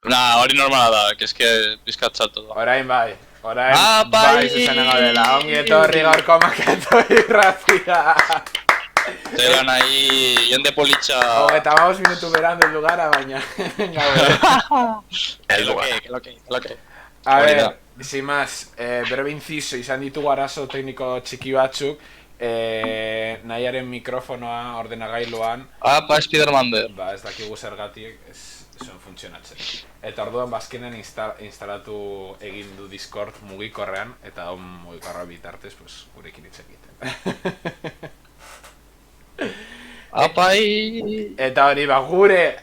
Hori normala da, que es que pizkat txatu da. Orain bai zuzena gaudela. Ongi etorri gaurko Makatu irratia. Zeran nahi, jende politxa... 35 minutu berando el lugara, baina... Lo que. A ver, sin más, breve inciso, izan ditugu arazo tekniko txiki batzuk, nahiaren mikrofonoa ordenagailuan. Spiderman der. Ba, ez dakigu zergatik, ez zuen funtzionatzen. Eta orduan bazkenen instalatu egin du Discord mugikorrean, eta on mugikorra bitartez, pues, gurekin hitz egiten. Apai! Eta hori, ba, gure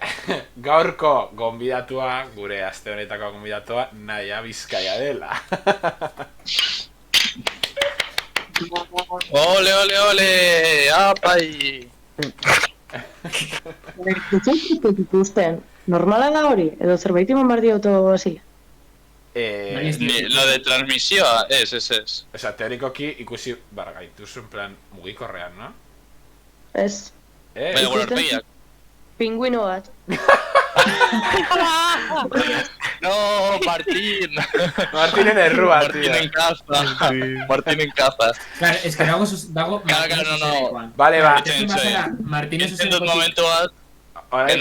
gaurko gonbidatua, gure aste honetako gonbidatua, Naia Bizkaia dela. Ole, apai! Ikusten, normala da hori? Edo zerbait iman behar dioto hasi? Lo de transmisioa, ez. Osa, teorikoki ikusi bargaituzu, en plan, mugikorrean, no? Ez. Baina gure arpeiak. Pingüino bat. No, Martín. Martinen errua, tío. Martín en caza. Claro, es que dago... Claro, no. Vale, ba. Martín ez En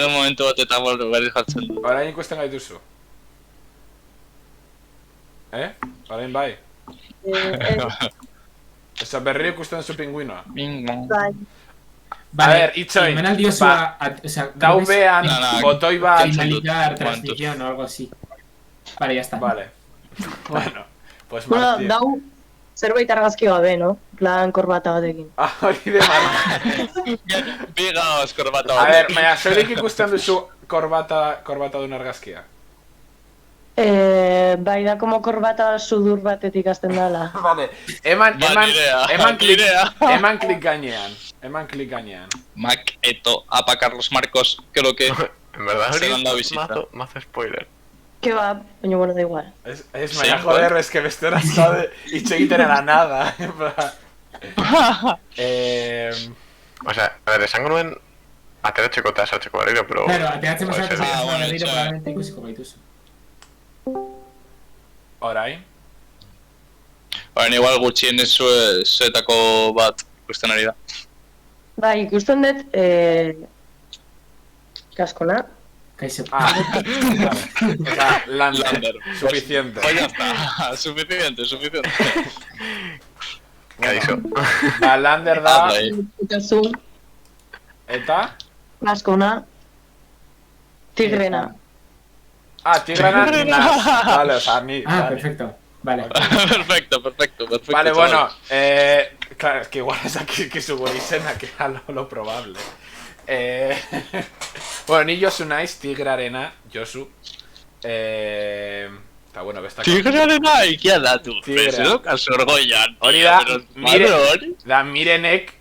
un momento bat eta berri jartzen du. Orain ikusten gaituzu. Orain bai. Osa, berri ikusten zu pingüinoa. Bai. A ver, itxoin. Daubean, botoi bat... Finalizar, transmisión o algo así. Vale, ya está. Vale. Bueno, pues Bueno, Martín. dau zerbait argazki gabe, no? Plan korbata batekin. Hori de Martín. Bigaos, korbata. A ver, baina, zorik ikusten duzu korbata duen argazkia? Bai da como korbata sudur batetik hasten dala. Vale, eman klik gainean. Mac, Eto, Apa, Carlos Marcos, creo que... En verdad, Se han dado visita. mazo spoiler. Que va, baina bueno, da igual. Es baina, joder, es que beste horazko hitz egiten era nada. O sea, a ver, esango nuen ateratzeko eta sartzeko berriro, pero... Claro, ateratzen puede ser. pasatu bueno, berriro itxoin. probablemente ikusiko baituzu. Orain. Orain igual gutxien zuetako bat ikusten ari da. Bai, ikusten dut, kaskona. Kaixo. Osa, Lander. Suficiente. Pues ya está, suficiente. Kaizo. Ba, Lander da, Kasu, eta... kaskona, tigrena. Tigrana nas. Vale, osa, ni... Ah, vale. perfecto. Vale. Perfecto. Vale, chaval. bueno, claro, es que igual es aquí que su izena, que era lo probable. Bueno, ni Josu naiz, tigrarena, Josu. Eta bueno, bestak... Tigraren ikia datu, Tigrea. bezok, azorgoian. Hori da, Mirenek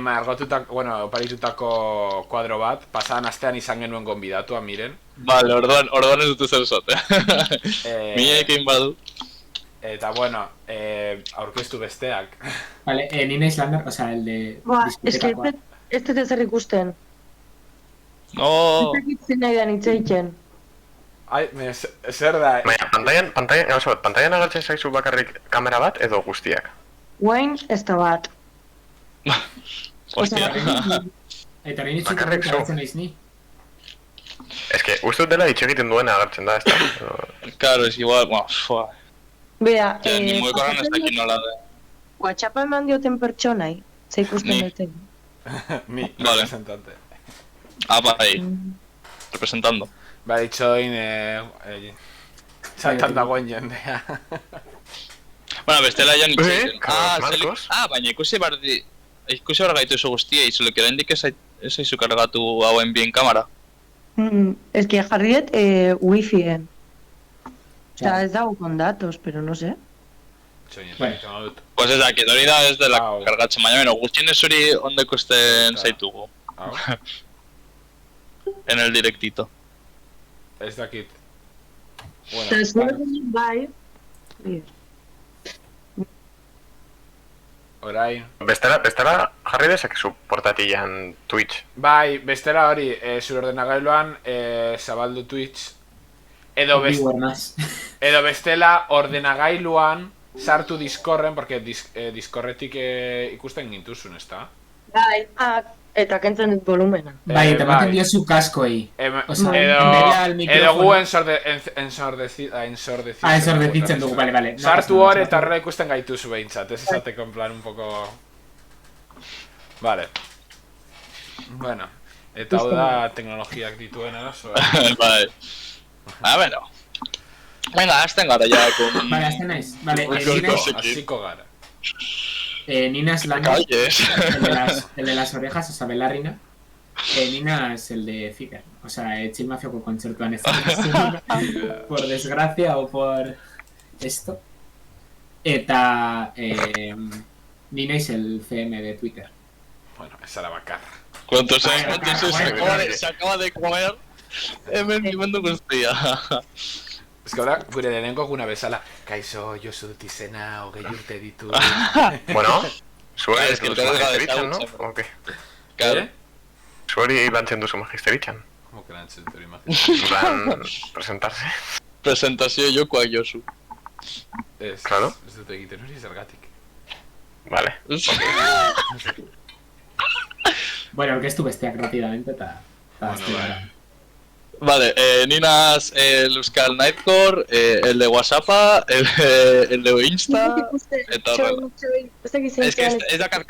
margotutako, bueno, oparitutako kuadro bat, pasadan astean izan genuen gonbidatua, Miren. Vale, orduan ez dut zer zote. Mirekin badu. Eta bueno, aurkeztu besteak. Vale, ni naiz Lander, o sea, el de... Ba, es que diskotekakoa. ez dut ezer ikusten. No. Ez dakit zein nahi da hitz egiten. Ai, zer da... Baina, pantailan agertzen zaizu bakarrik kamera bat edo guztiak? Guain, ez da bat. Hostia. Eta hori nitzik Bakarrik zu. agertzen naiz ni. Ez que, uste dut dela hitz egiten duena agertzen da, ez da? Claro, es igual, bueno, fua. Bea, Ni muekoran ez dakit nola da. WhatsAppa eman dioten pertsonai, ze ikusten Ni. duten. Mi, Vale. representante. Ahí, representando. Ba, itxoin, saltan dagoen jendea. Bueno, bestela ja nik Carlos Marcos? baina ikusi behar gaitu zu guztiei, zuek oraindik ez zaizu kargatu hauen bien kamera. Es que jarri dut wifi-en. Osea, ez dago con datos, pero no sé. Itxoin, Bueno. egiten dut. Pues ez dakit, hori da ez dela Hau. kargatzen, baina beno, gutxien ez hori ondo ikusten Claro. zaitugu. Hau, En el directito. ez dakit. Bueno, Eta zuekin bai. orain. Bestela jarri dezakezu portatilan Twitch. Bai, bestela hori, zure ordenagailuan zabaldu Twitch, Edo, Viewer más. edo bestela ordenagailuan sartu Discorden, porque Discorretik ikusten gintuzun, ezta? Bai, eta kentzen dut volumena. Bai, eta ematen bai. diozu kaskoei. Osea, Edo, enbera al edo micrófono. gu ensordezitzen Ensordezitzen dugu, bale. No sartu pasa hor nada, eta horrela ikusten gaituzu behintzat, ez esateko en plan un poco... Vale. Bueno, eta hau da teknologiak dituen arazoa. Bai. Bueno. Venga, hasten gara ja con... Vale, azten naiz. Vale, Hasiko gara. Nina es la Calles. el de las orejas, o sea, Belarrina. Nina es el de Figure. O sea, Chill Mafioko kontzertuan ez. Por desgracia o por esto. Eta Nina es el CM de Twitter. Bueno, esa era bakarra. ¿Cuántos Bueno, años bueno, se acaba de comer? Hemen nimendu guztia. Ez que ahora, gure lehenengo guna bezala, kaixo, Josu dut izena, 20 urte ditu. Bueno, zuhori Es que duzu te deja de magisteritxan, no? estar, O qué? Claro. Zuhori lantzen duzu magisteritxan. Como que lantzen dut imagen. En plan, presentarse. Presentazio jokoak Josu. Ez, Claro. ez dut egiten hori zergatik. Vale. Bueno, orkestu besteak rápidamente eta... Bueno, vale. Vale, Ninas el Euskal Nightcore, el de WhatsApp, el de Insta, eta horrela. Es que ez dakar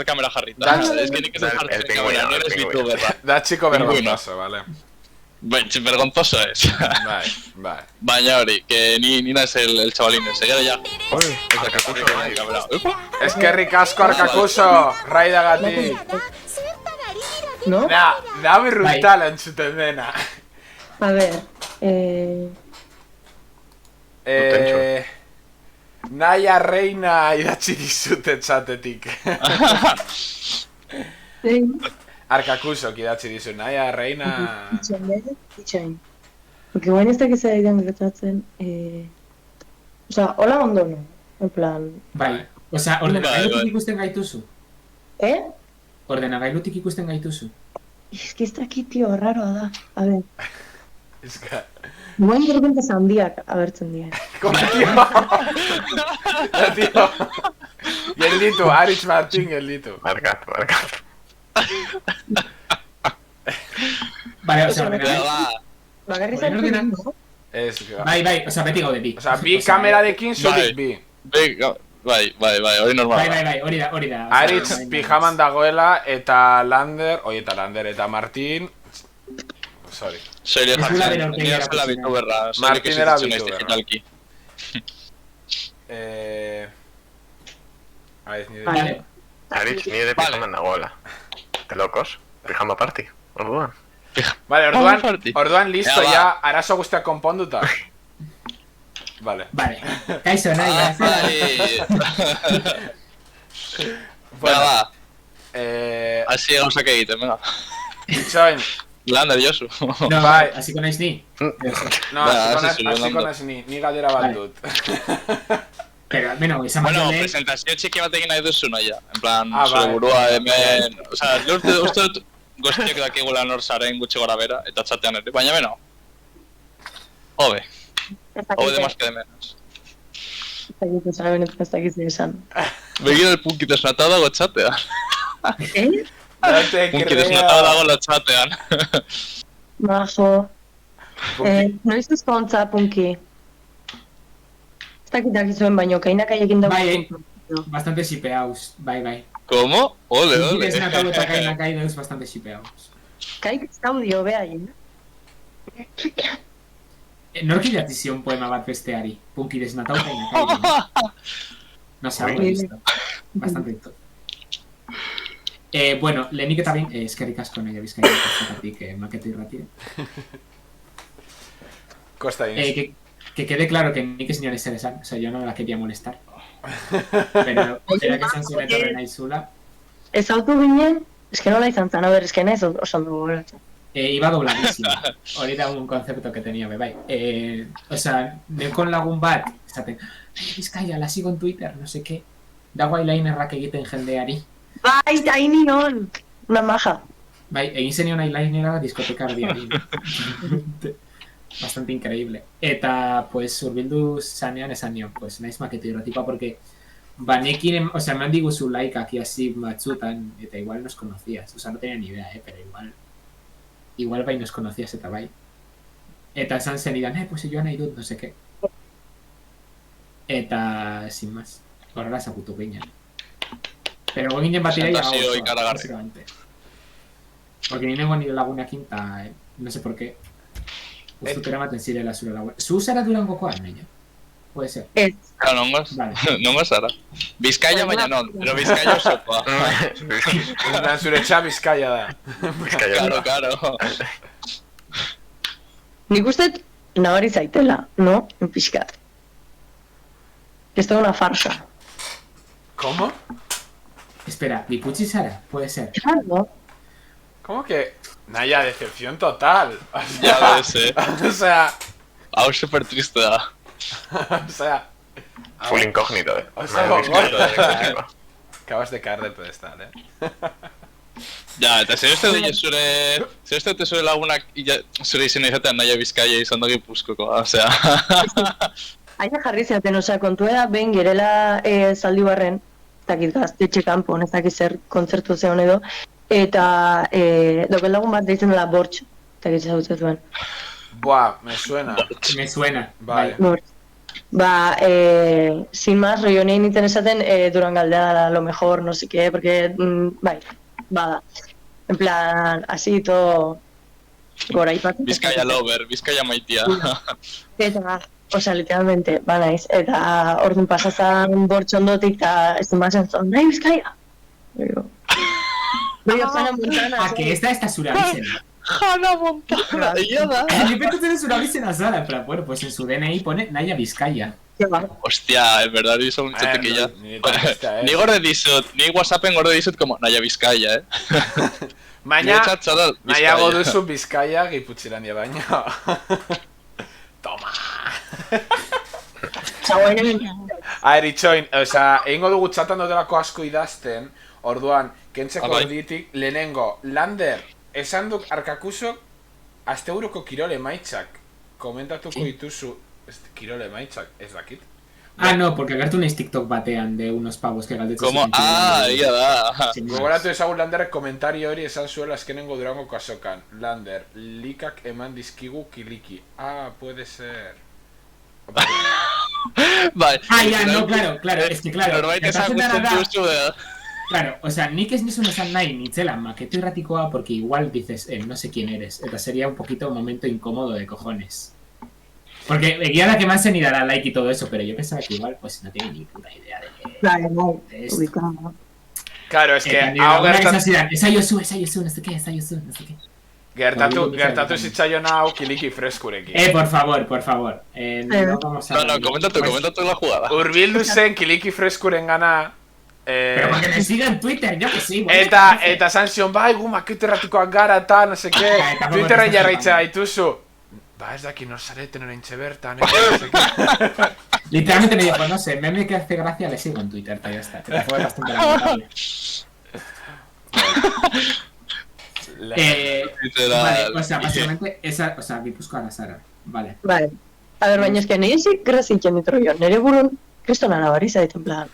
kamera jarrita. Da- Es que nik ez el jartzen pingüino, kamera, no el eres pingüino. youtuber. Da chico vergonzoso, vale. Vergonzoso es. Bai. Baina hori, que Nina es el chavalín ese, ya. Uy, Ez dakar kamera. Eskerrik asko Arkakuso, raidagatik. ¿No? Da brutal entzuten dena. A ver, Naia Reina idatzi dizut etxatetik. Arkakusok idatzi dizu, Naia Reina... Itxain. Porque bueno, ez dakiz aidan gertatzen, Osa, hola ondo no, en plan... Bai. Osea, Bai, ordenagailutik bai. ikusten gaituzu. Ordenagailutik ikusten gaituzu. Es que ez dakit, tío, raroa da. A ver, Eska... guen gerbentez handiak abertzen dira. Como tío... Tío... Gelditu, Aritz Martin gelditu. Barkatu. Vale, osea, Osea, ordenagailu... Bagarri Orain zaitu ordenak- no? Ez... Bai, osea, beti gaude bi. Osea, bi kamerarekin zurik bi. Bai, hori normal. Bai, hori da. Osea, Aritz orain- pijaman dagoela eta Lander eta Martin... Sorry. Serio Zula bere jartzen, aurpegia nina zela erakusten. bituberra. Martin era bituberra. digitalki. Ez nire... Vale. Aritz, nire pijaman nagoela. De locos. Pijama party. Orduan. Vale, Party. orduan listo, Ya, ya arazo guztiak konponduta. Vale. Vale. Kaixo, nahi, Bai. Bueno, Va, eh... así gauzak egiten, venga. Itxoin, Lander, Josu. No, Bai. hasiko naiz ni. no, Ba, hasiko hasi hasiko Lander. naiz ni galdera bat Vale. dut. Pero, bueno, esan Bueno, bat lehen... presentazio txiki bat egin nahi duzu naia. En plan, Ah, zure bai. burua hemen... Osa, uste dut goztiak dakigula nor zaren gutxi gora bera, eta txatean ere. Baina, beno. Hobe. Hobe de más que de menos. Ez dakiz esan. Begira el punkit esnatado dago txatean. No te Punkit esnatado creo. dago la txatean. Majo. Noiz ezkontza, punki. Ez dakit dakizuen baino, kainak aiekin dago. Bai, bastante shipeaus. Bai. Komo? Ole, Punki ole. desnatau eta kainakai deus bastante shipeaus. Kaik ez audio, behaien. Nork idatzi zion poema bat besteari. Punki desnatau kainakai. No sé, algo he visto. Bastante dito. Bueno, lehenik eta behin, eskerrik asko nahi abizkain ikastatik maketo irratia. Costa Ins. Que quede claro que nik ez nion ezer esan, o sea, yo no la quería molestar. Pero, era que esan zuen etorren nahi zula. Ez autu ginen, ez que nola izan zan, a ver, ez que nahez oso ondo gogoratzen. Iba dobladísimo. Hori da un concepto que tenía, bai. O sea, nekon lagun bat, esaten, Bizkaia, la sigo en Twitter, no sé qué. Dago eyelinerrak egiten jendeari. Bai, hain nion! Una maja. Bai, egin zenion eyelinerra diskoteka erdiari. bastante increíble. Eta, pues, urbildu zanean esan nion, pues, naiz maketo irratipa, porque banekin, o sea, eman diguzu like aquí así batzutan, eta igual nos conocías. O sea, no tenía ni idea, pero igual bai nos conocías eta bai. Eta esan zenidan, pues joan nahi dut, no sé qué. Eta, sin más, horrela zagutu ginen. Pero goginen batira ya básicamente. Porque ninengo nire lagunekin, eta no sé por qué. Guztut eramaten zirela zure lagun. Zu zara Durangokoa, neina? Puede ser. Claro, nongoz. Vale. Nongoz zara. Bizkaia baina non, pero Bizkaia osokoa. Zure etxea Bizkaia da. Claro. Nik uste nabari zaitela, no? En pixkat. Esto es una farsa. ¿Cómo? Espera, ¿Liputzi Sara? Puede ser. Claro. ¿Cómo que? Naya, decepción total. Ya ves, O sea... Hau super triste da. O sea... Full incógnito, O sea, acabas de caer del pedestal, Ja, eta zer uste dut zure lagunak zure izena izatean naia Bizkaia izan da Gipuzkoa, osea... Aina jarri zaten, osea, kontua da, behin gerela zaldi barren, ez dakit gaztetxe kanpon, ez dakit zer kontzertu zeon edo, eta doken lagun bat deitzen dela Bortx, ez dakit zautzen zuen. Buah, me suena. Me suena. Vale. Bortx. Ba, sin más, rollo nein nintzen esaten Durangaldea da lo mejor, no sé qué, porque, bai, bada. En plan, así todo gora ipatzen. Bizkaia lover, Bizkaia maitia. Eta, osea, literalmente, ba naiz, eta orduan pasazan Bortx ondotik, eta ez den bazen zon, nahi Bizkaia? Jana Montana. Que esta zura bizena. Jana Montana, egia da. Ni pentsatzen zura bizena zara, pero bueno, pues en su DNI pone Naya Bizkaia. Hostia, en verdad hizo un chotequilla. Ni gorde dizut, ni WhatsAppen gorde dizut como Naya Bizkaia, Baina, nahiago duzu Bizkaia Gipuzkoa baino. Toma. Itxoin, osea, egingo dugu txatan dotelako asko idazten, orduan, kentzeko orditik, lehenengo, Lander, esan duk Arkakusok, asteburuko kirole emaitzak, komentatuko dituzu, kirole emaitzak, ez dakit? No, porque agertu naiz TikTok batean de unos pavos que galdetzen. Como, ia da. Gogoratu ezagun Landerrek komentario hori esan zuela azkenengo Durango kasokan. Lander, likak eman dizkigu kiliki. Puede ser. Bai. Ya, no, claro, es que claro. Norbait ezagutzen duzu da. Claro, o sea, nik ez nizun esan nahi nitzela maketo irratikoa porque igual dices, no sé quién eres. Eta sería un poquito un momento incómodo de cojones. Porque guía la que más se ni dará like y todo eso, pero yo pensaba que igual pues no tenía ni puta idea de esto. Claro, es que esa Yosu, no sé qué, no sé qué. Gertatu zitzaion hau kiliki freskurekin. Por favor. No vamos a... No, komentatu la jugada. Urbildu zen kiliki freskuren gana... Pero porque me siga en Twitter, yo que sí. Eta sanzion, bai, gu maketo erratikoak gara eta, no sé qué. Twitterren jarraitzea dituzu. Ba, ez daki no zareten oraintxe bertan, no sé qué. Literalmente me dijo, no sé, meme que hace gracia le sigo en Twitter, ya está. Que fue bastante lamentable. Vale, o sea, básicamente esa, o sea, Gipuzkoa la Sara, vale. Vale. A ver, baina eske nire zik grazitzen ditro jo, nire burun kristona nabariza ditu, en plan.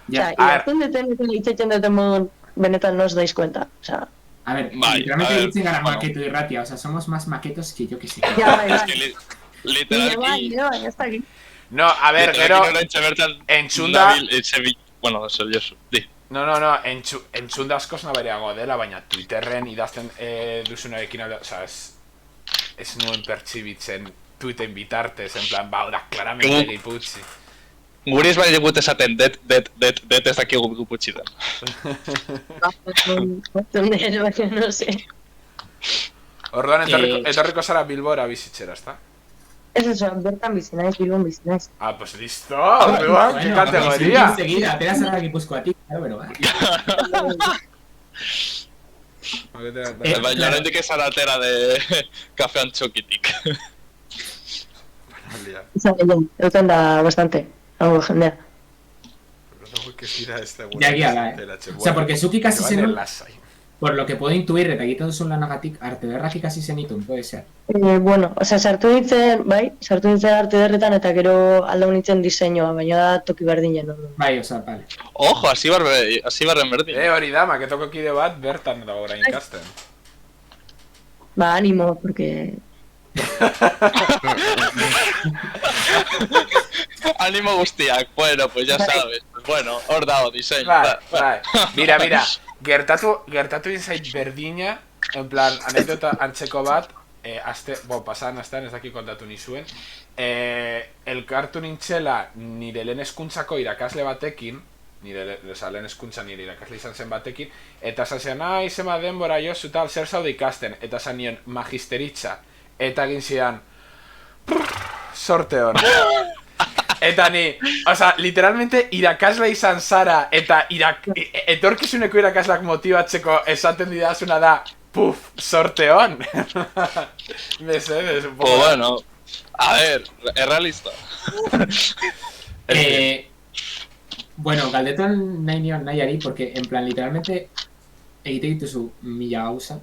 Osea, irazten deten itxetzen duten modun benetan no os dais cuenta, osea. A ver, literalmente ditzen gara maketo irratia, o sea, somos más maquetos que yo que sé. Ya, bai. Literalki. No, a ver, gero, entzunda... Bueno, eso yo di. No, entzunda askoz nabariago dela, baina Twitterren idazten duzunarekin alde, o sea, ez nuen pertsibitzen Twitteren bitartez, en plan, ba, ora, claramente Gipuzkoa. Guri ez bai dugut esaten, det ez dakigu Gipuzkoan. No sé. Orduan, etorriko zara Bilbora bizitzera, ezta? Ez eso, bertan bizi naiz, Bilbon bizi naiz. Pues listo, orduan, que categoría. Enseguida, te la zara Gipuzkoatik, pero va. Baina horrendik ez aratera de kafean txokitik. Euten da bastante, algo jendea. Que tira este ya, o sea, porque Suki casi se no... Por lo que puedo intuir, eta egiten duzun lanagatik, arte derrak ikasi zenitun, puede ser? Bueno, sartu nintzen arte derretan eta gero aldau nintzen diseinua, baina da toki berdinen. Bai, vale. Ojo, hasi barren berdin. Hori da, maketoko kide bat bertan dago orain ikasten. Ba, animo, porque... Animo guztiak, bueno, pues ya sabes. Pues bueno, hor dago diseinu. Bai. Mira. Gertatu inzait berdina, en plan, anekdota antzeko bat, pasadan astean ez daki kontatu nizuen, elkartu nintzela nire lehen hezkuntzako irakasle batekin, lehen hezkuntza nire irakasle izan zen batekin, eta esan zen, izema denbora jozu tal, zer zaude ikasten, eta esan nion magisteritza, eta egin zidan, sorte hon. Eta ni, literalmente irakasle izan zara, eta etorkizuneko irakaslak motibatzeko esaten didazuna da, puf, sorte hon. Mesedes, un poco. Bueno, a ver, es realista. Bueno, galdetan nahi nion nahiari, porque en plan, literalmente, egite dituzu mila gauza.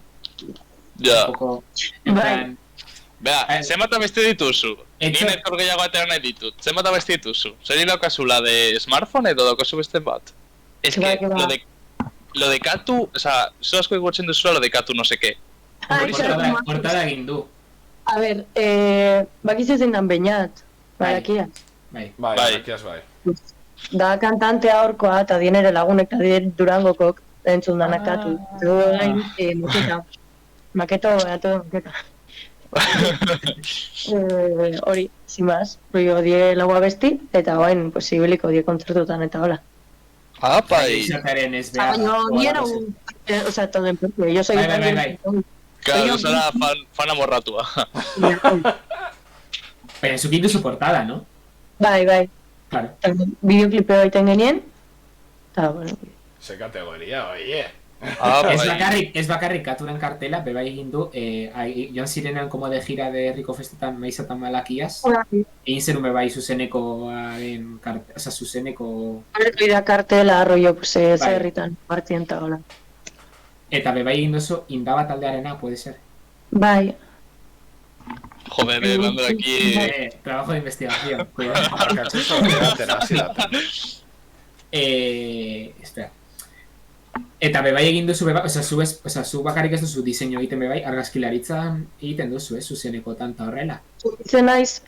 Ja. Un poco, en plan... Bea, zenbat abesti dituzu? Ni netor gehiago atera nahi ditut. Zenbat abesti dituzu? Zer daukazula de smartphone edo daukazu beste bat? Es que lo de Katu, zu asko iguatzen duzula lo de Katu no seke. Portada egin du. A ver, bakizu zein dan beñat, barakiaz. Bai, barakiaz bai. Da kantantea horkoa, eta dien ere lagunek, eta dien Durangokok, entzun danak Katu. Maketa, maketa. Hori, sin más, rollo die laua besti, eta guain, pues, ibiliko die kontzertutan eta hola. Apai! No, diera un... O sea, todo en porque yo soy... Bai. Claro, zara fan amorratua. Baina, zukin duzu portada, no? Bai. Claro. Bideoklipeo egiten genien, eta, bueno... Ze kategoria, oie! Ez bakarrik Katuren kartela, bebai egin du, joan zirenean como de gira de Herriko Festetan maizatan malakiaz, egin zenun bebai zuzeneko, zuzeneko... Ida kartela, rollo, pues, zerritan, partien eta hola. Eta bebai egin duzu, indaba taldearena, puede ser? Bai. Joder, hablando de aquí... Trabajo de investigación, cuidado. Espera. Eta bebai egin duzu bebai, zu bakarrik ez duzu diseinu egiten bebai, argazkilaritzan egiten duzu, zuzeneko tanta horrela. Zuzen naiz,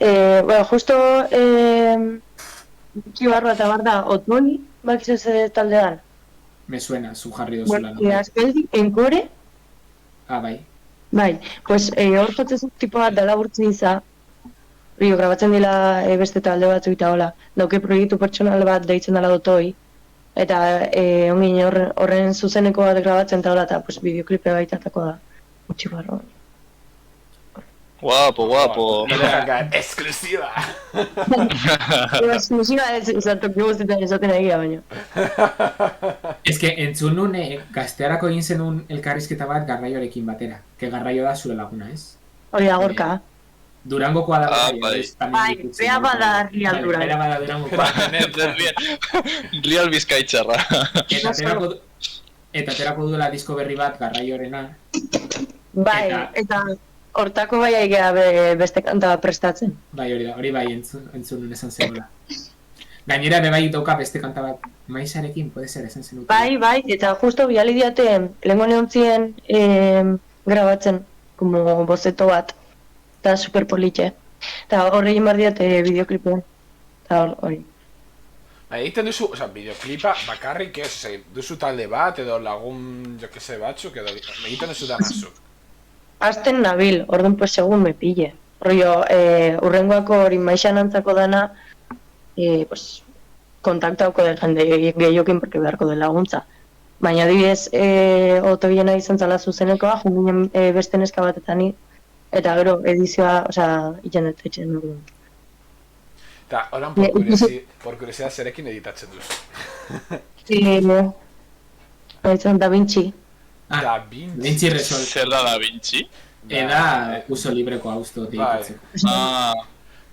justo Kibarro eta barda, Otoni, bakizu ze taldean. Me suena, zu jarri duzula. Bueno, azkeldi, enkore. Bai. Bai, pues hor jotzen tipo bat dala burtzen iza, grabatzen dila beste talde batzu eta hola, dauke proiektu pertsonal bat deitzen dela Otoi, eta ongin horren zuzeneko bat grabatzen eta hola, eta pues, bideoklipe baitatako da, utxi barro. Guapo. Exclusiva! Exclusiva ez, zartok guztetan esaten egia baina. Ez que entzun nun gaztearako egin zenun elkarrizketa bat Garraioarekin batera, que Garraio da zure laguna, ez? Hori da gorka. Durangokoa da Garraio. Bai, bea bada Real Durango. Bea bada Durangokoa. Real Bizkaitxarra. Eta aterako duela disko berri bat Garraioarena. Bai, eta hortako bai aigea beste kanta prestatzen. Bai, hori bai entzun nun esan zegoela. Gainera bebai dauka beste kanta bat maizarekin, puede ser, esan zenuten. Bai, eta justo biali diate lehenko neontzien grabatzen, como bozeto bat, eta super politxe. Eta horri imar diate bideoklipean, eta hori. Egiten duzu, bideoklipa bakarrik ez, duzu talde bat edo lagun, jo que se, batzuk edo egiten duzu danazuk. Azten nabil, orduan pues segun me pille. Rollo, urrengoako hori maixan antzako dana, pues, kontaktauko den jende gehiokin porque beharko den laguntza. Baina adibidez, Otoiena izan zala zuzenekoa, junginen beste neska batetani, eta gero edizioa, itxendetetxen orduan. Eta, horan, por curiosidad, zerekin editatzen duzu? Da Vinci. Da Vinci? Vinci Resolve. Zer da Vinci? Eda uso libreko hauzto editatzeko.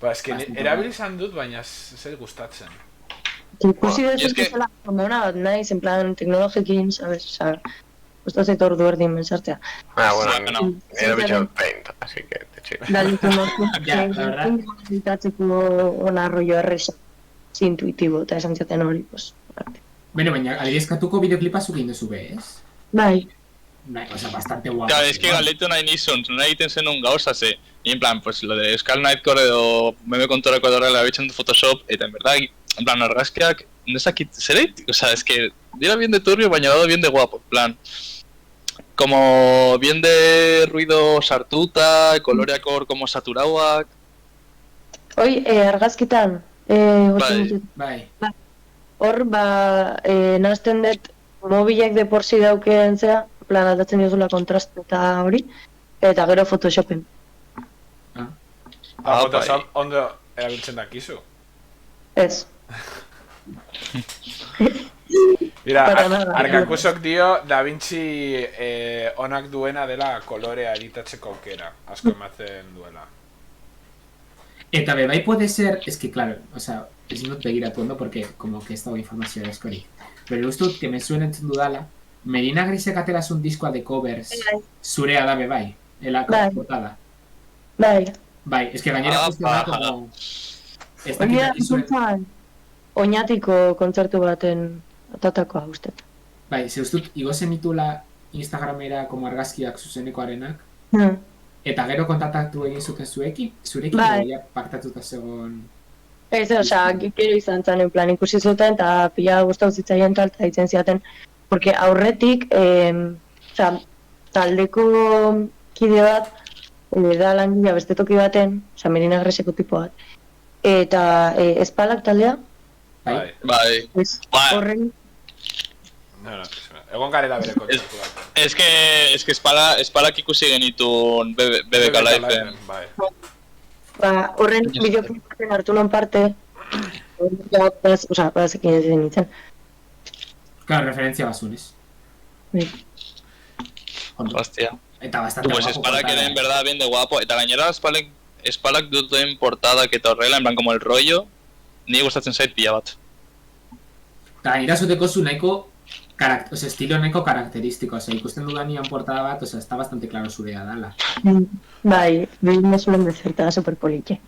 Ba, eski, erabilizan dut, baina zer gustatzen. Ikusi dezu zela, ondona bat naiz, en plan, teknologikin, sabes, Usta zait ordu erdin mensartzea. Bueno, nire bitxot paint, así que te chido. Galitu nortu. Ja, la verdad. Gitatzeko ona rollo erresa. Intuitibo, eta esan zaten hori, pues. Bueno, baina, adibidezkatuko bideoklipa zuk egin duzu be, ez? Bai. Bai, o sea, bastante guapo. Claro, es que galetu nahi nizun, nahi egiten zen un gauza, ze. Y en plan, pues lo de Skull Nightcore edo meme kontorako edo horrela bitzen du Photoshop, eta en verdad, en plan, argazkiak, nesakit, zereit? O sea, es que dira bien de turbio, baina dado bien de guapo, en plan. Como bien de ruido sartuta, coloreak hor como saturauak. Hoi, argazkitan, Bai. hor, nazten dut mobilek de por si dauken zea, plan aldatzen diozula kontraste eta hori, eta gero Photoshopen. Photoshop ondo erabiltzen dakizu. Ez. Mira, Para nada. Arkakusok dio Da Vinci onak duena dela kolorea editatzeko aukera, asko ematen duela. Eta bai puede ser, es que claro, o sea, ezin dut begiratu ondo porque como que ez dago informazioa askorik. Pero uste dut, que me suen entzun dudala, Merina Grisek ateraz un diskoa de covers zurea da bai, elako Bai. botada. Bai. Bai, es que gainera justu da como... Ez dakit Oina, dakizuen... zuntzan, oinatiko kontzertu baten atatakoa uste. Bai, ze uste dut, igo zenitula Instagramera como argazkiak zuzenekoarenak, eta gero kontaktatu egin zuten zurekin Bai. ja paktatuta zegoen... Ez, osea, gero izan zen, en plan, ikusi zuten, eta pila gustau zitzaien tal, eta ditzen ziaten, porque aurretik, osea, taldeko kide bat, da langilea beste toki baten, osea, Merina Greseko tipo bat, eta espalak taldea, Bai. Bai. pues, Bai. horren, No, egon garela bere kontzertu bat. Es que espalak ikusi genitun BBK Live. Bai. horren bideoklipaten hartu non parte, osea, bazekin ez nintzen. Claro, referentzia basunez. Ondo. Hostia. Eta bastante Pues guapo. espalak portada. ere en verdad bien de guapo. Eta gainera espalak duten portadak eta horrela, en plan como el rollo, ni gustatzen zait pila bat. Eta gainera zuteko zu nahiko, estilo nahiko karakteristiko, ikusten dudanian portada bat, está bastante claro zurea dala. Bai, me suelen decir, está súper polique.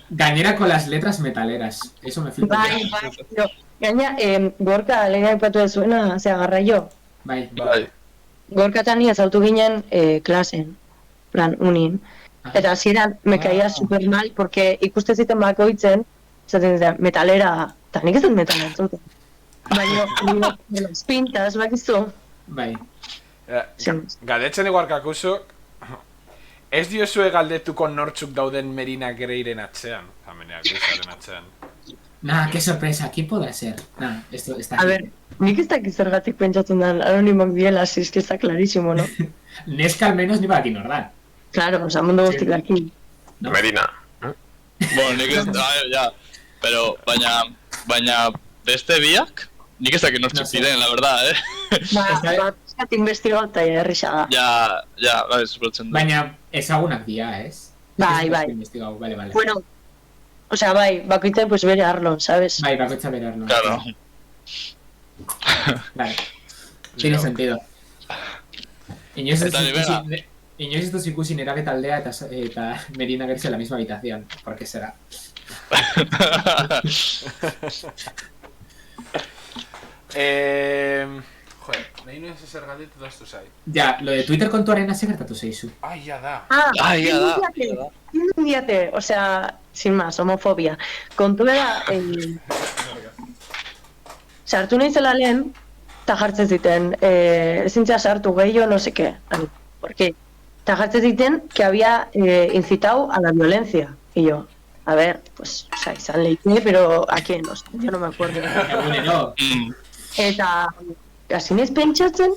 Gainera con las letras metaleras, eso me flipa. Bai, pero, gaina, Gorka, lehen aipatu dezuena, zea, garraio. Bai. Bai. Gorka eta ni ezautu ginen klasen, plan, unin. Eta hasieran me caía super mal, porque ikuste ziten bakoitzen, zaten zen, metalera, eta nik ez dut metalera entzuten. Baina, las pintas, bakizu. Bai. Galdetzen dugu Arkakusok, ez diozue galdetuko nortzuk dauden Merina Greiren atzean, Merina Greisaren atzean. Nah, qué sorpresa, ¿quién podrá ser? Nah, esto está A aquí. ver, nik ez dakit zergatik pentsatzen dan anonimoak diela, si es que está clarísimo, ¿no? Neska al menos ni para aquí nos da. Claro, oza, mundu guztik daki. No. Merina. Bueno, nik ez, ja, pero baina beste biak, nik ez dakit nortzuk diren, la verdad, Ba, eskat investigau eta errisa da. Ja, bai, esprotzen du. Baina ezagunak dira, ez? Bai, bai. Investigau, vale. Bueno, o sea, bai, bakoitzen pues bere arlon, ¿sabes? Bai, bakoitza berarlo. Claro. Vale. Tiene sentido. Inoiz Eta libera. ez duz ikusi nerabe taldea eta Merina Gertz en la misma habitación. ¿Por qué será? Joder, nahi nuen zer galdetu daztu zai. Ja, lo de Twitter kontuarena ze gertatu zeizu. Ai, ja da. Ai, ja da. Indiate, o sea, sin más, homofobia. Kontu da, sartu nahi zela lehen, eta jartzen ziten, ezintzea sartu gehiago, no sé qué. Porque, eta jartzen ziten, que había incitado a la violencia. Y yo, a ver, pues, o sea, izan leite, pero ¿a quién? O sea, yo no me acuerdo. Egunero. Eta, hasi naiz pentsatzen,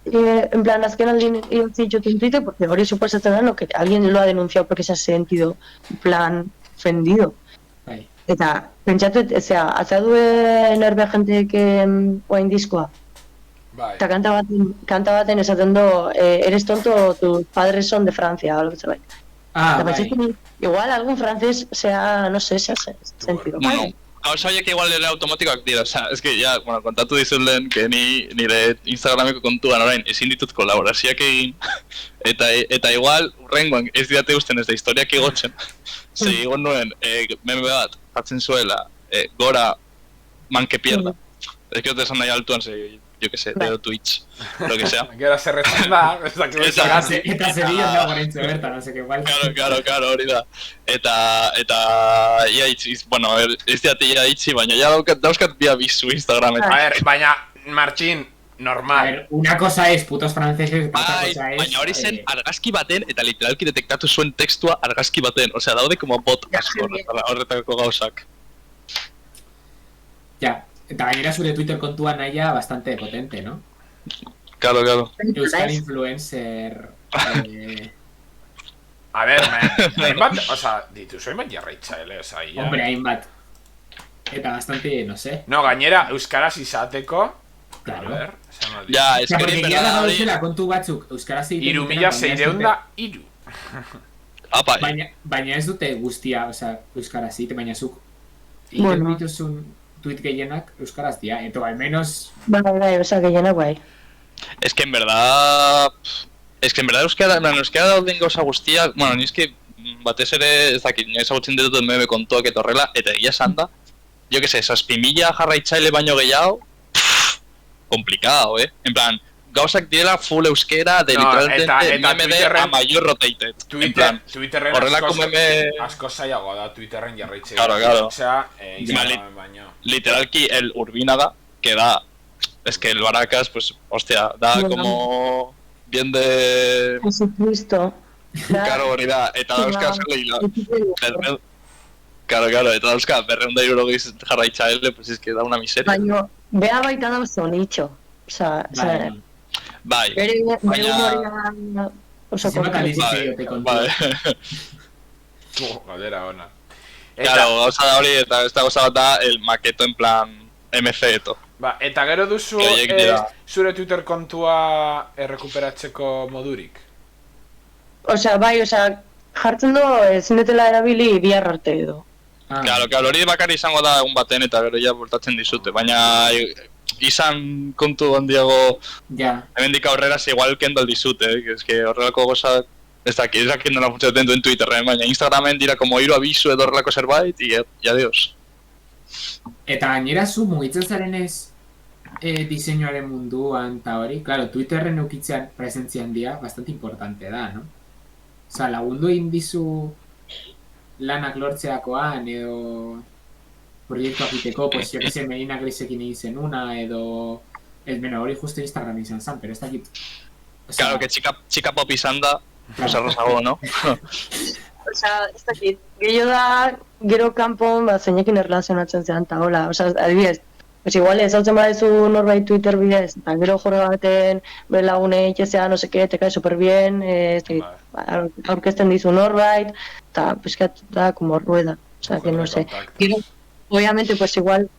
en plan, azken aldin idatzi joten Twitter, porque hori suposatzen da, no, que alguien lo ha denunciado porque se ha sentido, en plan, ofendido. Bai. Eta, pentsatu, ezea, atzaduen erbe jenteek oain diskoa. Bai. Eta kanta baten esaten do, eres tonto, tus padres son de Francia, o lo que se bai. Ah, Eta bai. pentsatzen, igual algún francés sea, no sé, se ha sentido. Bueno, gauza horiek igual ere automatikoak dira, osea, es que ya, bueno, kontatu dizut lehen, que nire Instagrameko kontuan orain ezin ditut kolaborazioak egin, eta igual, urrengoan ez didate usten ez da historiak igotzen, ze igon nuen, meme bat, jartzen zuela, gora, man que pierda. Ez que esan nahi altuan, yo que sé, dedo Twitch, lo que sea. Gero zerretzen da, ez dakit bezagatik. Eta zebilen dago gorentzu bertan, no sé que igual. Claro, hori da. Eta, ia itxiz, bueno, ez diate ia itxi, baina ja dauzkat bia bizu Instagram. A ver, baina, Martxin, A normal. ver, una cosa es putos franceses, otra cosa es... Baina hori zen argazki baten, eta literalki detektatu zuen tekstua argazki baten. Osea, daude como bot asko horretako gauzak. Ya, eta gainera zure Twitter kontua nahia bastante potente, ¿no? Claro. Euskal influencer... A ver, hainbat, oza, dituzu hainbat jarraitzaile, oza, ia. Hombre, hainbat. Eta bastante, no sé. No, gainera, euskaraz izateko... Claro. A ver, esan aldi. Ja, ez que hori Porque berda hori... dauzela kontu batzuk euskaraz egiten Iru dutena, mila baina ez seireunda, dute- iru. Apa, Baina ez dute guztia, osea, euskaraz egiten, baina zuk Bueno. egiten dituzun tweet gehienak euskaraz dira, eto al menos... Bai, oza, gehienak bai. es que en verdad... euskara dauden gauza guztiak, bueno, ni eske batez ere, ez dakit, nire ezagutzen ditut meme kontuak eta horrela, eta egia esan da, jo que sé, 7.000 jarraitzaile baino gehiago, complicado, en plan, gauzak direla full euskera, de No, literalmente eta meme de Twitterren- a mayor rotated, en plan, Twitterren horrelako meme... asko zailagoa da Twitterren jarraitze. Claro. Instagramen baino. Literalki el Urbinaga, que da, es que el Baracas, pues, hostia, da Bueno. como bien de... Jesucristo. Claro, hori da, eta dauzka zela Claro, eta dauzka 260 jarraitzaile, pues es que da una miseria. Baina, beha baita dauzo nicho. Osa, Bai, bere baina... humorea oso Zenbat konkretu. aldiz Bai, egite kontua. bai. Galdera ona. Claro, gauza da hori, eta ez da gauza bat da el maketo en plan MC eto. Ba, eta gero duzu Horiek dira. zure Twitter kontua errekuperatzeko modurik? Osea, bai, osea, jartzen du ezin dutela erabili bihar arte edo. Ah, Claro, hori bakarri izango da egun baten eta gero ja bultatzen dizute, baina izan kontu handiago ja. hemendik aurrera ze igual kendo aldizute, que es que horrelako goza ez dakit nola funtzatzen duen Twitterren, baina Instagramen dira como hiru abisu edo horrelako zerbait, y adiós. Eta gainera zu mugitzen zarenez diseinuaren munduan eta hori, claro, Twitterren eukitzean presentzia handia bastante importante da, no? Osa, lagundu egin dizu lanak lortzeakoan edo proiektuak egiteko, pues yo que sé, Medina Grisekin egin zenuna edo... Bueno, hori justo Instagram izan zen, pero ez dakit... Osea, Claro, que chica pop izan da, pues arrosago, no? Osea, ez dakit, gehiago da, gero kanpon, zeinekin erlazionatzen zean eta hola, osea, adibidez, pues igual ez hautzen badezu norbait Twitter bidez, eta gero jorre baten, bere lagunei itxezea, no seke, te cae superbien, ez dakit, aurkezten dizu norbait, eta pizkat da, como rueda, osea, que no sé. Gero, obviamente, pues igual,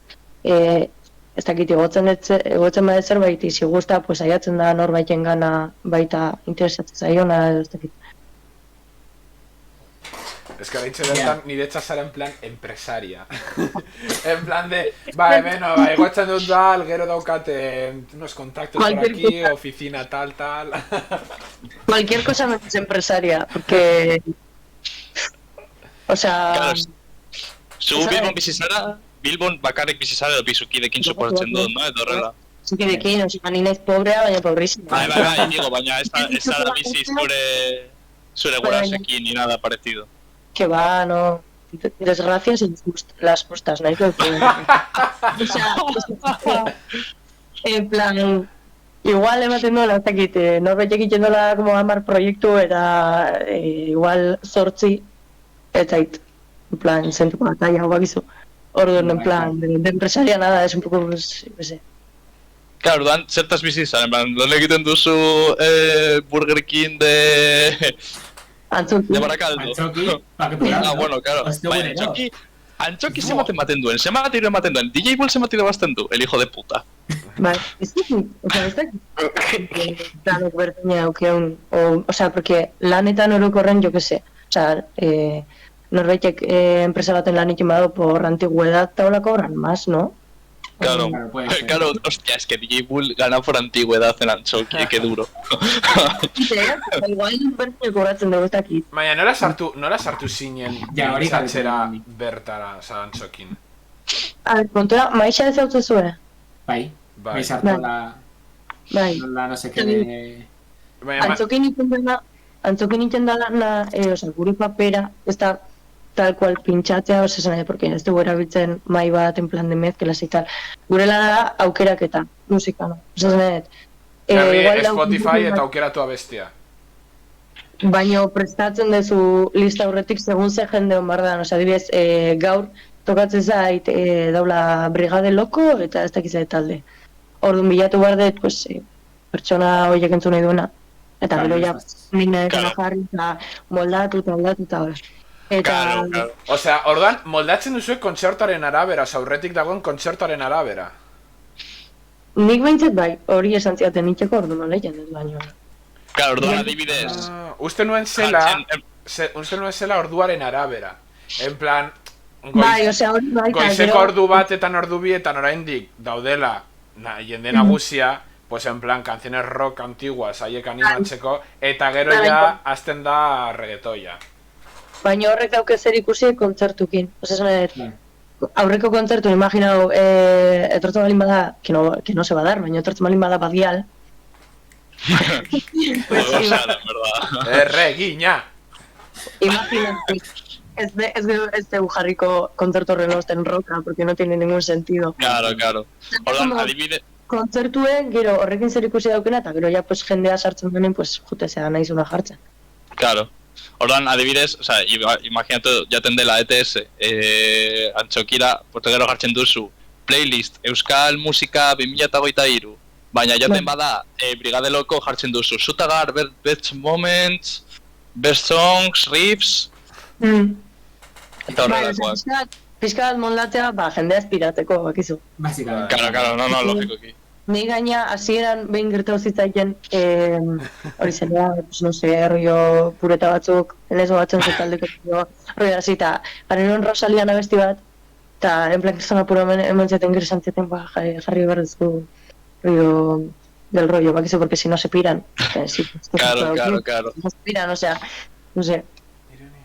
ez dakit, egotzen bade zerbait, izi gusta, pues aiatzen da norbaiten gana baita interesatzen zaiona, ez dakit. Es que dicho bertan, nire etxazara en plan empresaria. En plan de, bueno, iguatzen dut da, gero daukate unos contactos por aquí, oficina tal. Cualquier cosa menos empresaria, porque... O sea... Claro, zu Bilbon bizizara, Bilbon bakarrik bizizara edo bizukidekin suportzen dut, no? Edo horrela. Zukidekin, osea, ni naiz pobrea, baina pobrísima. Bai, digo, baina ez da bizi zure gurasekin ni nada parecido. Que va, no... Desgracias y las justas, no hay que decir. O sea, en plan... Igual ematen duela, ez dakit, norbait egiten duela como 10 proiektu eta igual 8 ez zait, en plan, zentuko batalla, hau bakizu. Orduan, en plan, de empresaria nada, es un poco, pues, yo qué sé. Claro, dan zertaz bizizan, en plan, lehen egiten duzu Burger King de Barakaldo. Antzoki, paketura. Bueno, claro. Baina, Antzoki zenbaten duen, ematen duen, DJ Bull zenbaten bazten du, el hijo de puta. Bai, ez dakit, planok berdina aukeun, o sea, porque lanetan orokorren, yo que sé, o sea, norbaitek enpresa baten lan egin badu por antigüedad taula cobran más, ¿no? Claro, puede ser. claro, hostia, es que DJ Bull gana por antigüedad en Antxoki, qué duro. Igual bertio kobratzen dugu ez dakit. Baina, nola sartu zinen Ja, hori pintxatzera galdetzen bertara, oza, Antxokin? A ver, kontua, maixa ez hau zezue? Bai, Bai. bai sartu la... Bai. La no sé qué de... Baina, Antzokin iten dela, oza, gure papera, ez da tal cual pintxatzea, oza, esan nahi, porque ez dugu erabiltzen mai bat, en plan de mezkelas y tal. Gure lana da aukeraketa, musika, no? Oza, esan nahi, Garbi Spotify eta aukeratu abestia. baino prestatzen duzu lista aurretik segun ze jende hon bardan, oza, adibidez, gaur tokatzen zait daula Brigade Loko eta ez dakiz talde. Orduan bilatu behar dut, pues, pertsona horiek entzun nahi duena. Eta gero ja, nik nahi jarri eta moldatu eta aldatu eta hori. Eta... Claro. Osea, orduan, moldatzen duzuek kontzertuaren arabera, oza, aurretik dagoen kontzertuaren arabera. Nik behintzat bai, hori esan ziaten nitxeko orduan lehen dut baino. Claro, orduan adibidez. Uste nuen zela orduaren arabera. En plan, Bai, osea, hori bai, goizeko ordu batetan ordu bietan oraindik daudela jende nagusia, pues en plan, canciones rock antiguas haiek animatzeko, eta gero ja hasten da reggaetoia. Baina horrek dauke zer ikusi kontzertukin. Osea, aurreko kontzertu, imaginau, etortzen balin bada, que no se va dar, baina etortzen balin bada Badial. Gozada, en verdad. Regina! Imagínate. Ez dugu jarriko kontzertu horren osten roka, porque no tiene ningún sentido. Claro. Orduan, adibidez. Kontzertuen, gero horrekin zer ikusi daukena, eta gero ja pues, jendea sartzen denen, pues, jutezea nahi zuna jartzen. Claro. Orduan, adibidez, o sea, imaginatu jaten dela ETS, Antxokira, pues gero jartzen duzu, playlist, Euskal Musika 2023, baina jaten bada, Brigade Loko jartzen duzu, Zutagar, Best Moments, Best Songs, Riffs, eta horrelakoak. Pizka bat moldatzea, jendea espirateko, bakizu. Básicamente. Claro, no, logikoki. Ni gaina, hasieran behin gertatu zitzaien, hori zenea, pues no sé, rollo pureta batzuk, lezo batzen zutaldeko, rollo hasi, eta garen hon Rosalian abesti bat, eta en plan kristona puro hemen zaten grisantzeten, jarri behar duzku, rollo del rollo, bakizu, porque si no se piran. Claro. Se piran, osea, no sé.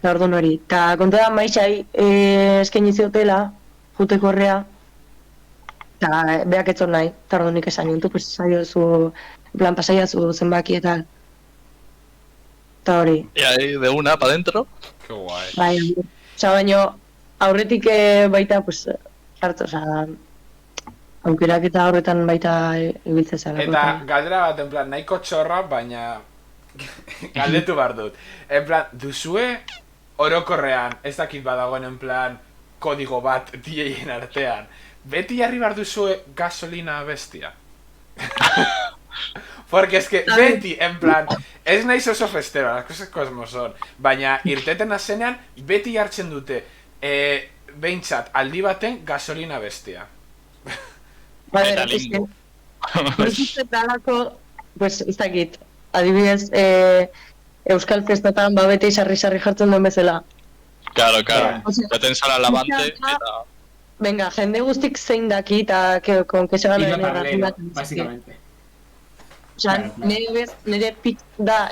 Eta orduan hori. Eta konta da maixai eskaini ziotela, juteko horrea, eta beak etzon nahi, eta orduan nik esan nintu, pues saio zu, en plan pasaia zu zenbaki eta eta hori. Y ahí de una pa dentro. Qué guay. Bai, osea, baino aurretik baita, pues, hartu, osea, aukerak eta horretan baita ibiltze zela. Eta galdera bat, en plan, nahiko txorra, baina galdetu behar dut. En plan, duzue orokorrean, ez dakit badagoen en plan, kodigo bat DJen artean, beti jarri behar duzue gasolina bestia? Porque es que beti, en plan, ez naiz oso festero, las cosas como son, baina irteten azenean, beti hartzen dute, behintzat, aldi baten gasolina bestia. Eta lingo. Nik dalako, pues, ez dakit, adibidez, Euskal Festatan bete sarri jartzen duen bezala. Claro. Jaten zara labante, eta... Venga, jende guztik zein daki eta con que se van a venir paralelo, básicamente. Osea, nire pit da,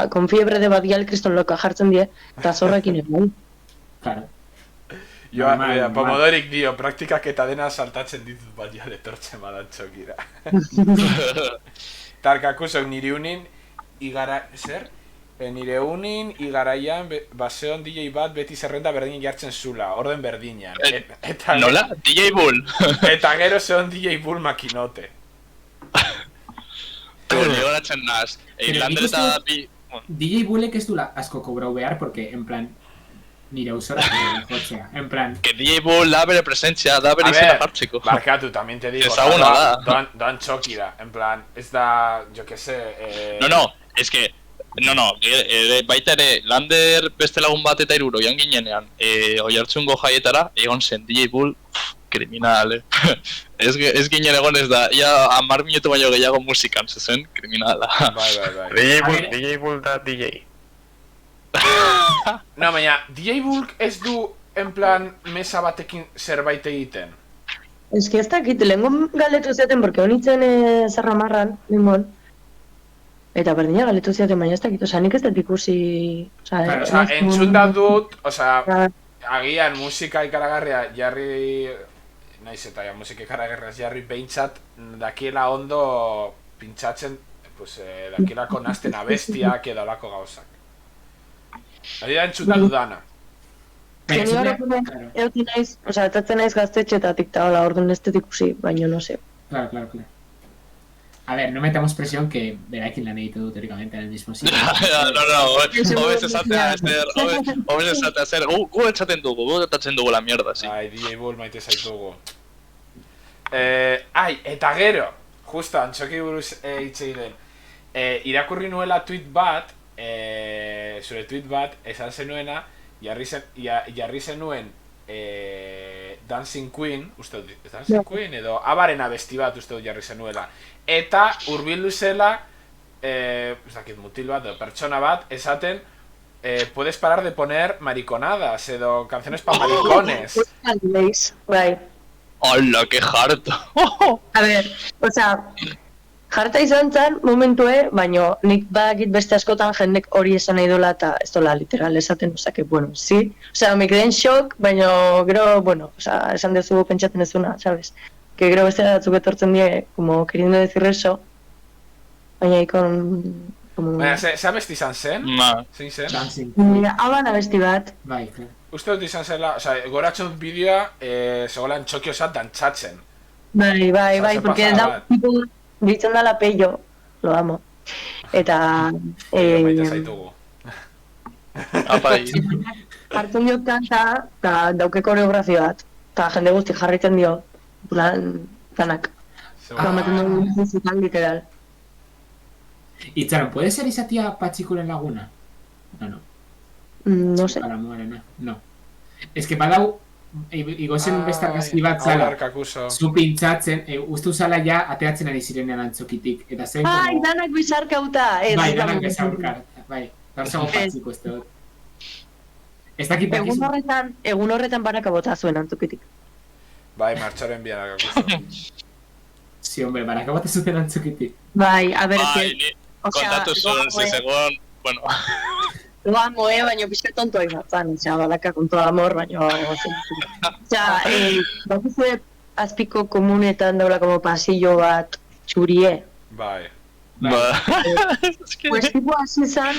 con fiebre de Badial kriston loka jartzen die, eta zorrekin egon. Claro. Jo, Pomodorik dio, praktikak eta dena saltatzen ditut Badial etortzen badan txokira. Tarkakusok nire unin, nire unin, igaraian, baseon DJ bat beti zerrenda berdin jartzen zula, orden berdinan. Nola? DJ Bull? Eta gero zeon DJ Bull makinote. Goratzen naz, Irlander eta bi... DJ Bullek ez duela asko kobrau behar, porque, en plan, nire usora jotzea, en plan... Que DJ Bull da bere presentzia, da bere izena jartzeko. Barkatu, también te digo, ezaguna da. Doan txokira, en plan, ez da, jo que se... No, es que... No, baita ere, Lander beste lagun bat eta iruroian ginenean, oihartzungo jaietara, egon zen DJ Bull, kriminal, ez ginen egon ez da, ia 10 minutu baino gehiago musikan, zezen, kriminala. Bai. DJ Bull da DJ. No, baina, DJ Bulk ez du, en plan, mesa batekin zerbait egiten? Ez que ez dakit, lehenko galetu ziaten, porque honitzen Zarramarran, limon. Eta berdina galetu ziaten, baina ez dakit, nik ez dut ikusi... Claro, entzun da dut, agian musika ikaragarria jarri... Naiz eta musika ikaragarria jarri behintzat, dakiela ondo pintxatzen, dakielako nazten abestiak edo alako gauzak. Hori da entzun da dudana. Eutin naiz, etatzen naiz gaztetxetatik eta hola, orduan ez dut ikusi, baina no sé. Claro. A ver, no metamos presión que Berakin la han editado teóricamente en el mismo sitio. No, hobez esatea zer, gu etxaten dugu la mierda, sí. Ai, DJ Bull maite zaitugu. Eta gero, justo, antxoki buruz hitz egiten, irakurri nuela tweet bat, zure tweet bat, esan zenuena, jarri zenuen Dancing Queen, uste dut, Dancing Queen edo abaren abesti bat uste dut jarri zenuela. Eta urbildu zela, mutil bat edo pertsona bat, esaten, puedes parar de poner mariconadas edo canciones pa maricones. Bai. Hola, que jarto. A ver, jarta izan zen momentue, baina nik badakit beste askotan jendek hori esan nahi dola eta ez dola literal esaten, bueno, sí. Me quedé en shock, baina gero, bueno, esan dezu pentsatzen ez duna, sabes? Que gero beste datzuk etortzen die, como queriendo decir eso, baina ikon... Baina, ze abesti izan zen? Zein zen? Aban abesti bat. Bai, claro. Uste dut izan zela, goratzen dut bideoa, zegoelan txokio zat dantzatzen. Bai, porque da tipo... Ditzen da la pello, lo amo. Eta... Maite zaitugu. Apai. Hartzen diot kanta, eta dauke koreografio bat. Eta jende guzti jarritzen dio, plan, danak. Maten dugu musical literal. Itzaron, ¿puede ser izatia Patxikuren laguna? No sé. No. Es que badau... Igozen beste argazki bat zala, zu pintzatzen, uste uzala ja ateatzen ari zirenean antzokitik, eta zen como... Bai, danak bizarkauta! Bai, danak bizarkauta, bai, tarzago patziko ez dut. Ez dakit dakizu... Egun horretan baraka bota zuen antzokitik. Bai, martxoren bian argakuzo. Si, hombre, baraka bota zuten antzokitik. Bai, a ber, kontatu zuen, zizegoan, bueno... Lo amo, baina pixka tontoa izatzen, badaka con todo amor, baina... Bakizue azpiko komunetan daula como pasillo bat txurie. Bai. Pues tipo hasi zan,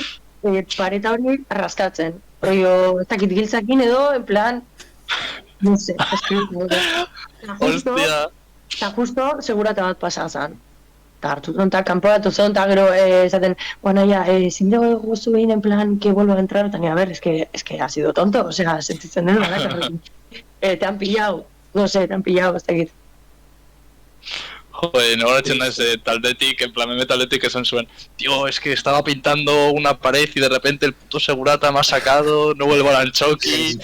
pareta hori arraskatzen. Ez dakit giltzakin edo, en plan... No sé, Hostia. Eta justo segurata bat pasazan. Eta hartu tonta, kanporatu zon, eta gero esaten, bueno, ya, sin dago gustu egin en plan que vuelva a entrar, eta a ver, es que ha sido tonto, o sea, sentitzen den, ¿verdad? Te han pillado, no sé, te han pillado, ez dakit. Joder, negoratzen da ese taldetik, en plan meme taldetik esan zuen, tío, es que estaba pintando una pared y de repente el puto segurata me ha sacado, no vuelvo al Antxoki.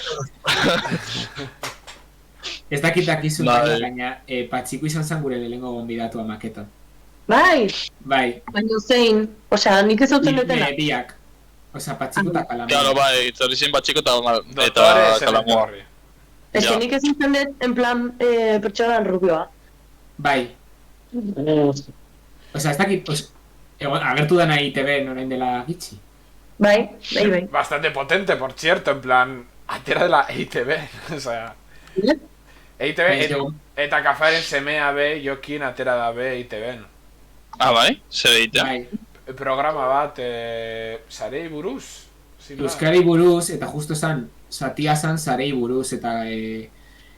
Ez dakit dakizu, baina Patxiku izan zan gure lehengo gonbidatua maketan. Bai! Bai. Baina zein, osea, nik ez duten dutela. Biak. Osea, Patxiku eta Kalamor. Claro, bai, zorizien Patxiku eta Kalamor. Ez que nik ez duten dut, en plan, pertsonan rubioa. Bai. Osea, ez dakit, agertu dana ITV norain dela gitxi. Bai. Bastante potente, por cierto, en plan, atera de la ITV, osea... ITV, eta kafaren semea be, jokin atera da be ITV-en. Ah, bai? Zer egitea? Bai. Programa bat, sarei buruz? Euskarei buruz, eta justo zan, satia zan sarei buruz, eta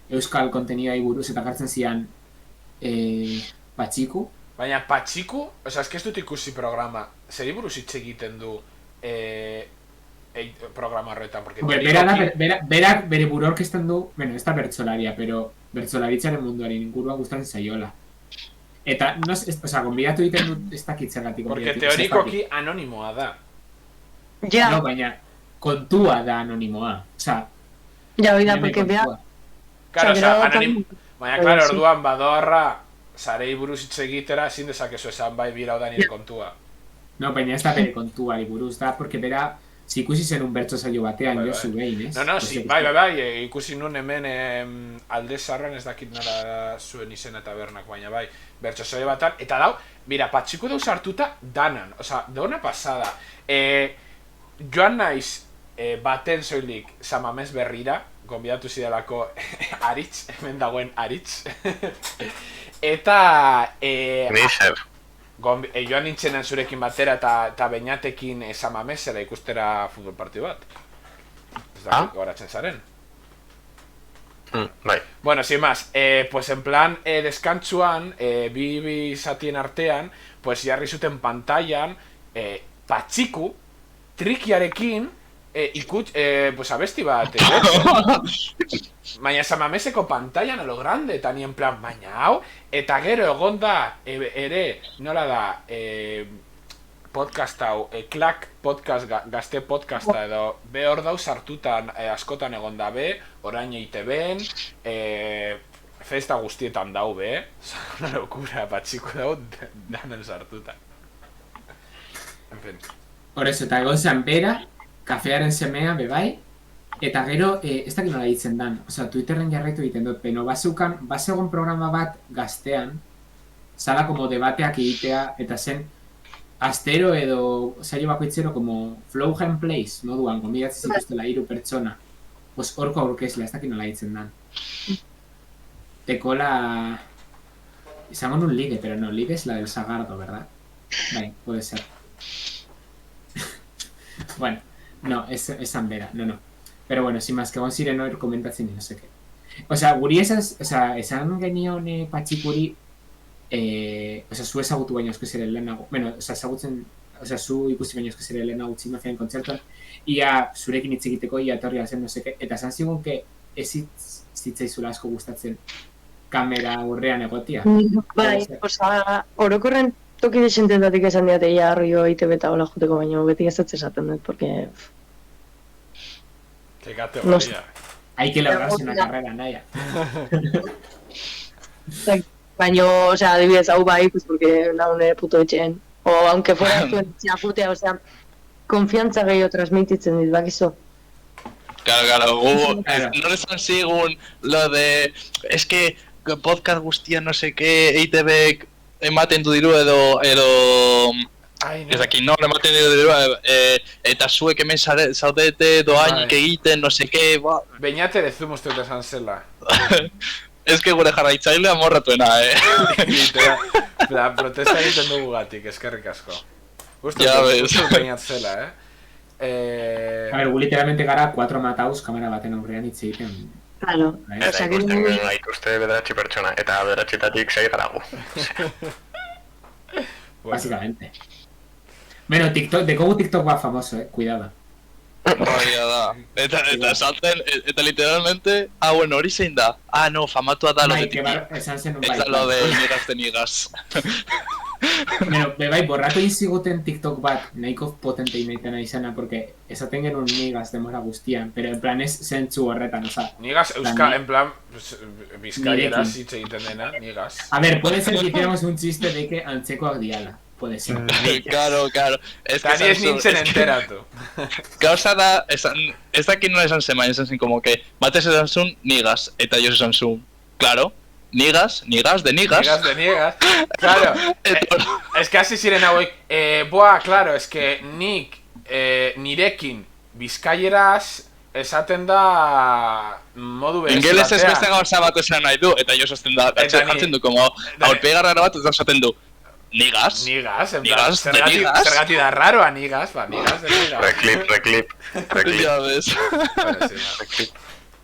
euskal kontenidoai buruz, eta gartzen zian Patxiku. Baina Patxiku, oza, ez dut ikusi programa, zeri buruz hitz egiten du programa horretan, porque... Berak bere buru orkestan du, bueno, ez da bertsolaria, pero bertsolaritzaren munduaren ingurua gustatzen zaiola. Eta, oza, gonbidatu egiten dut ez dakitzagatik. Porque teorikoki anonimoa da. Ja. No, baina kontua da anonimoa, oza... Ja, oida, porque bea... Claro, oza, baina, claro, orduan badoarra, sarei buruz hitz egitera, ezin dezakezu esan bai bira oda nire kontua. No, baina ez da bere kontuari buruz da, porque bera... ikusi zen un bertso saio batean, Josu behin, ez? No, ikusi nun hemen alde zarran ez dakit nola zuen izena tabernak, baina bai, bertso saio batean, eta dau, mira, patxiku dauz hartuta danan, oza, dona pasada. Joan naiz baten zoilik Samamés berrira, gonbidatu zidalako Aritz, hemen dagoen Aritz, eta... Nisher. Joan nintzenen zurekin batera eta Beñatekin Samamésera ikustera futbol partidu bat. Ez da, horatzen zaren. Bai. Bueno, sin más, pues en plan deskantzuan, bi zatien artean, pues jarri zuten pantailan patxiku trikiarekin pues abesti bat. Baina Samaméseko pantailan a lo grande, eta ni en plan, baina hau, eta gero egonda ere, nola da, podcast hau, klak podcast, gazte podcasta edo, be hor dauz hartutan askotan egonda be, orain EITB-en, festa guztietan dau be, una locura, patxiku dau, danen sartutan. En fin. Horrezo, eta egon zen bera, kafearen semea bebai, eta gero, ez dakit nola ditzen dan, osea, Twitterren jarraitu egiten dut, peno, bazegon programa bat gaztean, zala como debateak egitea, eta zen, astero edo saio bakoitzero como Flow and Place, moduan, gomidatzen zituztela 3 pertsona, pues horko aurkezlea, ez dakit nola ditzen dan. Tekola... Izango nun ligue, pero no, ligue es la del Sagardo, ¿verdad? Bai, puede ser. Bueno, no, esan bera, no. Pero bueno, sin más, que egon ziren hor komentatzen y no sé qué. Osea, guri esan genion patxikuri, osea, zu ezagutu baino eskuzere lehenago, bueno, osea, ezagutzen, osea, zu ikusi baino eskuzere lehenago Tximafian kontzertuan, ia zurekin hitz egiteko, ia etorria zen, no sé qué, eta esan zigun, que ez zitzaizula asko gustatzen kamera aurrean egotia. Bai, osea, orokorren toki desentetatik esan diate ia arroio ITB eta hola joteko baino, beti ez esaten dut, porque... Qué categoría. Hay que labrarse una carrera, Naya. Baina, o sea, adibidez hau bai, pues porque naune puto etxeen. O, aunque fuera zuen txaputea, o sea, konfiantza gehiago transmititzen dit, bakizu. Claro, no esan zigun lo de... Es que podcast guztia no sé qué, EITB ematen du diru edo... Ez dakit, no, ematen diru, eta zuek hemen zaudete doainik egiten, no sé qué, ba... Beñate dezumo uste dut esan zela. Ez que gure jarraitzaile amorratuena, La protesta egiten dugu gatik, eskerrik asko. Ya ves. Beñat zela, A ver, gu literalmente gara 4 mataus kamera baten aurrean hitz egiten. Claro. Eta ikusten genuen ikuste 9 pertsona, eta 9-tatik 6 garagu. Básicamente. Bueno, TikTok, dekogu TikTok va famoso, cuidado. Baina da. Eta salten, eta literalmente, bueno, hori zein da. No, famatua da lo de TikTok. Ez da lo de nigas. Bueno, bebai, borratu iziguten TikTok bat, nahiko potente inaitena izana, porque esaten genuen nigas demora guztian, pero en plan ez zentzu horretan, oza. Nigas, euska, en plan, bizkaieraz hitz egiten dena, nigas. A ver, puede ser que hiciéramos un chiste de que antzekoak diala. Puede ser. Claro. Eta ni ez nintzen enteratu. Gauza da, ez dakit nola esan zen, esan zen como que batez esan zun nigas, eta jo esan zun, claro, nigas de nigas. Nigas de nigas, claro. Es que hasi ziren hauek, claro, es que nik nirekin bizkaieraz esaten da modu berezi batean. Ingeles ez beste gauza bat esan nahi du, eta jo esaten da, jartzen du, como aurpegarra bat ez esaten du. Nigas, en plan, zergati da raroa nigas, nigas de nigas. Reclip. Ya ves.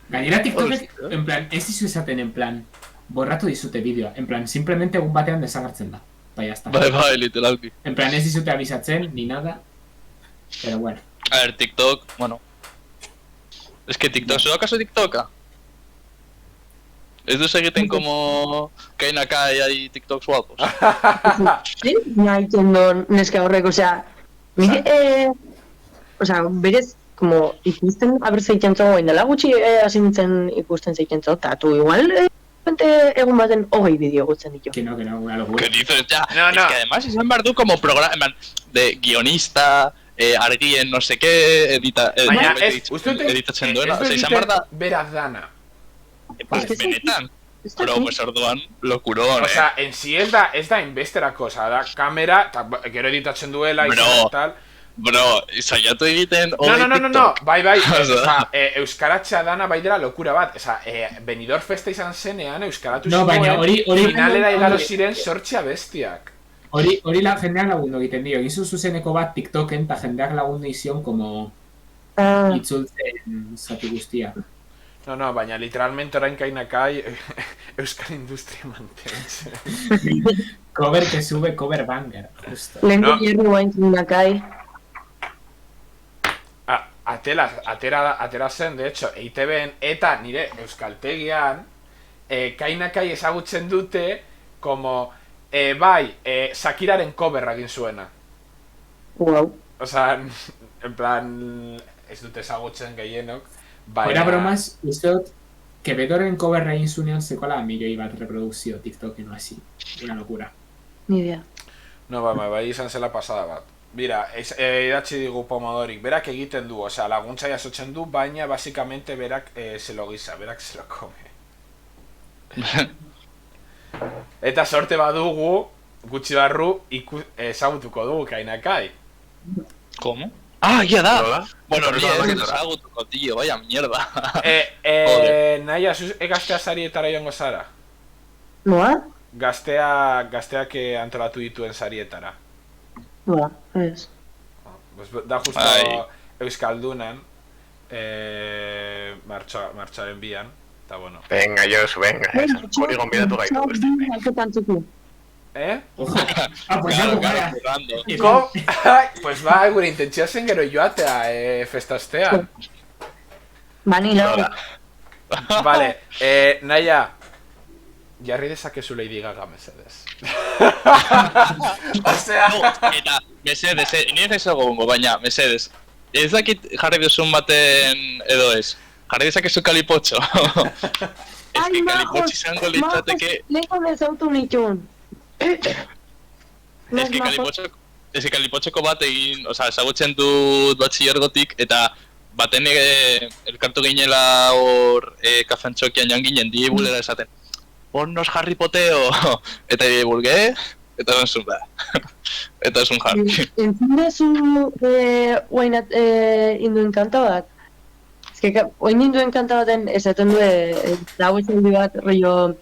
Gainera TikTokek, en plan, ez dizu esaten, en plan, borratu dizute bideoa, en plan, simplemente egun batean desagertzen da. Bai, hasta. Bai, literalki. En plan, ez dizute abisatzen, ni nada, pero bueno. A ver, TikTok, bueno. Es que TikTok, ¿solo acaso TikToka? ¿Es de egiten como kain acá y hay TikToks guapos? Sí, nahi tendo neska horrek, osea, berez, como ikusten, a ber zeiten zo, indela gutxi hasi nintzen ikusten zeiten zo, eta tu igual, egun baten 20 bideo gutzen ditu. Que no, una locura. ¿Qué dices? Ya, no. Es que además izan behar du como programa, de guionista, argien no seke baina editatzen duela. Osa, izan behar da... Beraz dana. Benetan. Pero, pues, orduan, lokurón, Osa, en si ez da inbesterako, osa, da kamera, eta gero editatzen duela, izan tal... Bro, saiatu egiten... No, bai, osa, euskaratxea dana bai dela lokura bat, osa, Benidorm festa izan zenean, euskaratu zuen, finalera igaro ziren sortxea bestiak. Hori la jendeak lagundu egiten dio, egin zuzeneko bat TikToken, eta jendeak lagundu izion, como... itzultzen zati guztia. No, baina literalmente orain kainakai euskal industria mantentzen. Cover que sube, cover banger, justo. Lengo hierro guain kainakai. Atera zen, de hecho, EITB-en eta nire euskaltegian kainakai ezagutzen dute como, Shakiraren cover egin zuena. Wow. Osa, en plan, ez dute ezagutzen gehienok. Fuera bromas, uste dut, Quevedoren cover egin zunean zekoala milioi bat reprodukzio TikToken o así. Una locura. Ni idea. No, bai izan zela pasada bat. Bira, idatzi digu Pomodorik, berak egiten du, osea, laguntza jasotzen du, baina basikamente berak se lo guisa, berak se lo come. Eta sorte badugu, gutxi barru, ezagutuko dugu kainakai. ¿Cómo? Ah, ya da. Bueno, ni ezagutuko, tío, vaya mierda. Naia, gaztea sarietara joango zara? Noa? Gazteak antolatu dituen sarietara. Noa, ez. Da justo Euskaldunan, martxoaren bian, eta bueno. Venga, Josu, venga, hori gonbidatu gaitu. Pues ya, pues ba, gure intentzioa zen gero joatea festastean. Vanilla. Vale, Naia, jarri dezakezu Lady Gaga, mesedez. Osea... Eta, mesedez, nire ez egongo, baina, mesedez. Ez dakit jarri duzun baten edo ez. Jarri dezakezu kalipotxo. Ez que kalipotxo izango litzateke... Leko nezautu nitun. Ez que kalipotxeko bat egin, oza, ezagutzen dut batxillergotik, eta baten elkartu ginela hor kafantxokian joan ginen, die bulera esaten. Ponnos Harry Poteo! Eta die bulge, eta zentzun da. Eta esun Harry. Entzun dezu guainat induen kanta bat? Ez que oin induen kanta baten esaten du dago izaldi bat, rollo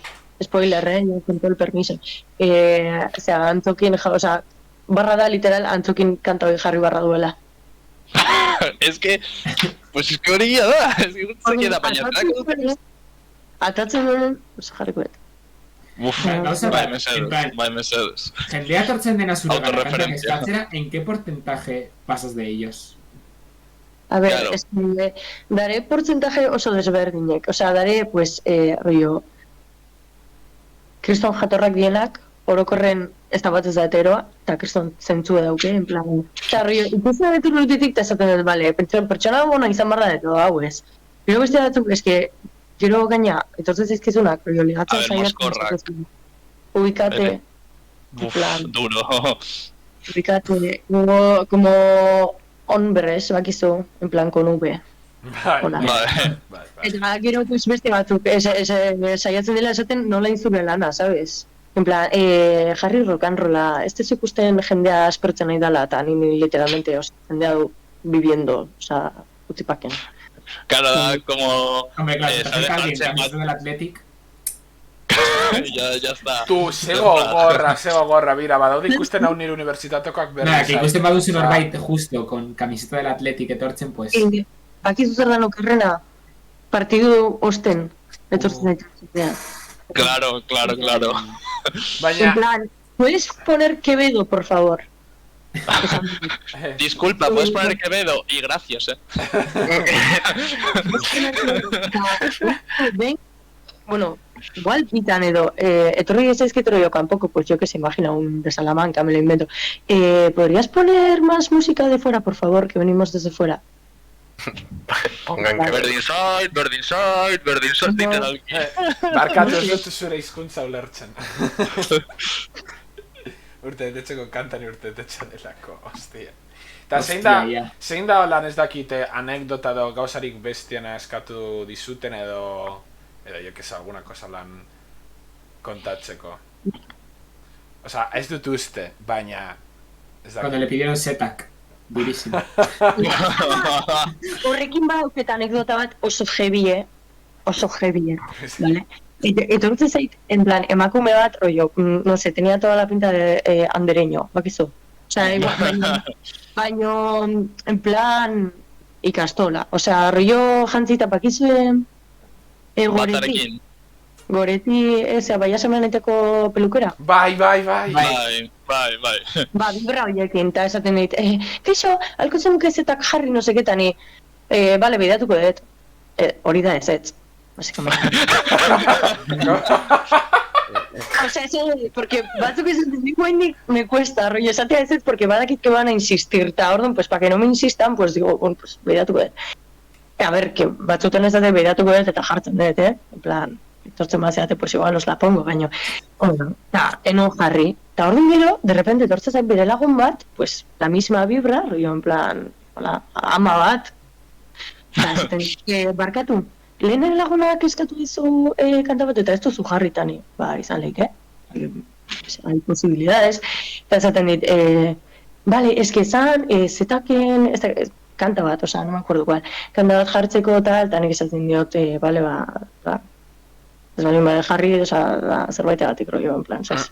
spoiler, con todo el permiso. Osea, antzokin, osea, barra da literal antzokin kanta hori jarri barra duela. Es que, pues es que hori da, es que gutzik da, baina atatzen duen, jarriko dut. Bai mesedez. Jendea tortzen dena zure gana eskatzera, ¿en qué porcentaje pasas de ellos? A ver, claro. Es que daré porcentaje oso desberdinek, osea, daré, pues, rollo, kriston jatorrak dienak, orokorren ez da bat ez da heteroa, eta kriston zentzua dauke, en plan... Eta, rollo, ikusten da betur lutitik, eta esaten dut, bale, pertsona bona izan barra deto, hau ez. Gero beste batzuk, eske, gero gaina, etortzen zaizkizunak, rollo, ligatzen zaiatzen. Ubikate, en plan... Duro. Ubikate, como hombres, bakizu, en plan, con V. Eta gero pues beste batzuk, saiatzen dela esaten nola inzure lana, sabes? En plan, jarri rock'n'rolla, ez tezu ikusten jendea aspertzen nahi dela, eta ni literalmente, jendea du viviendo, oza, utipaken. Claro, da, como... Hombre, claro, te acerca alguien camiseta del Athletic. Ya está. Tu, sego gorra, mira, badaude ikusten hau nire unibertsitatekoak berri. Nada, que ikusten baduzu norbait justo, con camiseta del Athletic etortzen, pues... Bakizu zer dan okerrena, partidu osten, etortzen zaituztean. Claro. Baina... En plan, ¿puedes poner Quevedo, por favor? Disculpa, puedes poner Quevedo, y gracias, Ven, bueno, igual pitan edo, etorri ez que yo tampoco, pues yo que se imagina un de Salamanca, me lo invento. ¿Podrías poner más música de fuera, por favor, que venimos desde fuera? Pongan que Berdinside, literalki. Barkatu ez dut zure hizkuntza ulertzen. urtebetetxeko kantan urtebetetxa delako, hostia. Eta zein da holan ez dakite anekdota edo gauzarik bestiena eskatu dizuten edo jo que sé, alguna cosa lan kontatzeko. Osa, ez dut uste, baina... Cuando le pidieron setak, durísimo. Horrekin badauket anekdota bat oso heavy, ¿vale? Eta urte zait, en plan, emakume bat, rollo, no sé, tenía toda la pinta de andereño, bakizu. Osea, igual, baino, en plan, ikastola. Osea, rollo jantzita, bakizue, Goreti, eza, baia semaneteko pelukera? Bai. Bai. Ba, vibra horiekin, eta esaten dit, keixo, alko zenuke zetak jarri no seketani, bale, bidatuko dut. Hori da ez, básicamente. O sea, eso, porque batzuk esaten digo, me cuesta, rollo, esatea ez, porque badakit que van a insistir, eta orduan, pues, para que no me insistan, pues, digo, bueno, pues, bidatuko dut. A ver, que batzuten ez dut bidatuko dut eta jartzen dut, en plan... Tortzen bazeate, pues igual os la pongo, baina... Eta, enon jarri. Eta orduan gero, de repente, tortzen zait bere lagun bat, pues, la misma vibra, rollo, en plan, hola, ama bat. Eta, zaten, barkatu, lehen lagunak eskatu dizu kanta bat, eta ez duzu jarritani. Ba, izan leik, Hay posibilidades. Eta, zaten dit, vale, es que zan, zetaken, kanta bat, oza, no me acuerdo cuál, kanta bat jartzeko tal, eta nik esaten diot, vale, ba, ez balin bade jarri, oza, zerbaitegatik rollo, en plan, zaz.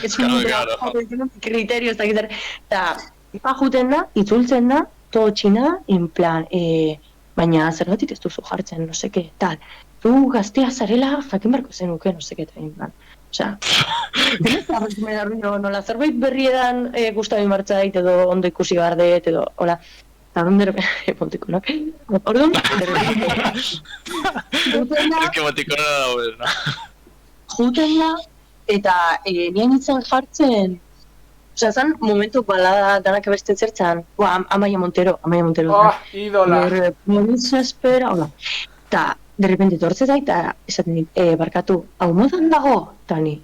Ez un kriterio, ez dakit, eta juten da, itzultzen da, todo txina, en plan, baina zergatik ez duzu jartzen, no seke, tal. Tu gaztea zarela, jakin barko zenuke, no seke, en plan. Osea, nola zerbait berri edan guztabi martzait, edo ondo ikusi bardet, edo, hola. Eta ondero, emotikonok. Orduan, emotikona da daude, no? Juten da, eta nien itzen jartzen, osea, zan momentu balada danak abeste zertzan, Amaia Montero. Oh, idola! Momentu espera, hola. Eta, de repente, tortze da, eta esaten dit, barkatu, hau modan dago, tani,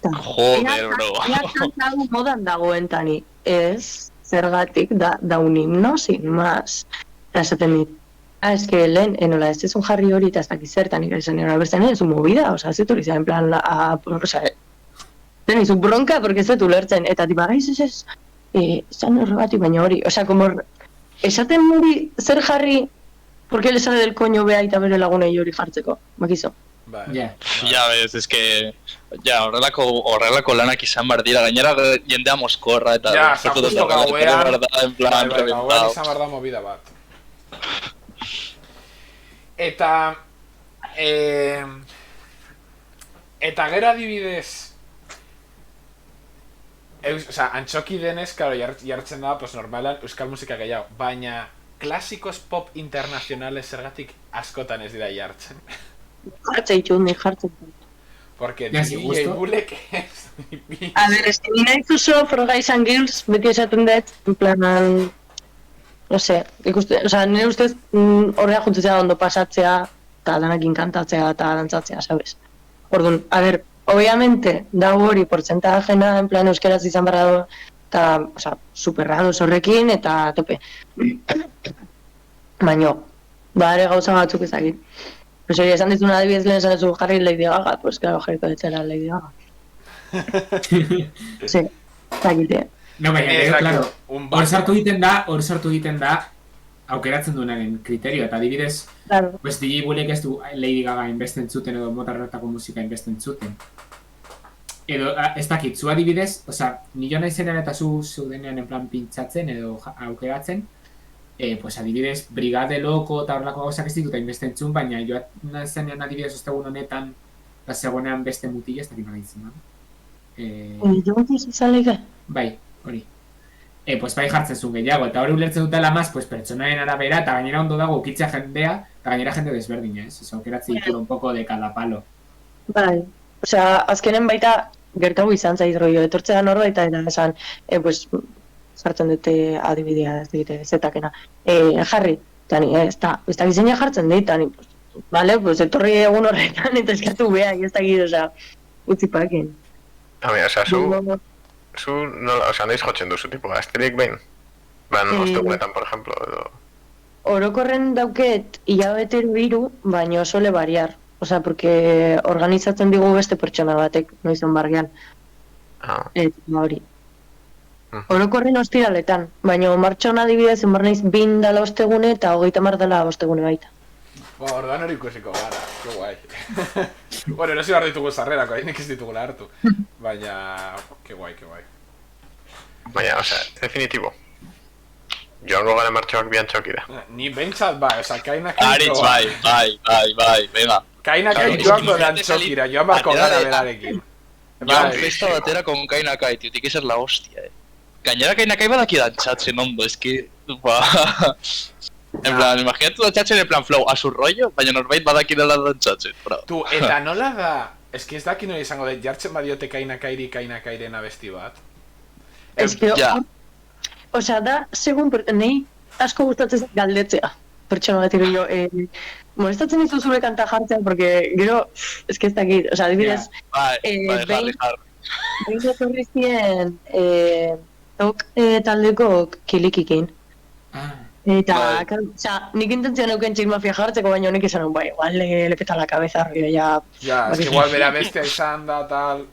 Joder, bro. Ea kantau modan dagoen, tani, ez... Zergatik da un himno, sin más. Eta esaten dit, es que lehen, nola, ez un jarri hori eta ez dakiz zertan ikasen hori bertzen, ez un movida, oza, ez dut hori en plan, oza, teniz un bronka, porque ez dut ulertzen, eta tiba gaiz ez, zan horregatik baina hori, oza, como, esaten hori zer jarri, porque le sale del coño beha eta bere lagunei hori jartzeko, makizo. Ja, bez, ez que... Ja, horrelako lanak izan behar dira, gainera jendea moskorra eta... Ja, justo gauean... En plan, gauean izan behar da movida bat. Eta... Eta gero adibidez... Osa, antxoki denez, claro, jartzen da, pues normalan, euskal musika gehiago, baina... Klasikos pop internazionales zergatik askotan ez dira jartzen. Jartzen jartzen. Porque DJ Bulek ez... A ver, ez que nina ikuso Froga izan Girls, beti esaten dut, en plan... No sé, ikuste, oza, nire ustez horrea juntzea ondo pasatzea, eta danakin kantatzea eta dantzatzea, sabes? Orduan, a ver, obviamente, dago hori portzentajena, en plan euskeraz izan barra do, eta, oza, superrados horrekin, eta tope. Baino, ere gauza batzuk ezagit. Pues hori, esan dizuna adibidez lehen esan duzu jarri Lady Gaga, pues claro, jarriko ditzera Lady Gaga. Sí, zakite. No, baina, claro, hor sartu egiten da, aukeratzen duenaren kriterio, eta adibidez, pues DJ Bulek ez du Lady Gaga inbesten zuten edo motarretako musika inbesten zuten. Edo, ez dakit, zu adibidez, oza, nio naizenean eta zu zeudenean en plan pintzatzen edo aukeratzen, pues adibidez, Brigade Loko eta horrelako gauzak ez dituta inbestentzun, baina joan zenean adibidez ostegun honetan zegoenean beste mutila, ez dakit nahitzen, Jo izan lege? Bai, hori. Pues bai jartzen zuen gehiago, eta hori ulertzen dutela maz, pues pertsonaen arabera, eta gainera ondo dago ukitzea jendea, eta gainera jende desberdina, ez? Osa, aukeratzen ditu un poco de cada palo. Bai, osea, azkenen baita gertago izan zait rollo, etortzea norbait eta esan, pues, jartzen dute adibidea, ez digite, zetakena. Jarri, tani, ez da gizeina jartzen dit, tani, vale, pues etorri egun horretan eta eskatu beha, ez da gire, osea, utzi pakin. Osea, zu nola, osea, noiz jotzen duzu, tipo, asterik behin? Ostegunetan, por ejemplo, edo... Orokorren dauket hilabetero 3, baina sole variar. Osea, porque organizatzen digu beste pertsona batek, noizon bargean. Eta hori. Orokorren ostiraletan, baina martxoan adibidez, enbar naiz 20 dala ostegune eta 30 dala ostegune baita. Orduan hori ikusiko gara, que guai. Bueno, erosi behar ditugu sarrerako, hainek ez ditugula hartu. Baina, que guai. Baina, osea, definitibo. Joango gara martxoak bian txokira. Ni bentsat bai, osea, kainakai... Aritz, bai, venga. Kainakai joango dan txokira, joan barko gara berarekin. Joan festa batera con Kainakai, tío, tiene que ser la hostia, Gainera Kainakai badaki dantzatzen ondo, es que... En plan, imagínate dantzatzen en plan flow, a su rollo, baina norbait badaki dela dantzatzen, bro. Tu, eta nola da... Es que ez daki nola izango da, jartzen badiote Kainakairen abesti bat. Ez que... Osea, da, segun, nahi asko gustatzen galdetzea. Pertsona bat jo, molestatzen dizu zure kanta jartzea, porque gero, ez que ez dakit, osea, adibidez, behin etorri ziren tok taldeko Kilikikin. Eta, osea, nik intentzioan euken Chill Mafia jartzeko, baina honek esan bai, igual le peta la cabeza, río, ya... Ja, es que igual bera bestia izan da, tal...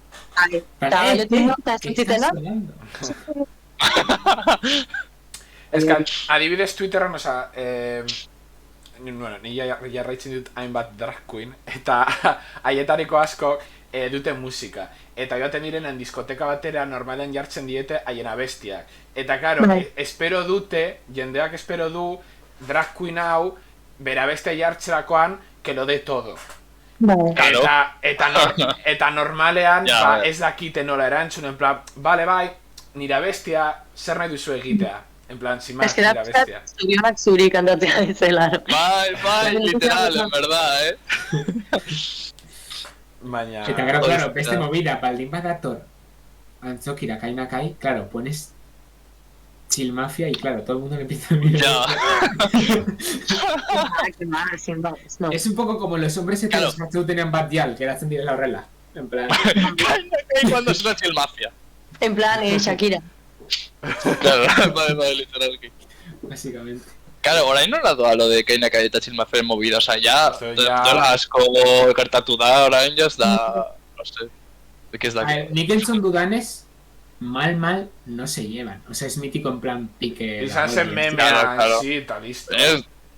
Eta, lehenengo, eta ez entzitena. Ez que, adibidez Twitterren, osea, bueno, ni jarraitzen dut hainbat drag queen, eta haietariko asko dute musika. Eta joaten direnen diskoteka batera normalen jartzen diete haien abestiak. Eta karo, espero dute, jendeak espero du, drag queen hau, bera bestia jartzerakoan, que lo de todo. Eta normalean, ez dakite nola erantzun, en plan, bale bai, nire bestia, zer nahi duzu egitea. En plan, sin más, nire bestia. Es que da zuri kantatzea ezela. Bai, literal, en verdad, Baina... Eta gero, claro, beste movida, baldin badator antzokira Kainakai, claro, pones Chill Mafia y claro, todo el mundo le empieza a mirar. Es un poco como los hombres heteros que tenían Bad Gyal, que eran direla horrela. En plan... Kainakai cuando suena Chill Mafia. En plan, Shakira. Claro, vale, literal. Básicamente. Claro, orain nola doa lo de Kainakai eta Chill Mafia movida, o sea, ya dola asko gertatu da, orain jaz da, no sé, de qué es da. A ver, nik entzun dudanez, mal no se llevan, o sea, es mítico en plan pique... Izan zen memea, sí, eta listo.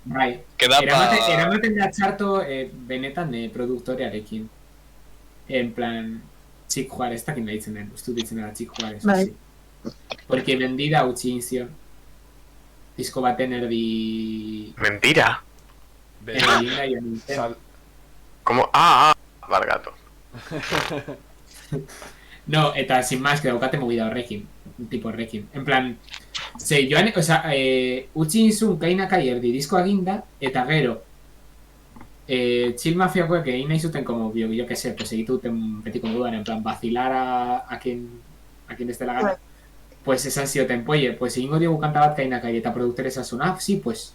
Bai, eramaten da txarto benetan produktorearekin, en plan, Chick Juarez, ez dakit nahi ditzen den, ustu ditzen dela Chick Juarez, así. Porque vendida utzi inzion. Disko baten erdi... Mentira. Erdi inda Como... bargatu. No, eta sin más, que daukate movida horrekin. Tipo horrekin. En plan... Ze, joan, oza, utzi inzun Kainakai erdi diskoa ginda, eta gero... Chill Mafiakoek egin nahi zuten, como, yo que sé, pues egituten betiko moduan, en plan, vacilar a quien esté la gana. Pues esan zioten, oye, pues egingo diogu kanta bat Kainakai eta produktore esasun, sí, pues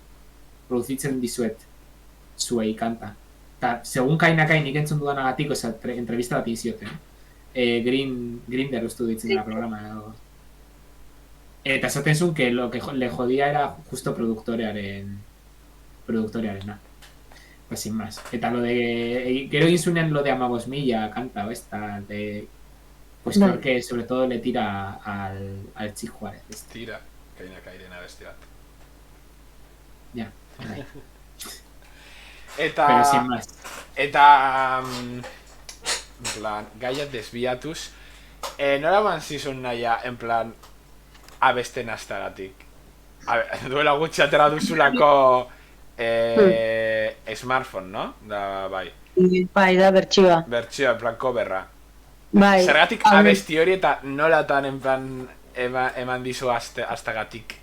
produzitzen dizuet zuei kanta. Eta, segun Kainakai nik entzun dudanagatik, oza, entrevista bat izioten. Grinder ustu ditzen dela programa. Eta esaten zuen que lo que le jodía era justo produktorearena. Pues sin más. Eta lo de... Gero egin zunean lo de Amagos Milla kanta, o esta, de... Pues creo que sobre todo le tira al Chick Juarez. Tira, Kainakairen abesti bat. Ya, bai. Eta... Pero sin más. Eta... En plan, gaia desbiatuz. Nola ban zizun naia, en plan, abesten astaratik. Duela gutxi atera duzulako... Smartphone, no? Da, bai. Bai, da bertsioa. Bertsioa, en plan, coverra. Bai. Zergatik abesti hori eta nolatan en plan eman dizu astagatik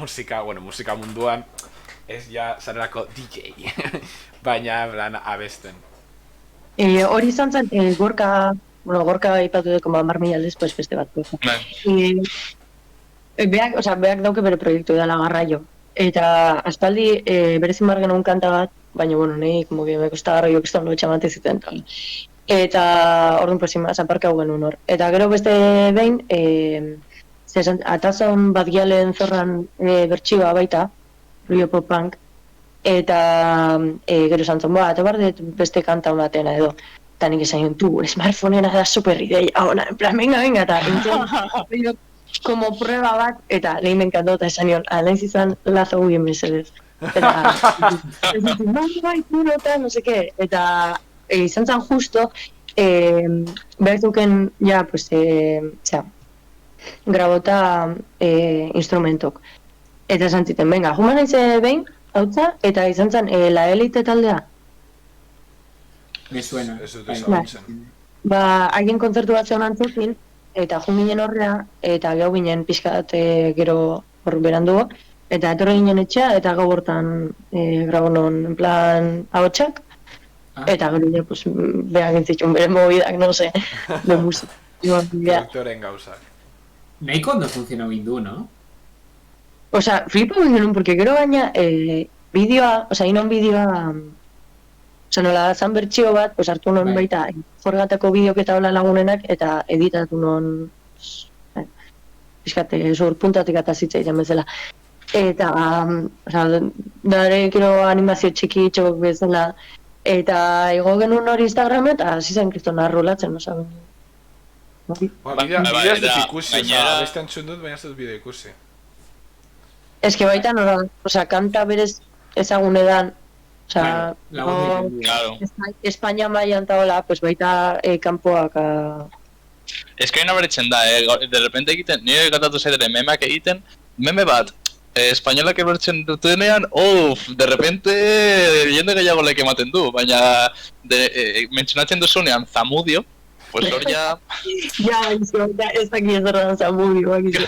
musika munduan ez ja zarelako DJ baina en plan abesten. Hori izan zen, Gorka ipatu deko 10.000 aldez, pues beste bat. Beak dauke bere proiektu dela Garraio. Eta aspaldi berezin bar genuen kanta bat, baina bueno, nahi, como que me costaba Garraio que esto no etxamate ziten. eta orduan prosima, zaparka hau genuen hor. Eta gero beste behin, atazon bat gialen zorran bertsioa baita, Rio Pop Punk, eta gero zantzon, eta bardet beste kanta honatena edo. Eta nik esan tu, smartphonea da super ideia, ona, en plan, venga, eta entzien, como prueba bat, eta lehin menkando, eta esan nion, alaiz izan lazo guien mesedez. Eta, ez ditu, bai, eta no seke, eta izan zan justo, behar duken, ja, pues, grabota instrumentok. Eta esan ziten, venga, juman naiz behin, hautza, eta izan zan, la elite taldea. Me suena. Ez dut ezagutzen. Ba, haien kontzertu bat zeon antzokin, eta jun ginen horrea, eta gau ginen pixkat gero hor berandugo, eta etorri ginen etxea, eta gau hortan grabonon, en plan, ahotsak, eta gero ja, pues, behar gintzitxun bere movidak, no sé, de musika. Produktoren gauzak. Nahiko ondo funtzionau indu, no? Osa, flipa ginen, porque gero baina bideoa, osa, inon bideoa, osa, nola zan bertxio bat, pues, hartu non baita, forgatako bideok eta hola lagunenak, eta editatu non, pixkate, zor puntatik eta zitzaiten bezala. Eta, osa, dare kero animazio txiki txok bezala, eta igo genuen hori Instagram eta zizan kristona rolatzen, osa, Bidea ez dut ikusi, beste entzun dut, baina ez dut bideo ikusi. Ez que baita nola, osa, kanta berez ezagunedan, osa, Espainia mailan eta hola, pues baita kanpoak... Ez que hori nabaritzen da, de repente egiten, nire gatatu zaiteren memeak egiten, meme bat, espainolak ebertzen dutenean, de repente jende gehiago leke ematen du, baina mentzionatzen duzunean Zamudio, pues hor ja... Ja, ez dakit zer da Zamudio, bakizu.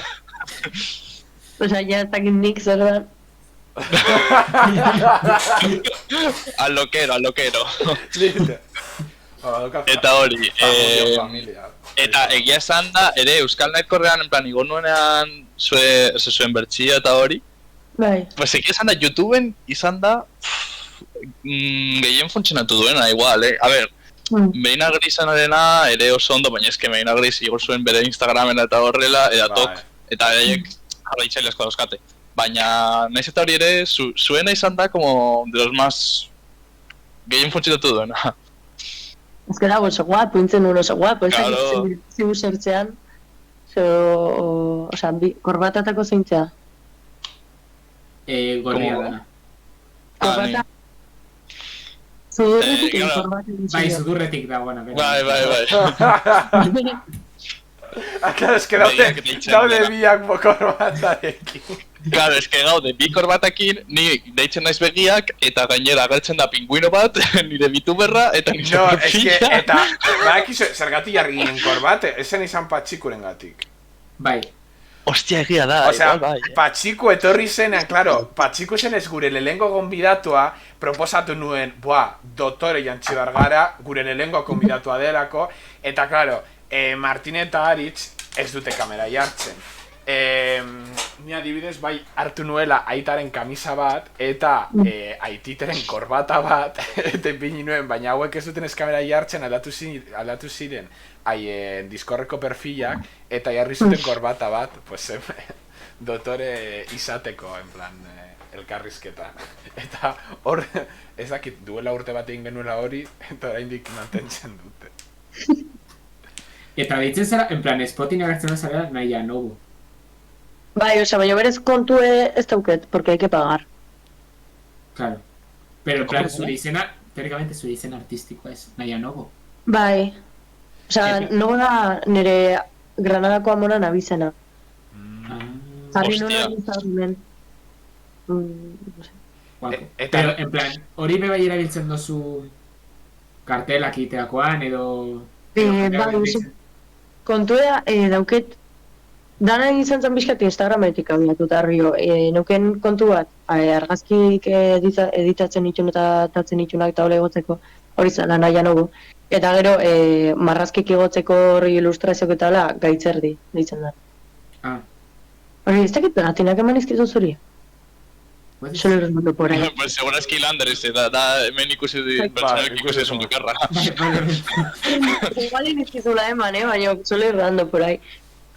Osa, ja ez dakit nik zer da. Al lokero. Eta hori, eta egia esan da, ere Euskal Nightcorrean, en plan, igo nuenean zuen bertxia eta hori. Bai. Pues egia esan da, YouTubeen izan da, gehien funtzionatu duena, igual, A ver, Meina Grisanarena ere oso ondo, baina eske Meina Gris igo zuen bere Instagramena eta horrela, edatok, eta haiek jarraitzailezko dauzkate. Baina, nahiz eta hori ere, zuena izan da, como, de los más gehien funtzionatu duena. Ez que dago oso guapo, intzen nuen oso guapo, ez dakit zibu zertzean, osa, korbatatako zeintzea. Gorria dana. Korbata? Zudurretik korbatik. Bai, zudurretik dagoena. Bai. Claro, es que daude biak korbatarekin. Claro, es que gaude bi korbatakin, ni deitzen naiz begiak, eta gainera agertzen da pingüino bat, nire bituberra, eta nire No, es que, eta, badakizu, zergatik jarri ginen korbate, esen izan patxikuren gatik. Bai. Ostia, egia da, igual bai. Patxiku etorri zenean, claro, patxiku zen ez gure lehengo gonbidatua, proposatu nuen, doktore Jantzi Bargara, gure lehengo gonbidatua delako, eta, claro, Martin eta Aritz ez dute kamera jartzen. Ni adibidez bai hartu nuela aitaren kamisa bat eta aititeren korbata bat eta ipini nuen, baina hauek ez duten ez kamera jartzen aldatu ziren haien Discordeko perfilak eta jarri zuten korbata bat, pues dotore izateko, en plan, elkarrizketa. Eta hor, ez dakit, duela urte bat egin genuela hori, eta oraindik mantentzen dute. Eta deitzen zara, en plan, Spotin agertzen da zara, nahi nogu. Bai, osa, baina berez kontue ez dauket, porque hay que pagar. Claro. Pero, en plan, zure izena, teóricamente zure izena artistikoa ez, nahi nogu. Bai. Osa, nogu da nire Granadako amoran abizena. Jarri nuen Instagramen. No sé. Pero, en plan, hori bebai erabiltzen dozu kartelak egiteakoan, edo... Bai, kontua dauket, dana izan zen bizkat Instagrametik abiatuta argio. Neuken kontu bat, argazkik editatzen itxun eta tatzen itxunak eta hori egotzeko, hori zela nahi nogu. Eta gero, marrazkik egotzeko hori ilustrazioak eta hola, gaitzerdi, ditzen da. Hori, ez dakit pegatinak eman izkizu zuri? Suele ir rondando por ahí. Pues seguro eski Landers, da hemen ikusi ikusi esun dukerra. Igual inizkizula eman, baina suele ir rondando por ahí.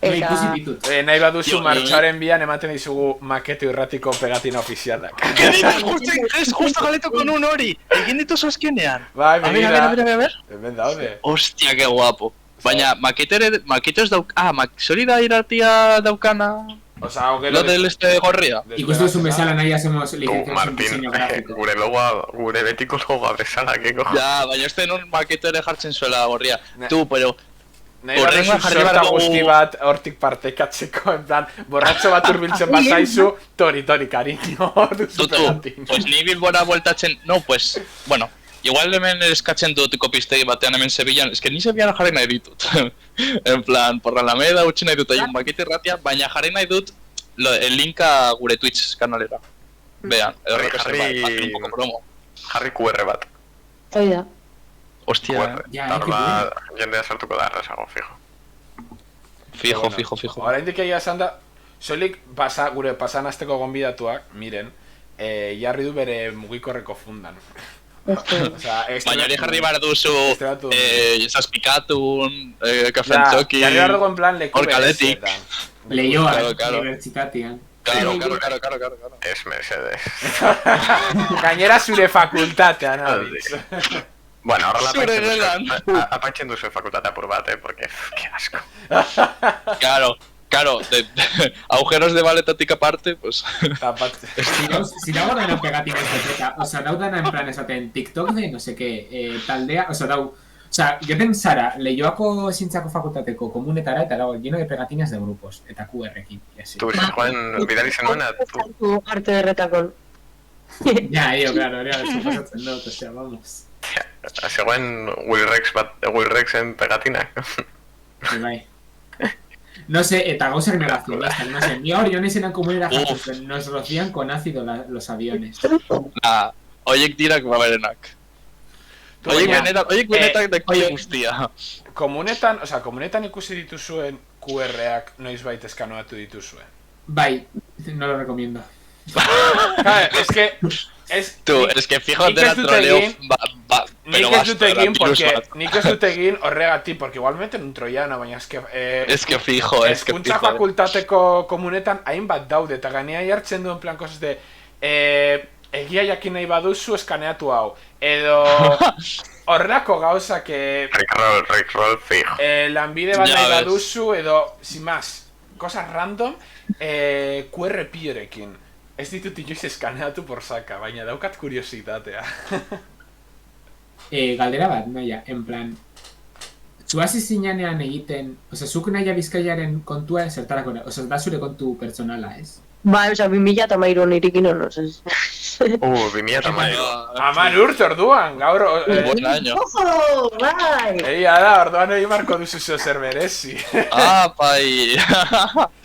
Ikusi ditut. Nahi baduzu martxoaren bian ematen dizugu makete irratiko pegatina ofizialak. Justo galetu con un hori, egin dituzu azkenean. Bai, A ver. Hemen daude. Hostia, que guapo. Baina, makete ez dauk... Zori da iratia daukana... Osa, Lo del este gorria. Ikusi duzu bezala nahi hacemos licencias en Martín, diseño gráfico. gure betiko logoa bezala, que cojo. Ja, baina ez denun maketere jartzen zuela gorria. Tu, pero... Nahi baduzu sorta guzti bat hortik partekatzeko, en plan, borratxo bat urbiltzen bazaizu, tori, cariño, duzu pegatina. Pues ni Bilbora bueltatzen... No, pues... Bueno, igual hemen eskatzen dut kopistegi batean hemen Sevillan, es que ni Sevillan jarri nahi ditut. En plan, por la Alameda utzi nahi dut aion makete irratia, baina jarri nahi dut el linka gure Twitch kanalera. Vean, edo hacer un poco promo. Jarri QR bat. Oida. Hostia, Tarda, jendea sartuko da errazago, fijo. Fijo. Oraindik egia esan da, soilik gure pasan asteko gonbidatuak, miren, jarri du bere mugikorreko fundan. Baina hori jarri behar duzu zazpikatun, kafentzoki... Jarri behar dugu en plan leku berezetan. Leioa, unibertsitatean. Claro. Ez Mercedes. Gainera zure fakultatean, Alex. Bueno, horrela apaintzen duzu fakultate apur bat, porque, que asco. Claro, agujeros de baletatik aparte, pues... Si dago dena pegatinas beteta, oza, dau dena en plan esaten TikTok de no sé qué, taldea, oza, dau... Oza, joten zara, Leioako zintzako fakultateko komunetara eta dago lleno de pegatinas de grupos, eta QR-ekin, y así. Tu, Juan, bidali zenuena, tu... Arte derretakon. Ja, claro, pasatzen dut, osea, vamos. Zegoen Wilrexen pegatinak. Bai. No sé, eta gauzak negacionistas, no sé, ni hori honezenan komunera jatzen, nos rocían con ácido los aviones. Oiek dirak baberenak. Oiek benetak deko guztia. Komunetan ikusi dituzuen QR-ak noizbait eskanoatu dituzuen. Bai, no lo recomiendo. Es que... Es que fijo de la troleo... Nik ez dut egin horregatik, porque igualmente un troiano, baina es que fijo, Eskuntza fakultateko komunetan hainbat daude, eta gainea jartzen du en plan cosas de... Egia jakin nahi baduzu eskaneatu hau, edo... Horrelako gauza que... Rickroll fijo. Lanbide bat nahi baduzu, edo, sin más, cosas random, QR pirekin. Ez ditut inoiz eskaneatu por saka, baina daukat kuriositatea. Galdera bat, naia, en plan... Zu hasi zinanean egiten... Osa, zuk naia Bizkaiaren kontua zertarako... Osa, da zure kontu pertsonala, ez? Bai, osa, 2013 nirikin honoz, ez? 2013. 10 urte orduan, gaur... Buen año. Ojo, bai! Egia da, orduan egin marko duzu zeo zer berezi. Pai!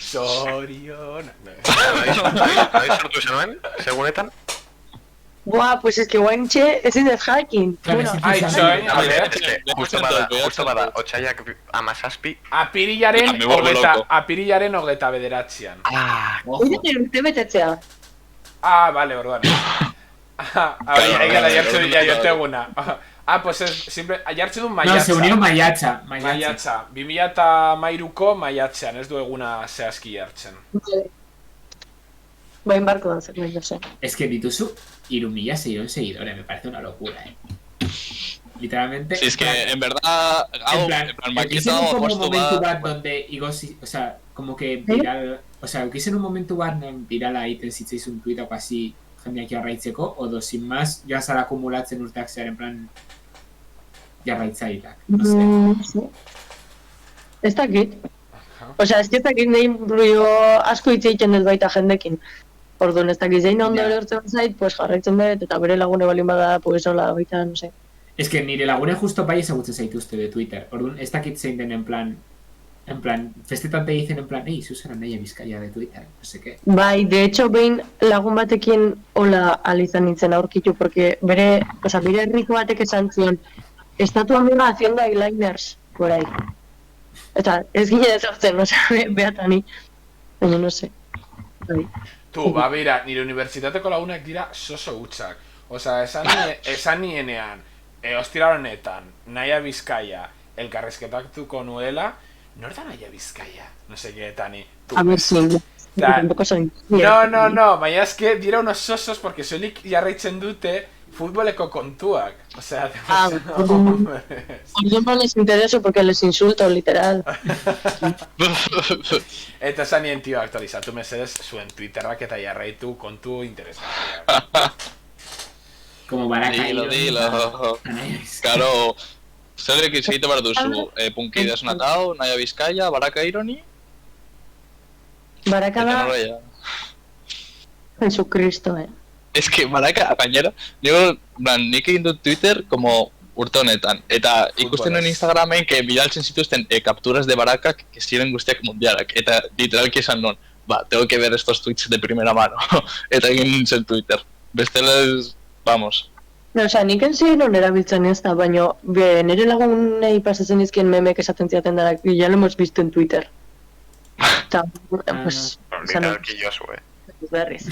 Zorion... Nahi sortu zenuen, segunetan? Buah, pues es que guaintxe ezin ez jakin. A ver... Justo bada, otxaiak amazazpi. Apirilaren 29an. Oye, urte betetzea. Vale, orduan. Egia da, jartze dut jaioteguna. Pues es, simple, jartze dut maiatza. No, se unió maiatza. 2013ko maiatzean, ez du eguna zehazki jartzen. Bain barko da zer, no sé. Es que dituzu 3.600 seguidores, me parece una locura, Literalmente. Sí, es que en verdad... En plan como un momento bat donde igosi, o sea, como que viral... O sea, ukisen un momento bat non virala egiten zitzaizun tuitako hasi jendeak jarraitzeko, odo sin más, joan zara akumulatzen urteak zehar, en plan... Jarraitzaileak, no sé. Ez dakit. Osea, ez dakit nahi asko hitz egiten ez baita jendekin. Orduan, ez dakit zein ondo erortzen zait, pues jarraitzen dut, eta bere lagune balin bada, pues hola, baita, no sé. Es que nire lagune justo bai ezagutzen zaituzte de Twitter. Orduan, ez dakit zein den en plan, festetan te dicen en plan, Susana naia Bizkaia de Twitter, no sé qué. Bai, de hecho, behin lagun batekin hola alizan nintzen aurkitu, porque bere herriko batek esan zion, estatu amiga haciendo eyeliners, por ahí. Eta ez gine ezortzen, beatani, baina no sé. Tu, bera, nire unibertsitateko lagunak dira soso hutsak. Osea, esan nienean, ostira honetan, Naia Bizkaia, elkarrezketatuko nuela, nor da Naia Bizkaia? No sé qué, Tani. A ver, sí. No, baina eske dira unos sosos porque soilik jarraitzen dute futboleko kontuak. O sea, yo no les intereso porque les insulto, literal. Eta esan nien, tio, aktualizatu mesedez zuen Twitterrak eta jarraitu kontu interesanteak. Como Baraka Dilo. Claro, zer egite behar duzu, Punkidez Natao, Naia Bizkaia, Baraka Ironi? Baraka da... Jesucristo, Es que Baraka, gainera, nik egin dut Twitter como urte honetan, eta ikusten nuen Instagramen que bidaltzen zituzten capturas de Baraka que ziren guztiak mundialak, eta literalki esan non, tengo que ver estos tweets de primera mano, eta egin nintzen Twitter. Besteles, vamos. Osea, nik enzi non erabiltzen ez da, baina nire lagunei pasatzen izkien memek esaten ziaten dara, ya lo hemos visto en Twitter. Eta, pues... Literalki jo zue. Berriz.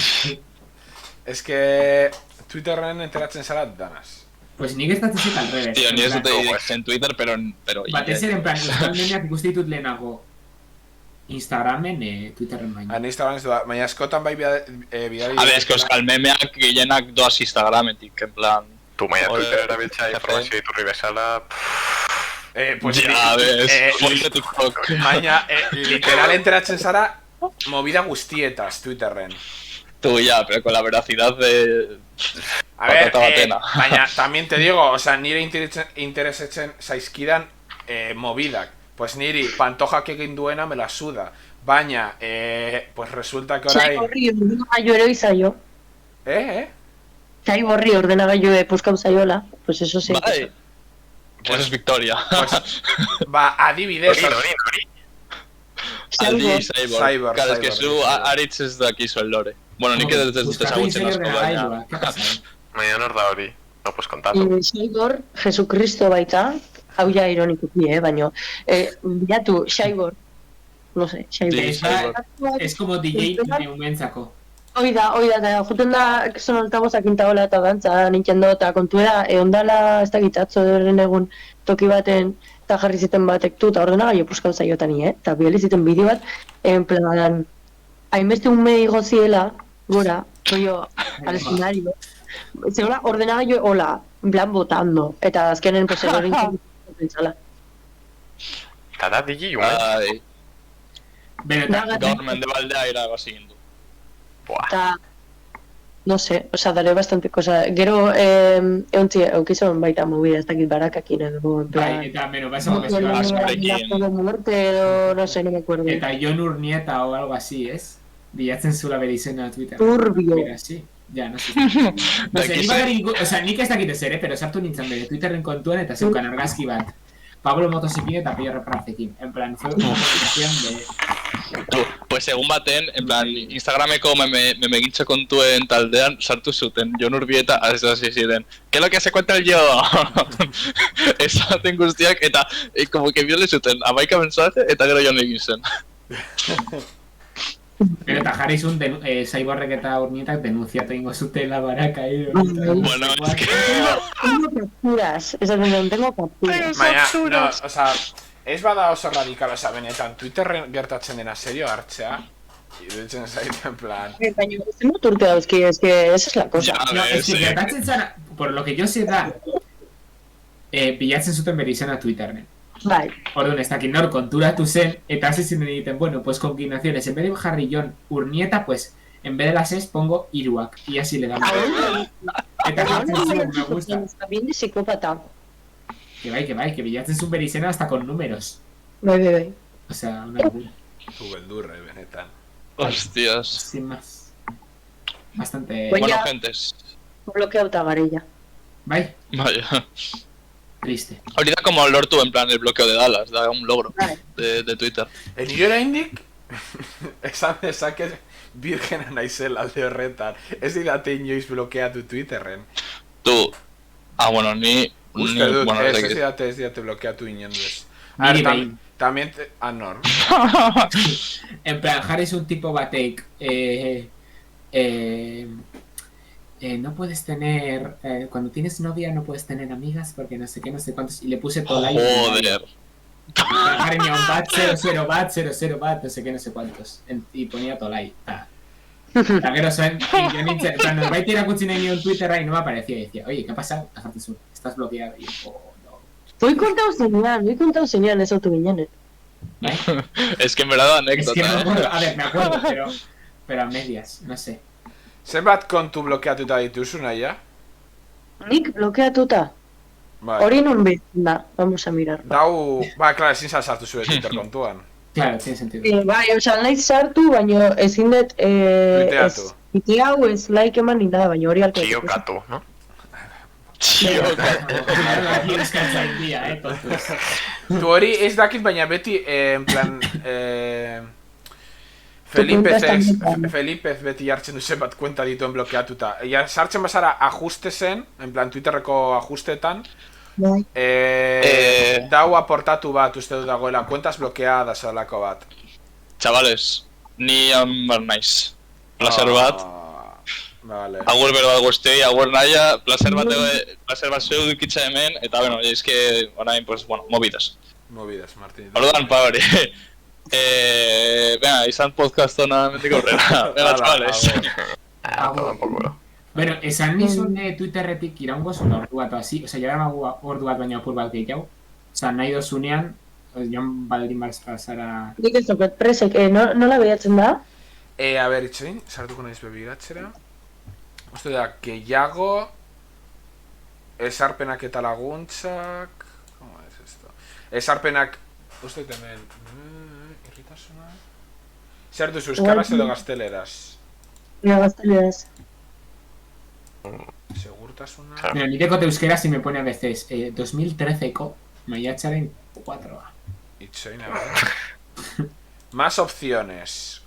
Es que Twitterren enteratzen zara danaz. Pues nik ez datzezek al revés. Tío, ni ez dute en Twitter, pero... Batez ere, en plan, euskal memeak ikuste ditut lehenago Instagramen, Twitterren baina. Instagramen ez du, baina eskotan bai bidali... A ver, es que euskal memeak gehienak doaz Instagrametik, en plan... Tu, baina Twitter erabiltza informazio iturri bezala... Pues ya ves, fuente TikTok. Baina, literal enteratzen zara movida guztietaz Twitterren. Tú ya, pero con la veracidad de... A ver, baina, también te digo, o sea, nire interesetzen zaizkidan movidak. Pues niri, pantojak egin duena me la suda. Baina, pues resulta que orain... Zai borri ordenagailu ere izaio. Zai borri ordenagailu puskau zaiola, pues eso sí. Bai. Pues es Victoria. Pues, adibidez... Cyborg. Claro, es que zu Aritz ez dakizu el lore. Bueno, nik ez dut ezagutzen asko, baina... Baina nor da hori, no pues kontatu. Cyborg, Jesucristo baita, hau ja ironikoki, baina... Bilatu, Cyborg. No sé, Cyborg. Es como DJ neumentzako. Oida, eta juten da sonoltamos akintagola eta dantza Nintendo eta kontuera ondala ez da gitatzo deren egun toki baten eta jarri ziten batek tu eta ordenagailu puskau zaiotan eta bihali ziten bideo bat en plan hainbeste ume igoziela gora, rollo al escenario zegoela ordenagailu hola en plan botando eta azkenen pues egorin pentsala eta da digi ume Gaur mendebaldea irabazi gindu. Eta, no sé, o sea, daré bastante cosa. Gero, eukizon baita movida, ez dakit barakakin edo, en plan... Bai, eta, mero, baisa muerte edo, no sé, no me acuerdo. Eta Jon Urnieta o algo así, ez? Bilatzen zula bere izena Twitter. Turbio. Mira, sí. Ya, no sé. No sé, nik ez dakit ez ere, pero sartu nintzen bere Twitterren kontuan eta zeukan argazki bat. Pablo Motosekin eta Pierre Prazekin. En plan, fue una combinación de... Pues egun baten, en plan, Instagrameko memegintza kontuen taldean sartu zuten Jon Urbieta hasi ziren. ¿Qué es lo que se cuenta el yo? Esaten guztiak eta como que bidale zuten 11 mensaje eta gero Jon egin zen. Pero eta jarri zuen Cyborrek eta Urnietak denunciatu ingo zutela Baraka. Bueno, es que... Tengo capturas, tengo capturas. Baina, no, o sea... Ez bada oso radikal, oza, benetan, Twitterren gertatzen dena serio hartzea, iruditzen zaite en plan... Baina, ez dut urte dauzki, es que esa es la cosa. No, es que gertatzen zara, por lo que yo sé da, pilatzen zuten bere izena Twitterren. Bai. Orduan, ez dakit nor konturatu zen, eta hasi ziren egiten, bueno, pues combinaciones, en vez de jarri Jon Urnieta, pues, en vez de las es, pongo Iruak, y así le damos. Eta jartzen zuen, me gusta. Está bien de psicópata. Que bai, que bilatzen zuen bere izena hasta con números. Bai. O sea, una locura. Tu beldurre, benetan. Hostias. Sin más. Bastante... Bueno, gentes. Bloqueauta garella. Bai. Vaya. Triste. Ahorita como lortu en plan el bloqueo de Dallas, da un logro de Twitter. En nire indik, esan dezaket virgena naizela alde horretan. Ez didate inoiz blokeatu Twitterren. Tu. Bueno, ni... Uste dut, ez didate blokeatu inoen duz. A ver, También te... Ah, no. En plan, Harry es un tipo bateik. No puedes tener... cuando tienes novia no puedes tener amigas porque no sé qué, no sé cuántos... Y le puse Tolai. Joder. Harry ni a un bat, 00 bat, 00 bat, no sé qué, no sé cuántos. Y ponía Tolai. Taquero son... Y yo ni... Cuando vais a tirar cuchina en Twitter ahí no me aparecía y decía, oye, ¿qué ha pasado? Estás bloqueado. Y yo, no. Voy contado señal, eso tu viñanes. ¿Vale? Es que en verdad Es que anécdota, no me acuerdo, a ver, me acuerdo, pero a medias, no sé. Zenbat kontu blokeatuta dituzu, naia? Nik blokeatuta. Bai. Hori non da, vamos a mirar. Dau... Ba, klar, ezin sartu zure Twitter kontuan. Claro, tiene sentido. Bai, oza, nahi sartu, baina ezin dut... Tuiteatu. Tuiteatu, ez like eman ni nada, baina hori alko. Chiokatu, ¿no? Aquí euskaltzaindia, tontos. Tu hori ez dakit, baina beti, en plan... Felipez beti hartzen du zenbat kuenta dituen blokeatuta. Sartzen bazara ajustesen, en plan Twitterreko ajustetan, dau aportatu bat uste du dagoela, kuentas blokeadas olako bat. Chavales, ni amar naiz. Placer bat. Vale. Agur bero bat guztei, agur naia, placer bat zeu dukitza hemen, eta bueno, es que, orain, pues, bueno, movidas. Movidas, Martín. Orduan, pa hori. Venga, izan podcast hona mendik aurrera. Venga, chavales. Tampoco. Bueno, esan nizun Twitterretik iraungo zuen ordu bat hasi, oza, jara ordu bat baina apur bat gehiago. Oza, nahi dozunean, joan baldin bazara... Nik ez doket presek, nola behatzen da? A ber, itxoin, sartuko naiz bebiratxera. Uste da, gehiago... Esarpenak eta laguntzak... ¿Cómo es esto? Esarpenak... Uste hemen... Irritasuna... Zer duzu, euskaraz edo gazteleraz? Ja, gazteleraz. Segurtasuna... Mira, nitekote euskaraz y me pone a veces 2013ko maiatzaren 4a. Itxoin, a ver... Más opciones.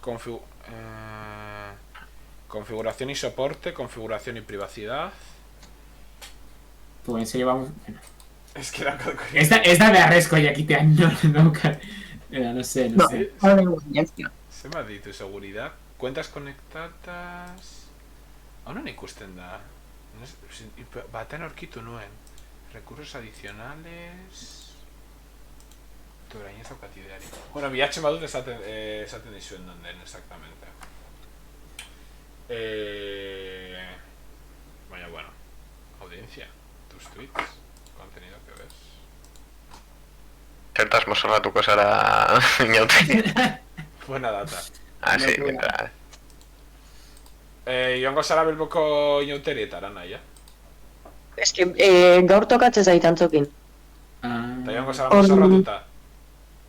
Configuración y soporte, configuración y privacidad. Pues en serio vamos... Bueno. Es que era... Esta me arresco y aquí te nunca... No sé. Se me ha dicho seguridad. Cuentas conectadas... Aún ikusten da. Batean aurkitu nuen. Recursos adicionales... Orain ez daukat ideari. Bueno, bihatzen badut esaten dizuen donden, exactamente. Baina, bueno. Audiencia. Tus tweets. Contenido que ves. Zertaz mozorratuko zara inaute. Buena data. Ah, sí, mientras... Joango zara Bilboko inauterietara, naia? Ez que gaur tokatze zaitantzokin. Eta joango zara mozorratuta?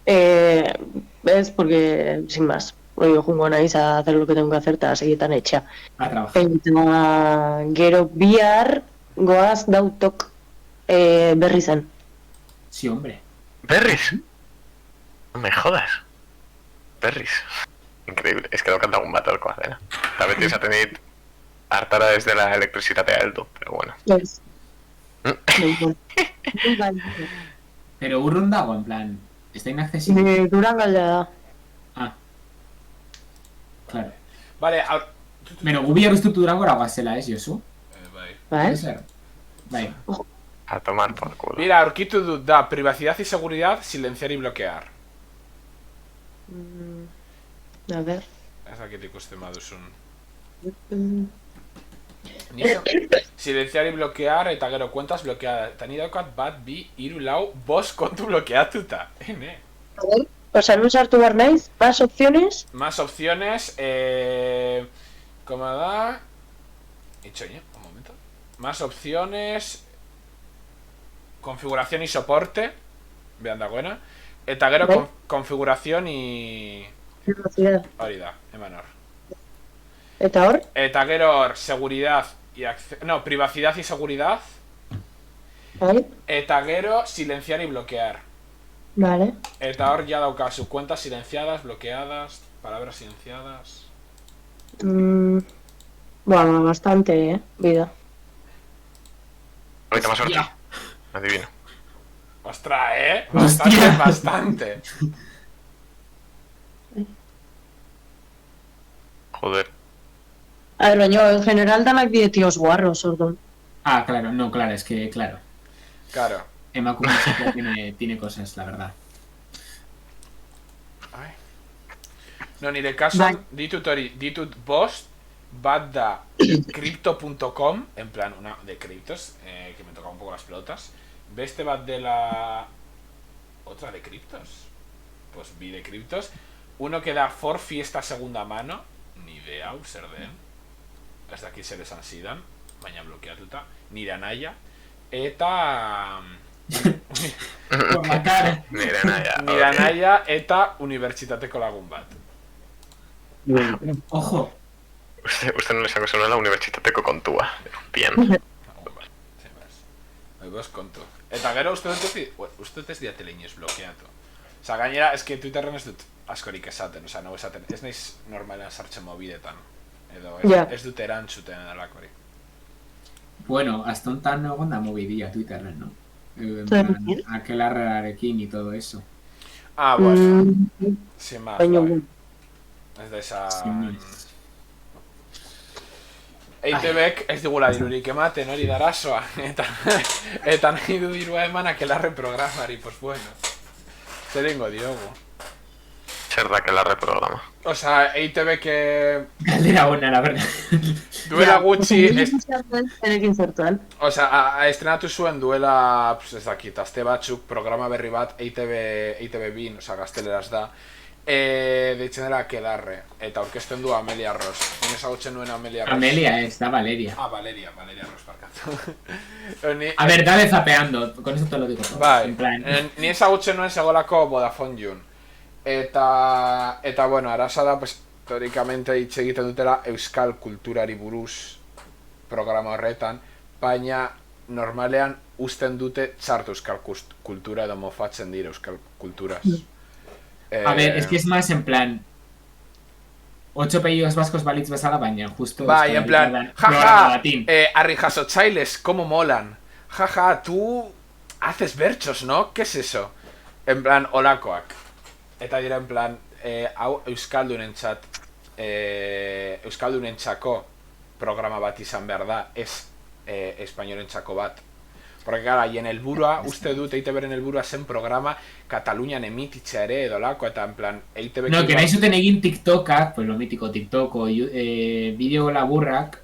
Es porque, sin más, yo jungo naiz a hacer lo que tengo que hacer eta segietan etxea. A trabajar. Eta gero bihar goaz dautok berri zen. Sí, hombre. ¿Berris? No me jodas. Berris. Increíble. Es que daukat dagun bat horkoa dena. Eta beti esaten dit hartara desde la electrizitatea heldu, pero bueno. Ez. Pero urrun dago, en plan... Está inaccesible. Durangaldea da. Ah. Claro. Vale, Bueno, gu bihar uste Durangora guazela, ez, Josu? bai. Bai? Bai. A tomar por culo. Mira, aurkitu dut da privacidad y seguridad, silenciar y bloquear. A ver. Ez dakit ikusten baduzun. Silenciar y bloquear, eta gero cuentas bloqueadas. Eta ni daukat bat, bi, hiru, lau, bost kontu blokeatuta. Ene. A ver, o sea, no sartu behar naiz, más opciones. Más opciones, ¿cómo da? Itxoin, un momento. Más opciones... Configuración y soporte. Vean dagoena. Eta gero Bai. configuración y... Privacidad. Hori da, eman hor. Eta hor? Eta gero hor, seguridad y no, privacidad y seguridad. Bai? Eta gero, silenciar y bloquear. Vale. Eta hor ya daukazu cuentas silenciadas, bloqueadas, palabras silenciadas. Bueno, bastante, vida. Ahorita más suerte. Ya. Adivino. Ostra, Hostia. Bastante. Joder. A ver, baina, en general danak die tíos guarros, orduan. Ah, claro, no, claro, es que, claro. Claro. Emakume Txikia tiene cosas, la verdad. Ai. No, nire kasuan, ditut bost, bat da crypto.com, en plan, una de criptos, que me toca un poco las pelotas. Beste bat de la... Otra de criptos. Pues vi de criptos. Uno que da for fiesta segunda mano, ni idea, zer den. Ez dakit zer esan zidan, baina blokeatuta. Nire anaia. Eta... Por la cara. Nire anaia eta unibertsitateko lagun bat. Ojo. Usted no le sacó solo la unibertsitateko kontua. Bien. Bost kontu. Eta gero uste dut ez diatele inoiz blokeatu. Osa, gainera, eski Twitterren ez dut askorik esaten, osa, no esaten. Ez naiz normalean sartzen mobidetan. Edo ez dut erantzuten edalakorik. Bueno, hasta un tan egon da movidilla Twitterren, ¿no? Aquelarrarekin y todo eso. Ah, bueno. Sin más, bai. Ez da esa... EITBek ez digula dirurik ematen hori darazoa. Eta nahi du dirua eman aquelarre programari, pues bueno. Zer ingo diogu. Zer da aquelarre programa. Osa, EITBek... Galdera buena, la verdad. Duela gutxi... Erekin zertuan. Osa, estrenatu zuen duela, ez dakit, aste batzuk, programa berri bat EITB bin, osa, gazteleraz da. Deitzen dela aquelarre, eta aurkezten du Amelia Ross. Nien ezagutzen nuen Amelia Ross. Amelia es, da Valeria. Ah, Valeria Ross, parkatu. A ver, dale zapeando, con eso te lo digo todo. Bai, En plan... nien ezagutzen nuen segolako Vodafone Jun. Eta bueno, arasa da, pues, teorikamente hitz egiten dutela euskal kulturari buruz programa horretan, baina normalean usten dute txartu euskal kultura edo mofatzen dira euskal kulturaz. A ver, es que es más en plan... 8 apellidos vascos balitz bezala, baina justo... Bai, en plan, jaja, harri jasotzailes, como molan. Jaja, tú haces bertsos, ¿no? ¿Qué es eso? En plan, olakoak. Eta dira en plan, hau euskaldunentzat, euskaldunentzako programa bat izan behar da, ez espainolentzako bat. Porque gara, hien helburua, uste dut EITBren helburua zen programa Katalunian emititzea ere edolako, eta en plan, EITB... No, que nahi zuten egin TikTokak, pues lo mítico TikTok o bideo laburrak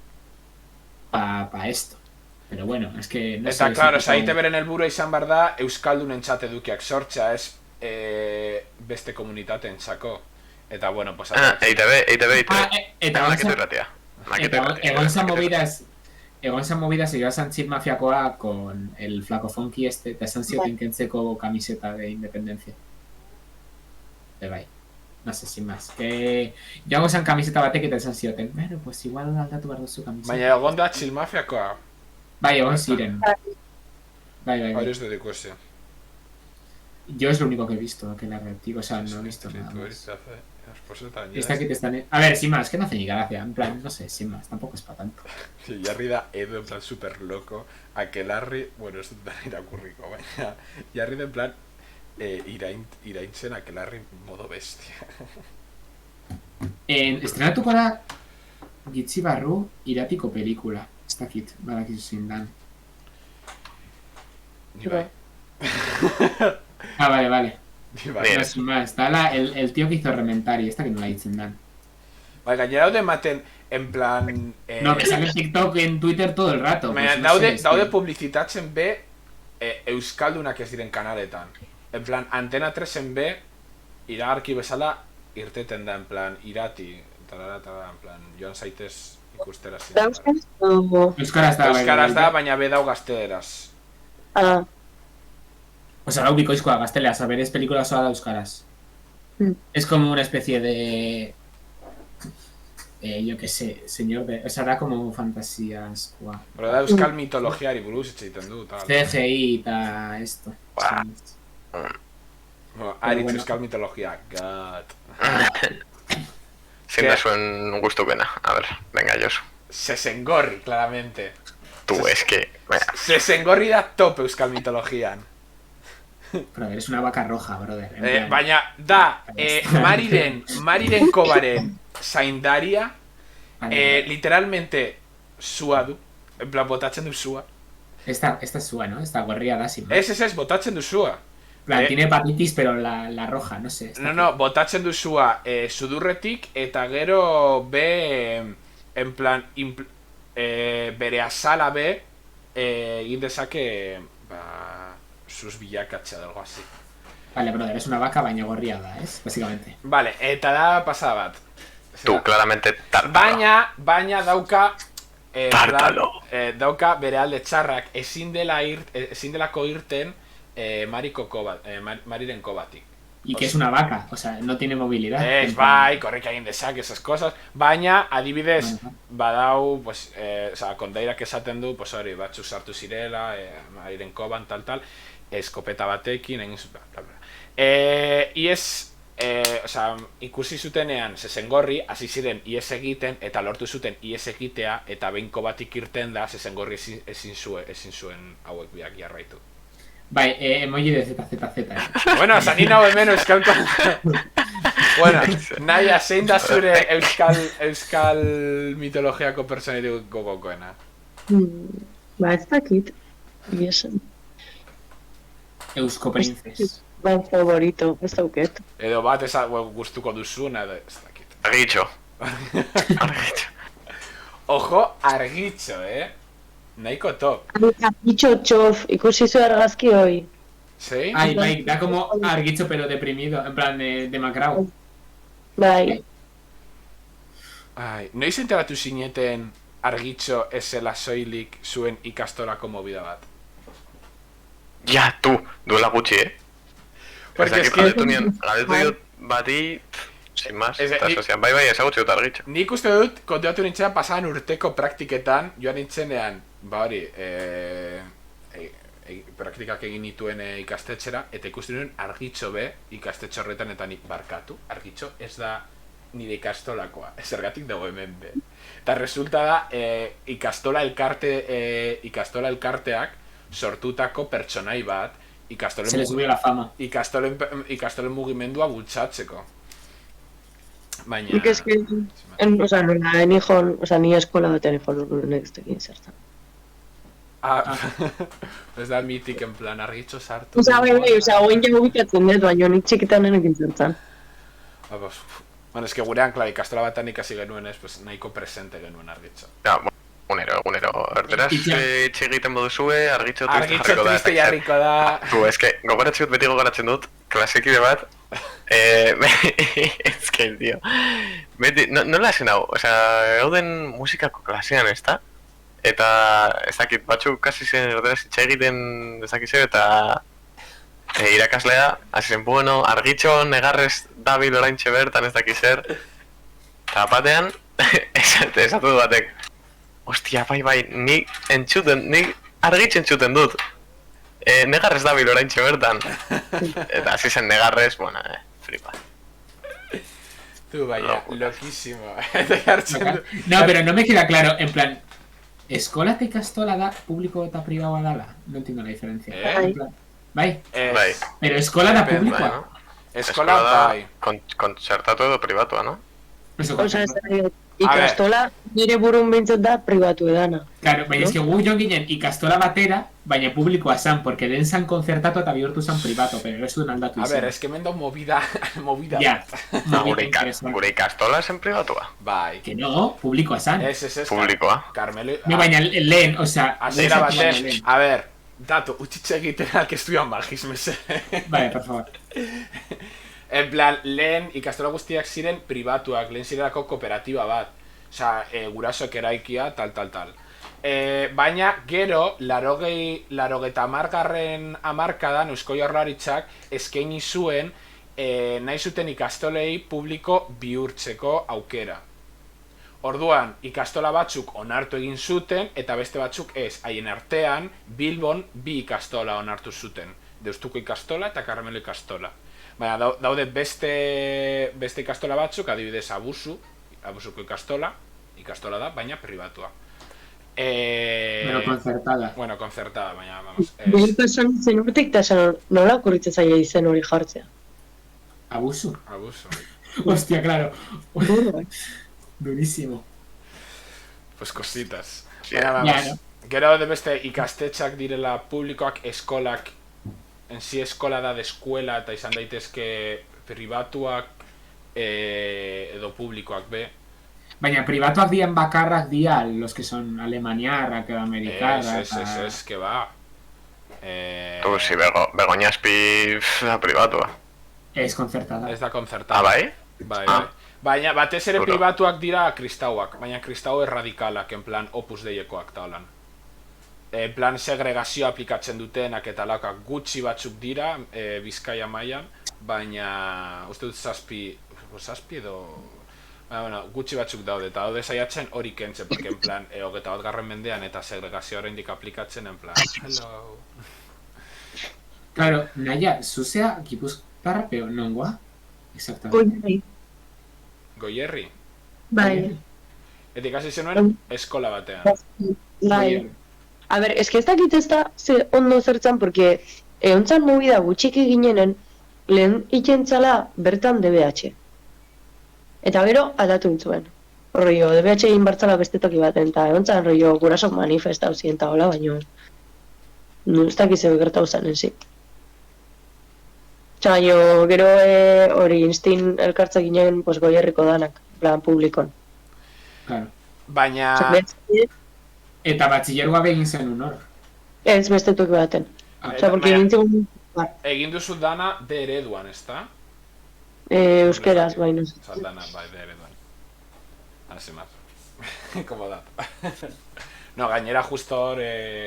pa esto. Pero bueno, es que... No eta, claro, EITBren helburua izan behar da euskaldunentzat edukiak sortzea, ez beste komunitatentzako. Eta, bueno, pues... EITB. Egon zan movidas y San Chip Mafiakoa con el flaco funky eta esan zioten kentzeko camiseta de independencia. Bai, no sé, sin más. Joango zan camiseta batek eta esan zioten. Bueno, pues igual aldatu behar duzu camiseta. Baina egon da Chip Mafiakoa. Bai, egon ziren. Bai. Hori ez dut ikusi. Yo es lo único que he visto, aquelarre, tío, o sea, no he visto nada más. Esta que te están... A ver, sin más, que no hace ni gracia, en plan, no sé, sin más, tampoco es para tanto. Sí, jarri da Edo, en plan, super loco, aquelarri, bueno, ez dut da irakurriko, baina, jarri da, en plan, iraintzen aquelarri modo bestia. Estrenatuko da Gitzi barru iratiko pelikula, ez dakit, badakizu zein dan. Ni bai. Ah, vale. Bai. No, sin más, está el tío que hizo Rementari, esta que no la ditzen dan. Bai, gainera daude ematen, en plan... No, que sale en TikTok, en Twitter todo el rato. Pues, no daude publizitatzen be euskaldunak ez diren kanaletan. En plan, Antena 3en be, iragarki bezala irteten da, en plan, irati, tarara, en plan, joan zaitez ikustera zin. Euskaraz da, baina be dau gazteleraz. Ah. O sea, la ubicoizkoa gazteleaz, a ver, es películas a euskaraz. Es como una especie de... yo qué sé, señor de... O sea, da como fantasías... Pero da euskal mitologiari buruz etxeiten du, tal. CGI eta esto. Aritz euskal mitologia, gat. Zein da zuen gustupena, a ver, venga, Josu. Sesengorri, claramente. Tu, es que... Sesengorri da top euskal mitologian. Brother, es una vaca roja, brother. Baina, da, Mariren Kobaren zaindaria, literalmente sua du, en plan, botatzen du sua. Esta es sua, ¿no? Esta gorria da sin más. Ez, botatzen du sua. Plan, tiene hepatitis, pero la roja, no sé. No, botatzen du sua sudurretik, eta gero be, en plan, bere azala be, egin dezake, sus bilakatxa, algo así. Vale, brother, es una vaca baina gorria da, ¿es? Básicamente. Vale, eta da pasada bat. Tú, claramente, tártalo. Baina dauka... Tártalo. Dauka bere alde txarrak ezin delako irten Mariren Kobatik. Y que es una vaca, o sea, no tiene movilidad. Bai, korrika egin dezak, esas cosas. Baina, adibidez, badau, pues, kondairak esaten du, pues hori, batzu sartu zirela, Mariren Koban, tal, eskopeta batekin, egin zut, bla, bla. Iez, ikusi zutenean zezengorri, hasi ziren iez egiten, eta lortu zuten iez egitea, eta behin Kobatik irten da, zezengorri ezin zuen hauek biak jarraitu. Bai, emoji de ZZZ. Bueno, zanin hau hemen euskalko... Bueno, naia, zein da zure euskal mitologiako personetik gogokoena? Ba, ez dakit. Biesen. Eusko Princes. Ba, favorito, ez dauket. Edo bat gustuko duzuna, edo ez dakit. Argitxo. Ojo, argitxo, Nahiko top. Argitxo txof, ikusi zu argazki hoi. ¿Sí? Ay, bai, da como argitxo pero deprimido, en plan demacrado. Bai. Ai, noiz enteratu zineten argitxo esela soilik zuen ikastolako movida bat? Ja, tu, duela gutxi, Porque es que... Galdetu diot bati, sin más, eta sozian, bai, ezagutzi dut argitxo. Nik uste dut, kontuatu nintzean pasadan urteko praktiketan, joan nintzenean, ba hori, praktikak egin nituen ikastetxera, eta ikusten nuen argitxo be ikastetxo horretan, eta nik barkatu, argitxo ez da nire ikastolakoa, zergatik dago hemen be. Eta resulta da, ikastola elkarteak sortutako pertsonai bat, Se le subió la fama. ikastolen mugimendua bultzatzeko. Baina... Nik eski, ni eskola batean ikon ez tekin zertan. Ez da mitik en plan argitxo sartu. Oin jau bikatzen dut, baina nik txikitan nenekin zertan. Bueno, eski gurean, klar, ikastola batan ikasi genuen ez, pues nahiko presente genuen argitxo. Ja, egunero. Erderaz, txegiten moduzue, argitxo triste jarriko da. Tu, eske, gogoratzen dut, beti gogoratzen dut, klasekide bat, ezkein, tío. Beti, nola esen hau, gauden musikako klasean, ez da? Eta, ez dakit, batzuk kasi zen erderaz txegiten dezakizu, eta irakaslea, hasi zen, bueno, argitxo negarrez dabil oraintxe bertan ez dakiz zer. Eta batean, esatu du batek, ostia, bai, nik argitxo entzuten dut. Negarrez dabil oraintxe bertan. Eta hasi zen negarrez, bueno, flipa. Tu, vaya, loquísimo. No, pero no me queda claro, en plan, ¿eskola eta ikastola da publiko eta privaua dala? No entiendo la diferencia. Bai. Pero eskola da publikoa. Eskola bai. Kontzertatu edo privatua, no? Ikastola nire burun bintzat da privatu edana. Claro, baina eski gu joan ginen ikastola batera, baina publikoa zan, porque den zan konzertatu eta bihurtu zan privato, pero ez duen aldatu izan. A ver, eski mendo movida ja, gure ikastola zen privatua. Bai. Que no, publikoa zan. Ez. Publikoa. Carmelo... Baina lehen, osea... Azera baten, a ver, datu, utxitxe egiten que estudian bajismese. Vale, por favor. En plan, lehen ikastola guztiak ziren pribatuak, lehen zirelako kooperatiba bat. Osa, gurasoek eraikia, tal. Baina, gero, 80. hamarkadan Eusko Jaurlaritzak eskaini zuen nahi zuten ikastolei publiko bihurtzeko aukera. Orduan, ikastola batzuk onartu egin zuten, eta beste batzuk ez. Haien artean, Bilbon 2 ikastola onartu zuten. Deustuko ikastola eta Karmelo ikastola. Baina daude beste ikastola batzuk, adibidez Abusuko ikastola da, baina pribatua. Pero concertada. Bueno, concertada, baina, vamos. Beriko esan zen urtik, eta esan nola okurritzen zaila izen hori jartzea. Abuso. Abuso. Hostia, claro. Durísimo. Pues cositas. Ja, Baina, vamos. no. Gero de beste ikastetxak direla publikoak, eskolak, en si eskola da de eskuela, eta izan daitezke pribatuak edo publikoak be. Baina pribatuak dian bakarrak dia los que son alemaniarrak edo amerikarrak. Es, que va. Si Begoñaspi da pribatua. Ez konzertada. Ez da konzertada. Bai? Bai. Baina batez ere Duro. pribatuak dira kristauak, baina kristau erradikalak, en plan opus deiekoak da holan. En plan segregazio aplikatzen dutenak eta lakak gutxi batzuk dira, Bizkaia mailan, baina uste dut zazpi edo... Bueno, gutxi batzuk daude, eta daude saiatzen hori kentzen, porque en plan, 21. mendean eta segregazio oraindik aplikatzen, en plan, hello. Claro, Naya, zuzea Gipuzkoarra, pero nongoa? Exactamente. Goierri. Bai. Eta ikasi zenuen eskola batean. Bai. A ber, ez dakit ez da ondo zertzan, porque eontzan movida gutxiki ginenen, lehen ikentzala bertan DBH. Eta gero, aldatu nintzuen. Rollo, DBH egin bartzala beste toki baten, eta eontzan rollo gurasok manifestau ziren eta hola, baino... Ez dakit zeu gertau zen, enzi. Baina, gero hori instin elkartza ginen pues, Goierriko danak, plan publikon. Claro. Baina... Eta batxillergoa begin zen hor. Ez beste toki baten. Osa, porque nintzen... Egin duzu dana de ereduan, ez da? Euskeraz, baina. Osa, dana, bai, de ereduan. Hasi más. Como dato. No, gainera justo hor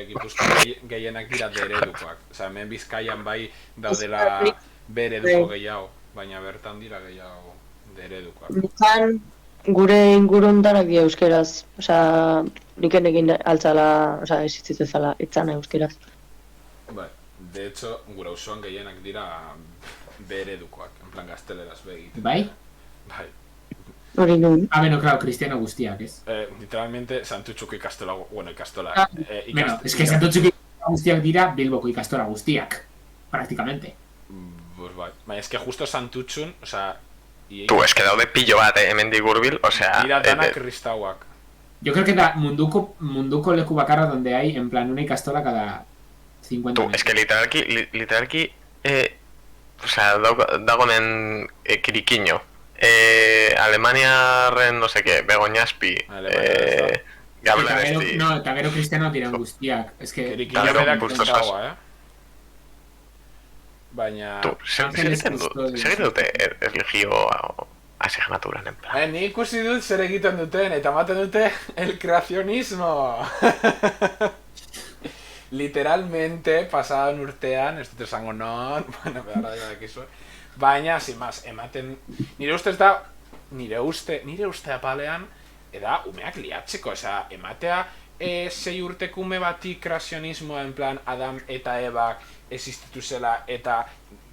Gipuzko gehienak dira de eredukoak. Osa, hemen Bizkaian bai daudela be ereduko gehiago, baina bertan dira gehiago de eredukoak. Bizkan gure ingurun danak dira euskeraz. Osa, niken egin altzala, osa, ezitzizezala, itzana euskeraz. Bai, de hecho, gure auzoan gehienak dira be eredukoak, en plan gazteleraz be egiten. Bai? Bai. Hori nun. Bueno, claro, cristiano guztiak, ez? Literalmente, Santutxuko ikastola, bueno, ikastola... Bueno, es que Santutxuko guztiak dira Bilboko ikastola guztiak, prácticamente. Pues bai, baina es que justo Santutxun, o sea... Tu, es que daude pillo bat, hemendik hurbil, o sea... Dira danak kristauak. Yo creo que da munduko leku bakarra donde hay, en plan, una ikastola cada 50 Tu, metros. es que literalki, o sea, dagonen kirikiño. Alemaniarren, no sé qué, Begoñaspi, Gablebesti... No, eta gero cristiano diran guztiak. Es que... Kirikiño bedak kristaua, Baina... Tu, segiten dute erligio asignaturan, en plan. Ni ikusi dut zer egiten duten, eta ematen dute el creacionismo! Literalmente, pasadan urtean, ez dut esango non, bueno, behar da dakizu, baina, sin más, ematen... Nire ustez da, nire uste apalean, eda umeak liatzeko, eza, ematea 6 urteko ume bati kreazionismoa, en plan, Adam eta Ebak existitu zela, eta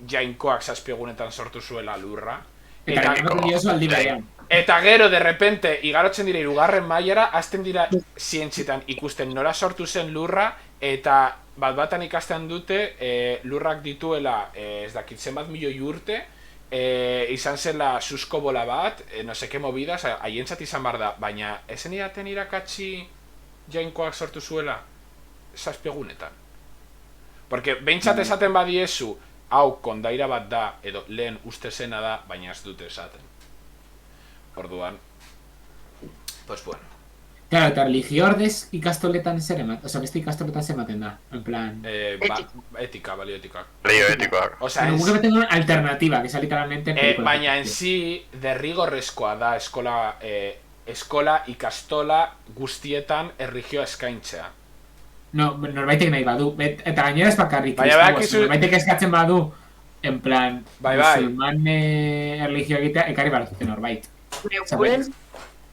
jainkoak 7 egunetan sortu zuela lurra. Eta gero, de repente, igarotzen dira 2. mailara, hasten dira zientzietan ikusten nola sortu zen lurra, eta bat-batan ikasten dute lurrak dituela, ez dakit zenbat milioi urte, izan zela susko bola bat, no seke movida, haientzat izan bar da, baina esen iraten irakatsi jainkoak sortu zuela 7 egunetan. Porque behintzat esaten badiezu, hau kondaira bat da, edo lehen uste zena da, baina ez dute esaten. Orduan, pues bueno. Claro, eta religio ordez ikastoletan zer ematen, oza, beste ikastoletan zer ematen da, en plan... Etika, balioetikak. Balio etikoak. Oza, Pero guk ematen alternativa, que es literalmente... Baina en sí, derrigorrezkoa da eskola ikastola guztietan erlijioa eskaintzea. No, norbaitek nahi badu, eta gainera ez bakarrik norbaitek eskatzen badu, en plan, musulman erlijioa egitea, ekarri barazuten norbait.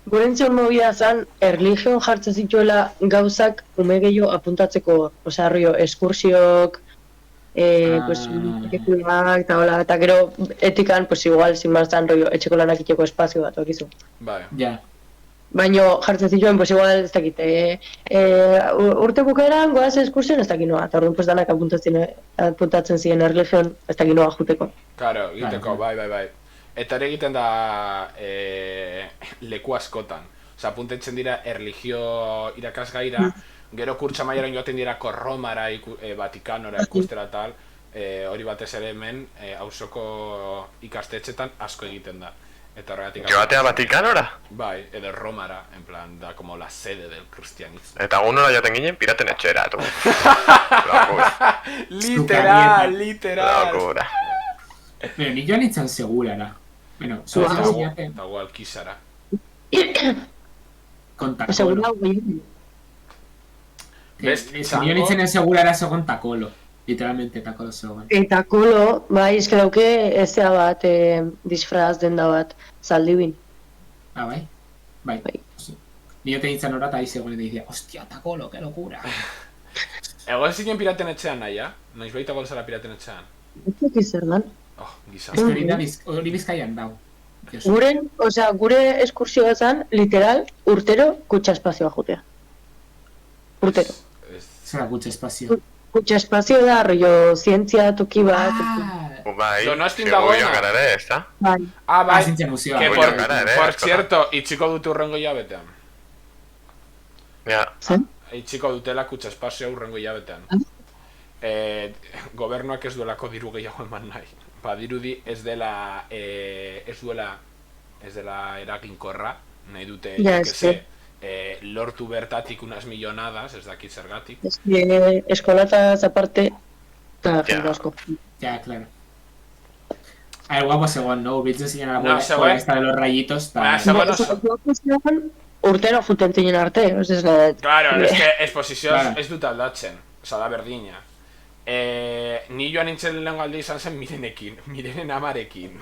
Guren zion movida zan, erligion jartzen zituela gauzak ume gehiago apuntatzeko, osea, rollo, eskursiok, pues, eta hola, eta gero etikan, pues igual, sin más zan, rollo, etxeko lanak iteko espazio bat, okizu. Bai. Ja. Baino jartzen zituen, pues igual, ez dakit, urte bukaeran goaz eskursion ez dakit noa, eta orduan pues danak apuntatzen ziren erligion ez dakit noa juteko. Claro, egiteko, bai. Eta ere egiten da leku askotan. Osa, apuntetzen dira erligio irakasgaira, gero kurtsa maiaran joaten dira Romara, Vatikanora ikustera tal, hori batez ere hemen, auzoko ikastetxetan asko egiten da. Eta horregatik... ¿Joatea Vatikanora? Bai, edo Romara, en plan, da como la sede del cristianismo. Eta gunora joaten ginen piraten etxera, tu. Literal! Locura. Pero ni joan nintzen segurara. Bueno, eta gu alkizara. Con Takolo. Ni nintzen segurara segon Takolo. Literalmente Takolo zegoen. Eta Takolo, bai, eske dauke ezea bat, disfraz denda bat, zaldibin. Ah, bai? Bai. Ni jote nintzen horat ahi zegoen eta dizia, hostia, Takolo, que locura. Egon zinen piraten etxean nahi, Noiz baita golzara piraten etxean. Ez zer dan? Oh, gizan. Hori bizkaian dau. Gure eskursioa zen, literal, urtero kutsa espazioa jotea. Urtero. Zera kutsa espazio. Kutsa espazio da, rollo, zientzia toki bat. Bai, Donostin dagoena. gara ere, ez da? Bai. Ah, bai, zientzia museoa. que por cierto, itxiko dute urrengo hilabetean. Ja. Zen? Itxiko dutela kutsa espazioa urrengo hilabetean. Gobernuak ez duelako diru gehiago eman nahi. Badirudi ez dela eraginkorra, nahi dute, lortu bertatik unas millonadas, ez dakit zergatik. Eskolataz aparte, eta jende asko. Ya, claro. A ver, guapo segon, ¿no? Urbitzen ziren a la esta de los rayitos. Urtero juten zinen arte, ez da... Claro, es que esposizioz ez dut aldatzen, oza, da berdina. Ni joan nintzen lehen galde izan zen Mirenen amarekin.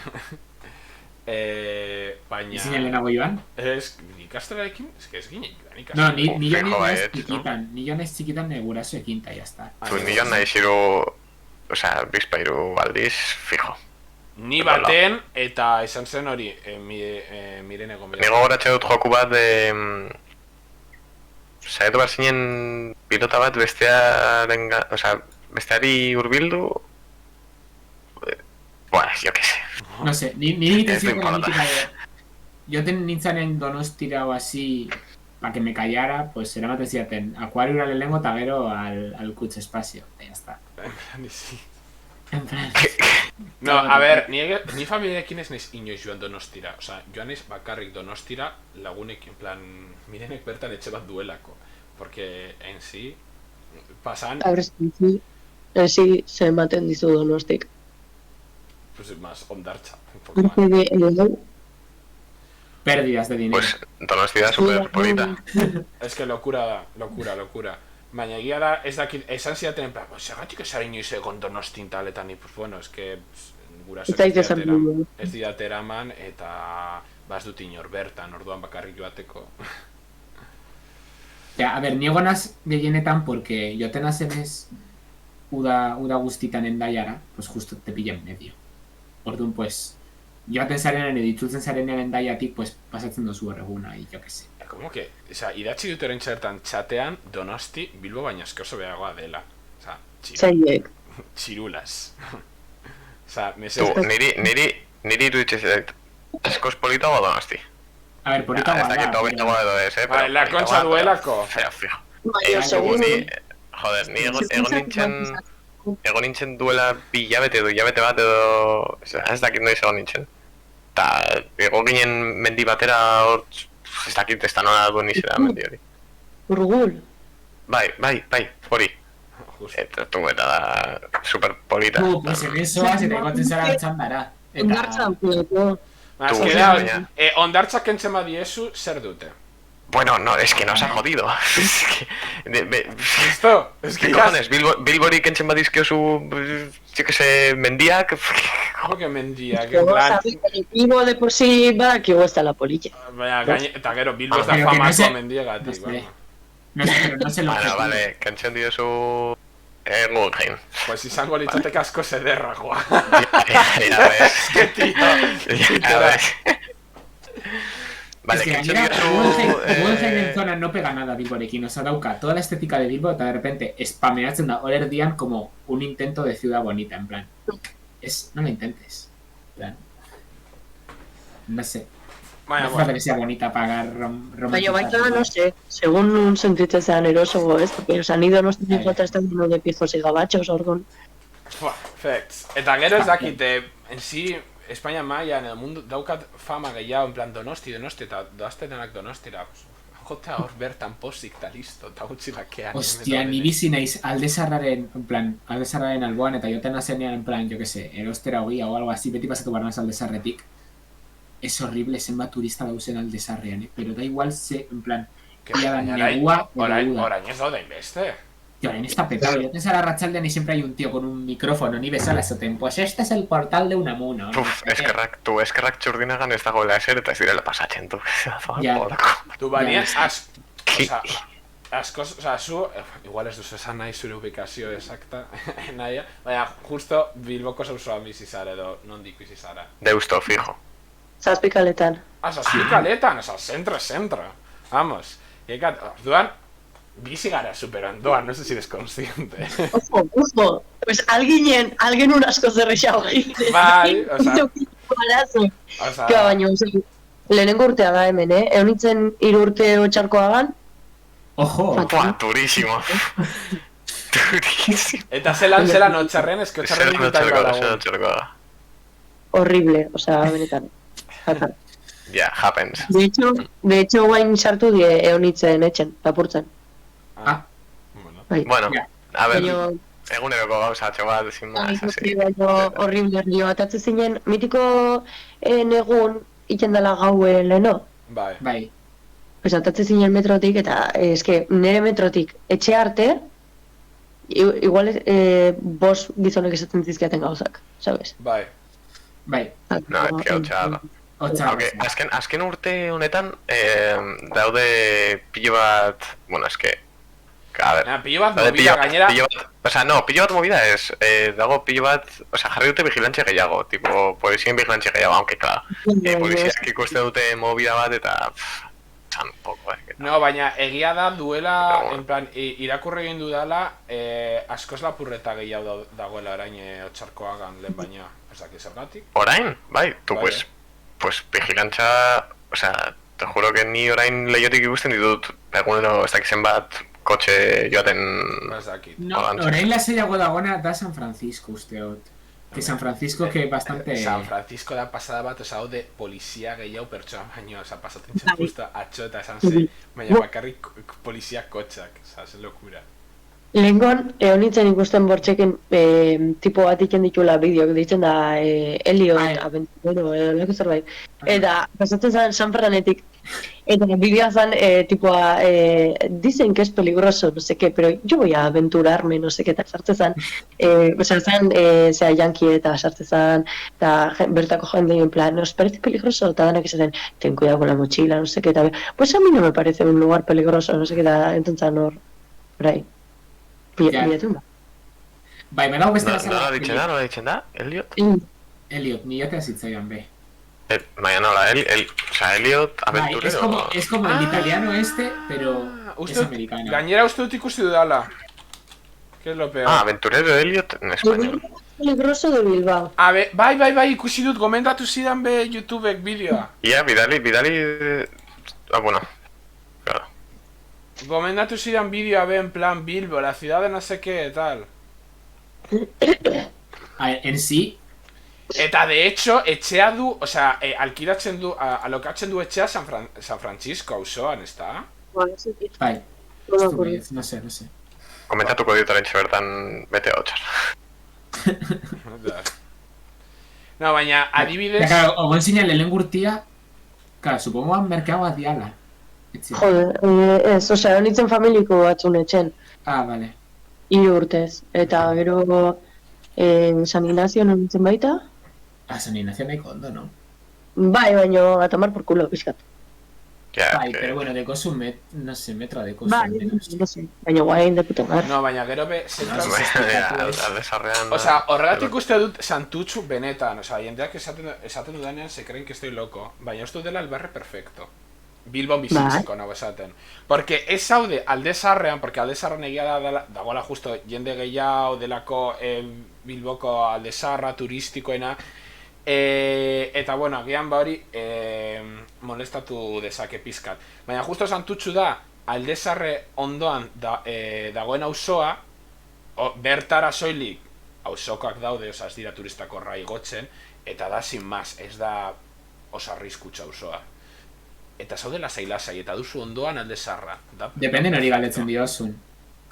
Baina... ¿Izinen lehenago joan? Ikasterarekin? Ez que ez ginen No, ni joan nintzen txikitan. Ni joan ez txikitan gurasoekin ta jazta. Ni joan nahi ziru... Osea, bizpairu aldiz, fijo. Ni baten, eta izan zen hori, Mirene gomila. Nigo goratxe dut joku bat, saietu bat zinen pilota bat besteari urbildu... Bueno, yo qué sé. No sé, ni egiten ziren la mítica de... Yo nintzanen Donostira o así, pa que me callara, pues eramaten ziaten Akuariura lehengo eta gero al Kutx Espazio, eta ya está. En plan... No, a ver, ni familiarekin ez naiz inoiz joan Donostira. Osa, joan naiz bakarrik Donostira lagunek, en plan, Mirenek bertan etxe bat duelako. Porque en sí, pasan... A ver, sí, se ematen dizu Donostik. Pues más Ondartza, un poco más. Pérdidas de dinero. Pues Donostia da super polita. Es que locura. Baina egia da, ez dakit, esan zidaten en plan, segatik esara inoiz egon Donostin taletan, y pues bueno, es que gurasoek ez didatera eman, eta baz dut inor bertan, orduan bakarrik joateko. Ya, a ver, ni egonaz gehienetan, porque joaten azenez uda guztitan endaiara, pues justo te pilla en medio. Orduan, pues, joaten zarenean edo itzultzen zarenean endaiatik, pues, pasatzen dozu horreguna, y yo que sé. Como que, oza, idatzi dut orain txertan txatean Donosti Bilbo baina eske oso behagoa dela. Oza, txirulas. Oza, niri iruditzen eskoz polita o Donosti. A ver, polita ez dakit hobeto edo ez, pero... La kontxa duelako. Fijo. Joder, ni egon nintzen duela hilabete bat edo... Ez dakit noiz egon nintzen. Ta, egon ginen mendi batera hor... Ez dakit ez da nola duen izera mendi hori. Urgul? Bai, hori. Eta da super polita. Pues en esoaz eta egoten zara txandara. Ondartza dutelako. Ondartza kentzen badiezu, zer dute? Bueno, no, es que nos ha jodido. Esto, es que cojones, Bilbori kentzen badizkiozu, yo que sé, mendiak... ¿Cómo que mendiak? En plan... Bilbo de por sí badakigu ez da la polilla. Eta gero, Bilbo ez da famako mendiagatik. No se lo objetivo. Vale, kentzen diozu... Guggenheim. Pues izango litzateke asko zederra, joa. Ya ves. Es que, tío. Ya ves. Vale, Es que que gainera, Guggenheim en zona no pega nada Bilborekin, oza, dauka toda la estética de Bilbo eta de repente spameatzen da olerdian como un intento de ciudad bonita, en plan. No lo intentes. En plan. No sé. No hace falta que sea bonita para Baina baita no sé, según un sentitzen zean eroso o ez, porque han ido nos tienen otra están lleno de pijos y gabachos, orduan. Facts. Eta gero ez dakite, en sí, España mailan, el mundo, daukat fama gehiago, en plan Donosti, eta doaztetenak Donostira. Jota hor bertan posik eta listo, eta gutxi bakean. Hostia, ni bizi naiz aldezarraren, en plan, aldezarraren alboan, eta joten azenean, en plan, yo que sé, erostera ogia o algo así, beti pasatu barnaz aldezarretik. Es horrible zenbat turista dauzen aldezarrean, pero da igual ze, en plan, ia da negua o negua. Orain ez daude inbeste. Tío, orain está petado. Joten zara Arratsaldean y siempre hay un tío con un micrófono, ni bezala esaten, pues este es el portal de Unamuno. eskerrak txurdinagan ez dagoela eser eta ez direla pasatzen, tu. Tu baina, oza, zu, igual ez duzu esan nahi zure ubikazio exacta, nahi, baina, justo Bilboko zauzoan bizi zara edo nondik bizi zara. Deusto, fijo. Zazpikaletan. Zazpikaletan, oza, centro. Vamos. Orduan, bizi gara super ondoan, no sé si eres consciente. Ojo. Pues alguien un asko zerrexago egiten. Bai, oza. Baina, lehenengo urtea da hemen, eunitzen 3 urte otxarkoagan. Ojo. Durísimo. Eta zelan otxarren, eske otxarren Zelan Horrible, osea, benetan. Yeah, happens. De hecho, guain sartu die eunitzen etxen, lapurtzen. Bueno, a ver, eguneroko gauzatxo bat, ezin más, así. Horrible, nio, atatze zinen, mitiko negun iken dela gaue leheno. Bai. Pues atatze zinen metrotik, eta eske nire metrotik etxe arte, igual 5 gizonek esaten zizkiaten gauzak, sabes? Bai. No, es que azken urte honetan daude pilo bat, bueno, es que a ver, pilo bat movida gainera. O sea, no, pilo bat movida es dago pilo bat, o sea, jarri dute vigilantxe gehiago, tipo, polizien vigilantxe gehiago, aunque claro, poliziak ikuste dute movida bat eta tampoco, No, baina egia da duela, en plan, irakurri egin dudala, askoz lapurreta gehiago dagoela orain otxarkoagan lehen baina, ezak izergatik. Orain? Bai, tu pues vigilantza, o sea, te juro que ni orain lehiotik ikusten ditut, egunero ez dakizen bat, kotxe joaten... No, orain lasaiago dagoena da San Francisco, usteot. Que San Francisco, que bastante... San Francisco da pasada bat, oza, de polizia gehiago pertsona baino, oza, pasatzen txan justa atxo eta esan ze, baina bakarrik polizia kotxak, oza, zen lokura. Lehengon, eonitzen ikusten bortxekin tipo bat iken ditula bideok, ditzen da Elliot Aventurero, leko zerbait. Eta, pasatzen zen San Ferranetik, eta bidea zen, tipoa, dicen que es peligroso, no sé qué, pero yo voy a aventurarme, no sé qué, eta sartzen zen, osea, zen, zera, yankee eta sartzen zen, eta bertako jende, en plan, ¿nos parece peligroso? Eta danak esaten, ten cuidado con la mochila, no sé qué, eta, pues a mí no me parece un lugar peligroso, no sé qué, eta entontzan hor, brai. Bai, me dago beste Nola ditzen da? Elliot? Elliot, niretea zitzaidan, be. Baina nola, o sea, Elliot Aventurero. Es como el italiano este, pero es americano. Gainera uste dut ikusi dudala. Que es lo peor. Aventurero Elliot en español. Peligroso de Bilbao. Bai, ikusi dut, gomendatu zidan be YouTubek bideoa. Ia, bidali... bueno, claro. Gomendatu zidan bideoa be en plan Bilbo, la ciudad de no sé qué, tal. A ver, en sí... Eta de hecho, etxea du, o sea, alkilatzen du, alokatzen du etxea San Francisco auzoan, ez da? Bai, no sé. Komentatuko diut oraintxe bertan bete hotxar. No, baina, adibidez... Claro, ogon zinean lehen gurtia, claro, supongo han merkeago adiala. Joder, ez, osea, honitzen familiko batzun etxen. Vale. 3 urtez, eta gero San Ignacio honitzen baita? San Ignacio nahiko ondo, no? Bai, baino a tomar por culo, pixkat. Bai, pero bueno, de coso, no sé, metro de coso. Bai, no sé, baina guain de puta mar. No, baina gero be... Aldezarrean... Osa, horregatik uste dut santutxu benetan, osa, jendeak esaten dudanean se creen que estoy loco, baina uste dela el barre perfecto. Bilbon bizitzeko nago esaten. Porque ez zaude alde zarrean, porque alde zarrean egia dagoela justo jende gehiago delako Bilboko alde zarra turistikoena, eta bueno, agian ba hori molestatu dezake pizkat. Baina justo Santutxu da, alde zarre ondoan dagoen auzoa, bertara soilik auzokoak daude, oza ez dira turistako raigotzen, eta da sin más, ez da oso arriskutsa auzoa. Eta zaude lasai-lasai, eta duzu ondoan alde zarra. Depende nori galdetzen diozun.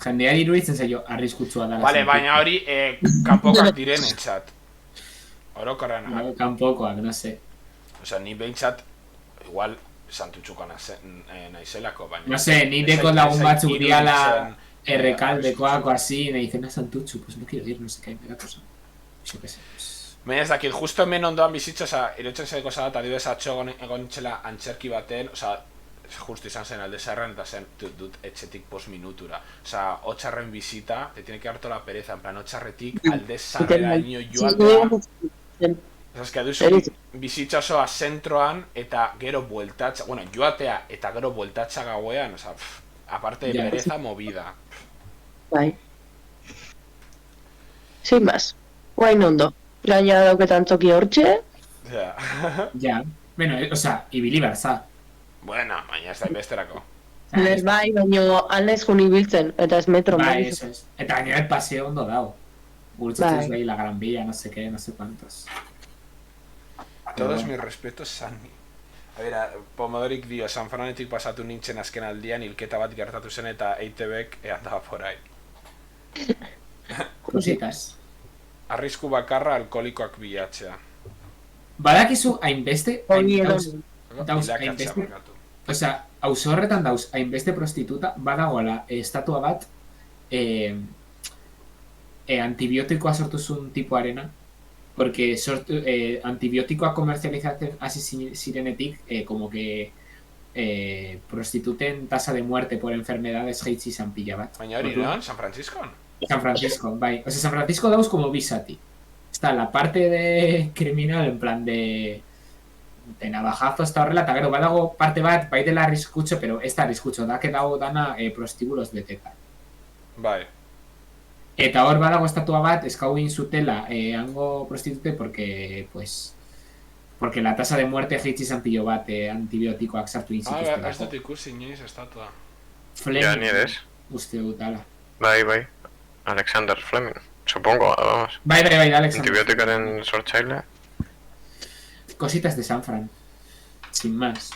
Jendeari iruditzen zaio arriskutsua da. Vale, baina hori kanpokoak diren entzat. Orokorrean. Kanpokoak, no se. Osea, ni behintzat, igual, Santutxuko naizelako, baina... No se, ni deko lagun batzuk diala errekaldekoako así, me dicen a Santutxu, pues no quiero ir, no sé qué, me da cosa. Yo qué sé, pues... Baina ez dakit, justo hemen ondoan bizitza, oza, irutzen zaiko zara, eta adibidez atxo egon txela antxerki baten, oza, justo izan zen alde zarren, eta zen dut etxetik 5 minutura. Oza, otxarren bizita, te tiene que dar toda la pereza, en plan, otxarretik alde zarrera ino joatea. Oza, ez que duzu bizitza osoa zentroan, eta gero bueltatxa, bueno, joatea, eta gero bueltatxa gauean, oza, aparte de pereza, movida. Bai. Sin más, guain ondo. Gaina dauketan toki hortxe. Ja. Bueno, osea, ibili berza. Bueno, baina ez da inbesterako. Les bai, baina alnez jun ibiltzen, eta ez metro. Bai, eso es. Eta gainera el paseo ondo dago. Gurtzatzen bai la Gran Vía, no sé qué, no sé cuántos. Todos mis respetos, Sanmi. A ver, Pomodorik dio, San Fernanetik pasatu nintzen azken aldian, hilketa bat gertatu zen eta EITBek andaba por ahí. Cositas. Arrisku bakarra alkoholikoak bilatzea. Badakizu hainbeste, dauz hainbeste, osea, auzo horretan dauz hainbeste prostituta, badagoela estatua bat antibiotikoa sortuzun tipuarena, porque antibiotikoa komerzializatzen hasi zirenetik, como que prostituten tasa de muerte por enfermedades jaitsi izan pila bat. Baina hori non, San Francisco? San Francisco, bai. O sea, San Francisco dauz como bisati. Está la parte de criminal, en plan de navajazo, está horrela, eta gero, badago parte bat, bai dela arriskutxo, pero ez da arriskutxo, da que dago dana prostíbulos beteta. Bai. Eta hor badago estatua bat, eskau egin zutela hango prostitute, porque, pues, porque la tasa de muerte jaitsi izan pilo bat antibiotikoak sartu egin zituzten. Ez dut ikusi inoiz estatua. Fleming. Ja, ni eres. Uste dut, ala. Bai. Alexander Fleming, supongo, vamos. Bai, Alexander. Antibiotikaren sortzailea. Cositas de San Fran. Sin más.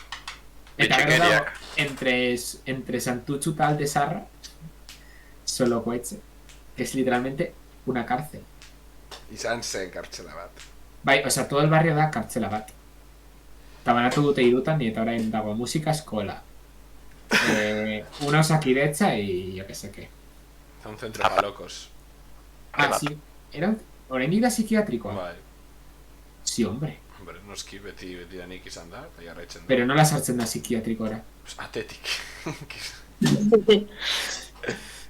Eta gero dago, entre Santutxu eta Alde Zarra, solo coetxe. Que es literalmente una cárcel. Izan zen kartxela bat. Bai, osea, todo el barrio da kartxela bat. Eta banatu dute irutan, eta orain dago musika eskola. Una osakidetza y yo que sé qué. Un centro para locos. Ah, sí. Era orain da psiquiátricoa. Bai. Sí, hombre. Hombre, noski beti da nik izan da, eta jarraitzen da. Pero nola sartzen da psiquiatrikora? Pues atetik.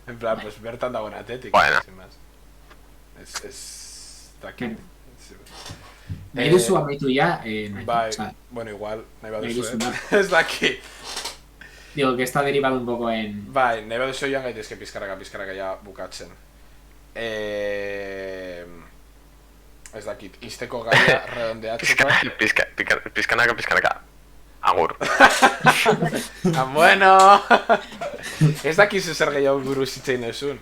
En plan, pues bertan dagoen atetik. Bueno. Sin más. Es... Dakit. Nahi duzu amaitu ya, bai, bueno, igual, nahi baduzu, ez daki. Digo, que está derivado un poco en... Bai, nahi baduzu joan gaitezke pizkaraka ja bukatzen. Ez dakit, izteko gaia redondeatzeko. Pizkanaka. Agur. Bueno! Ez dakizu zer gehiago buruz hitzein duzun.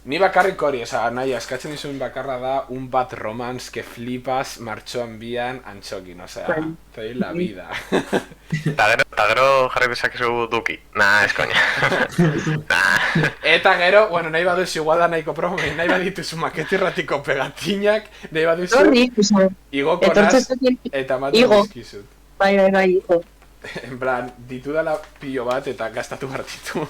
Ni bakarrik hori, oza, nahi, askatzen dizun bakarra da un bat romance que flipas martxoan bian antxokin, osea, te la vida. Ta gero jarri dezakezu duki. Nah, ez koña. Eta gero, bueno, nahi baduzu igual da nahiko promo, nahi badituzu maketirratiko pegatinak, nahi baduzu igoko naz, eta matu dizkizut. Bai, Igo. En plan, ditu dala pilo bat eta gastatu hartitu.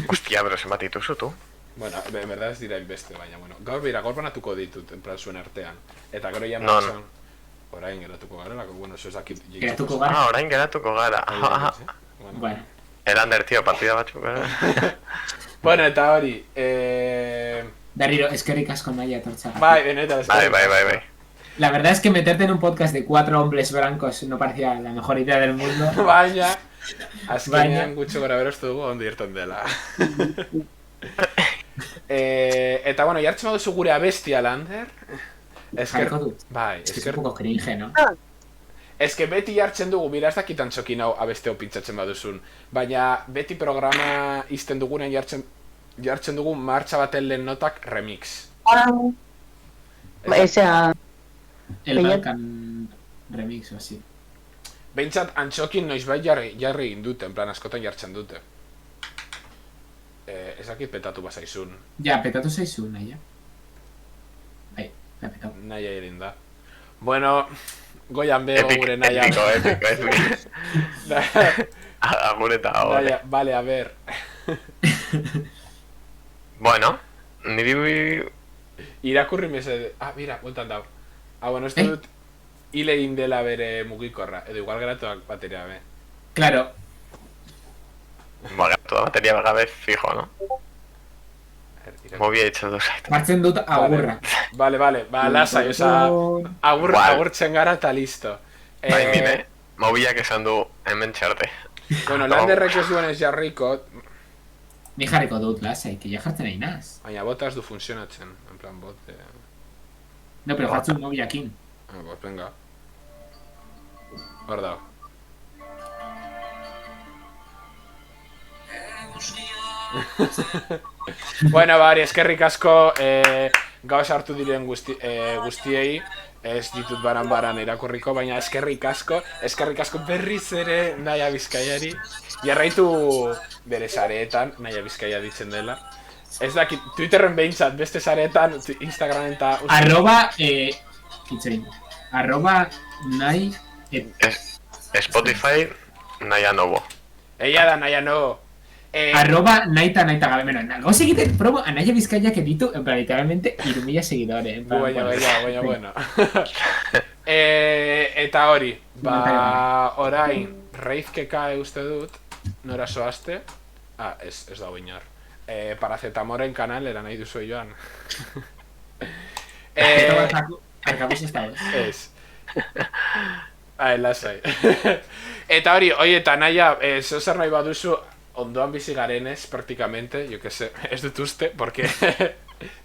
Hostia, pero zenbat dituzu, tu? Bueno, en verdad ez dira beste, baina, bueno. Gaur banatuko ditut, en plan, zuen artean. Eta gero ja martxan... Orain geratuko garelako, bueno, eso es aquí... Geratuko gara? Ah, orain geratuko gara. Bueno. Erander, tío, partida batzuk, Bueno, eta hori... Berriro, eskerrik asko nahi etortzara. Bai, benetan, Bai. La verdad es que meterte en un podcast de 4 hombres blancos no parecía la mejor idea del mundo. Baina, azkenean gutxo gara berostu dugu ondo irten dela. Eta, bueno, jartzen baduzu gure abestia, Lander. Jarriko dut. Bai, Es que es un poco cringe, ¿no? Eske beti jartzen dugu, mira ez dakitan txokin hau abesteo pintzatzen baduzun. Baina beti programa izten dugunen jartzen dugu martxa baten lehen notak remix. Esa... El Balkan remix o así. Behintzat antxokin noizbait jarri egin dute, en plan askotan jartzen dute. Ezakit petatu bazaizun. Ja, petatu zaizu, naia. Bai, la petatu. Naia egin da. Bueno, goian beho gure naia. Epiko. Agur eta hori. Vale, a ver. Bueno, niri... Irakurri mesede... Ah, mira, bueltan dau. Ah, bueno, ez dut hile indela bere mugikorra. Edo igual geratuak bateria be. Claro. Bueno, toda bateria gabe fijo, ¿no? Movia hecho dos. Martzen dut agurra. Vale, ba, lasai, oza... Agurtzen gara eta listo. Bai, mine, mobiak esan du hemen txarte. Bueno, Landerrek ez duen ez jarriko... Ni jarriko dut, lasai, que ja jartzen nahi naz. Baina bota ez du funtzionatzen, en plan bot... No, pero jartzen mobiakin. Ah, pues venga. Hor dago. Bueno, bari, eskerrik asko gauz hartu diren guztiei. Ez ditut baran irakurriko, baina eskerrik asko berriz ere Naia Bizkaiari. Jarraitu bere sareetan, Naia Bizkaia ditzen dela. Ez dakit, Twitterren behintzat, beste sareetan, Instagramen eta... Arroba nahi... Spotify, Naia Novo. Eia da, Naia Novo. Arroba naita gabe. Bueno, vamos a quitar promo a Naia Bizkaia que ditu, en plan, literalmente, 1000 seguidores. Bueno. Eta hori, orain, Reizkeka uste dut, nora soazte? Ah, ez dago inor. Parazetamoren kanal, era nahi duzu joan. Arkabuz ez da, ez. Lasai. Eta hori, eta Naia, zer nahi baduzu, ondoan bizi garenez, praktikamente, jo que sé, ez dut uste, porque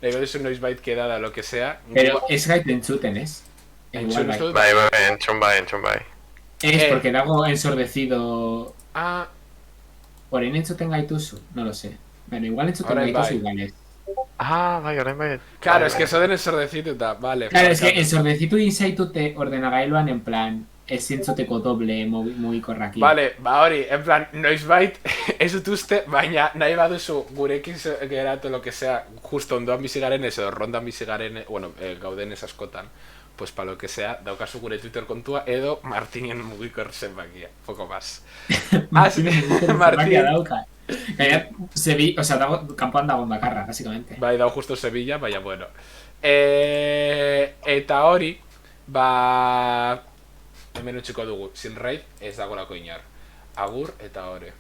nahi baduzu noizbait quedada, lo que sea. Pero ez gait entzuten, ez? Bai, entzun bai. Es porque dago ensordecido... Ah... Orain entzuten gaituzu, no lo sé. Bueno, igual entzuten gaituzu igual ez. Ah, bai, orain bai. Claro, es que eso den ensordecituta, vale. Claro, es que ensordecitu inzaitute ordenagailuan en plan... Ez entzuteko doble mugikorrakin. Vale, hori, en plan, noizbait ez dut uste, baina nahi baduzu gurekin geratu lo que sea, justo ondoan bizi garenez edo rondan bizi garenez, bueno, gaudenez askotan, pues pa lo que sea, daukazu gure Twitter kontua edo Martinen mugikor zenbakia, poco más. Martinen zenbakia dauka. O sea, kanpoan dagoen bakarra, básicamente. Bai, dago justo Sevilla, baina bueno. Eta hori, hemen utziko dugu, sin raid ez dagolako inar. Agur eta hori.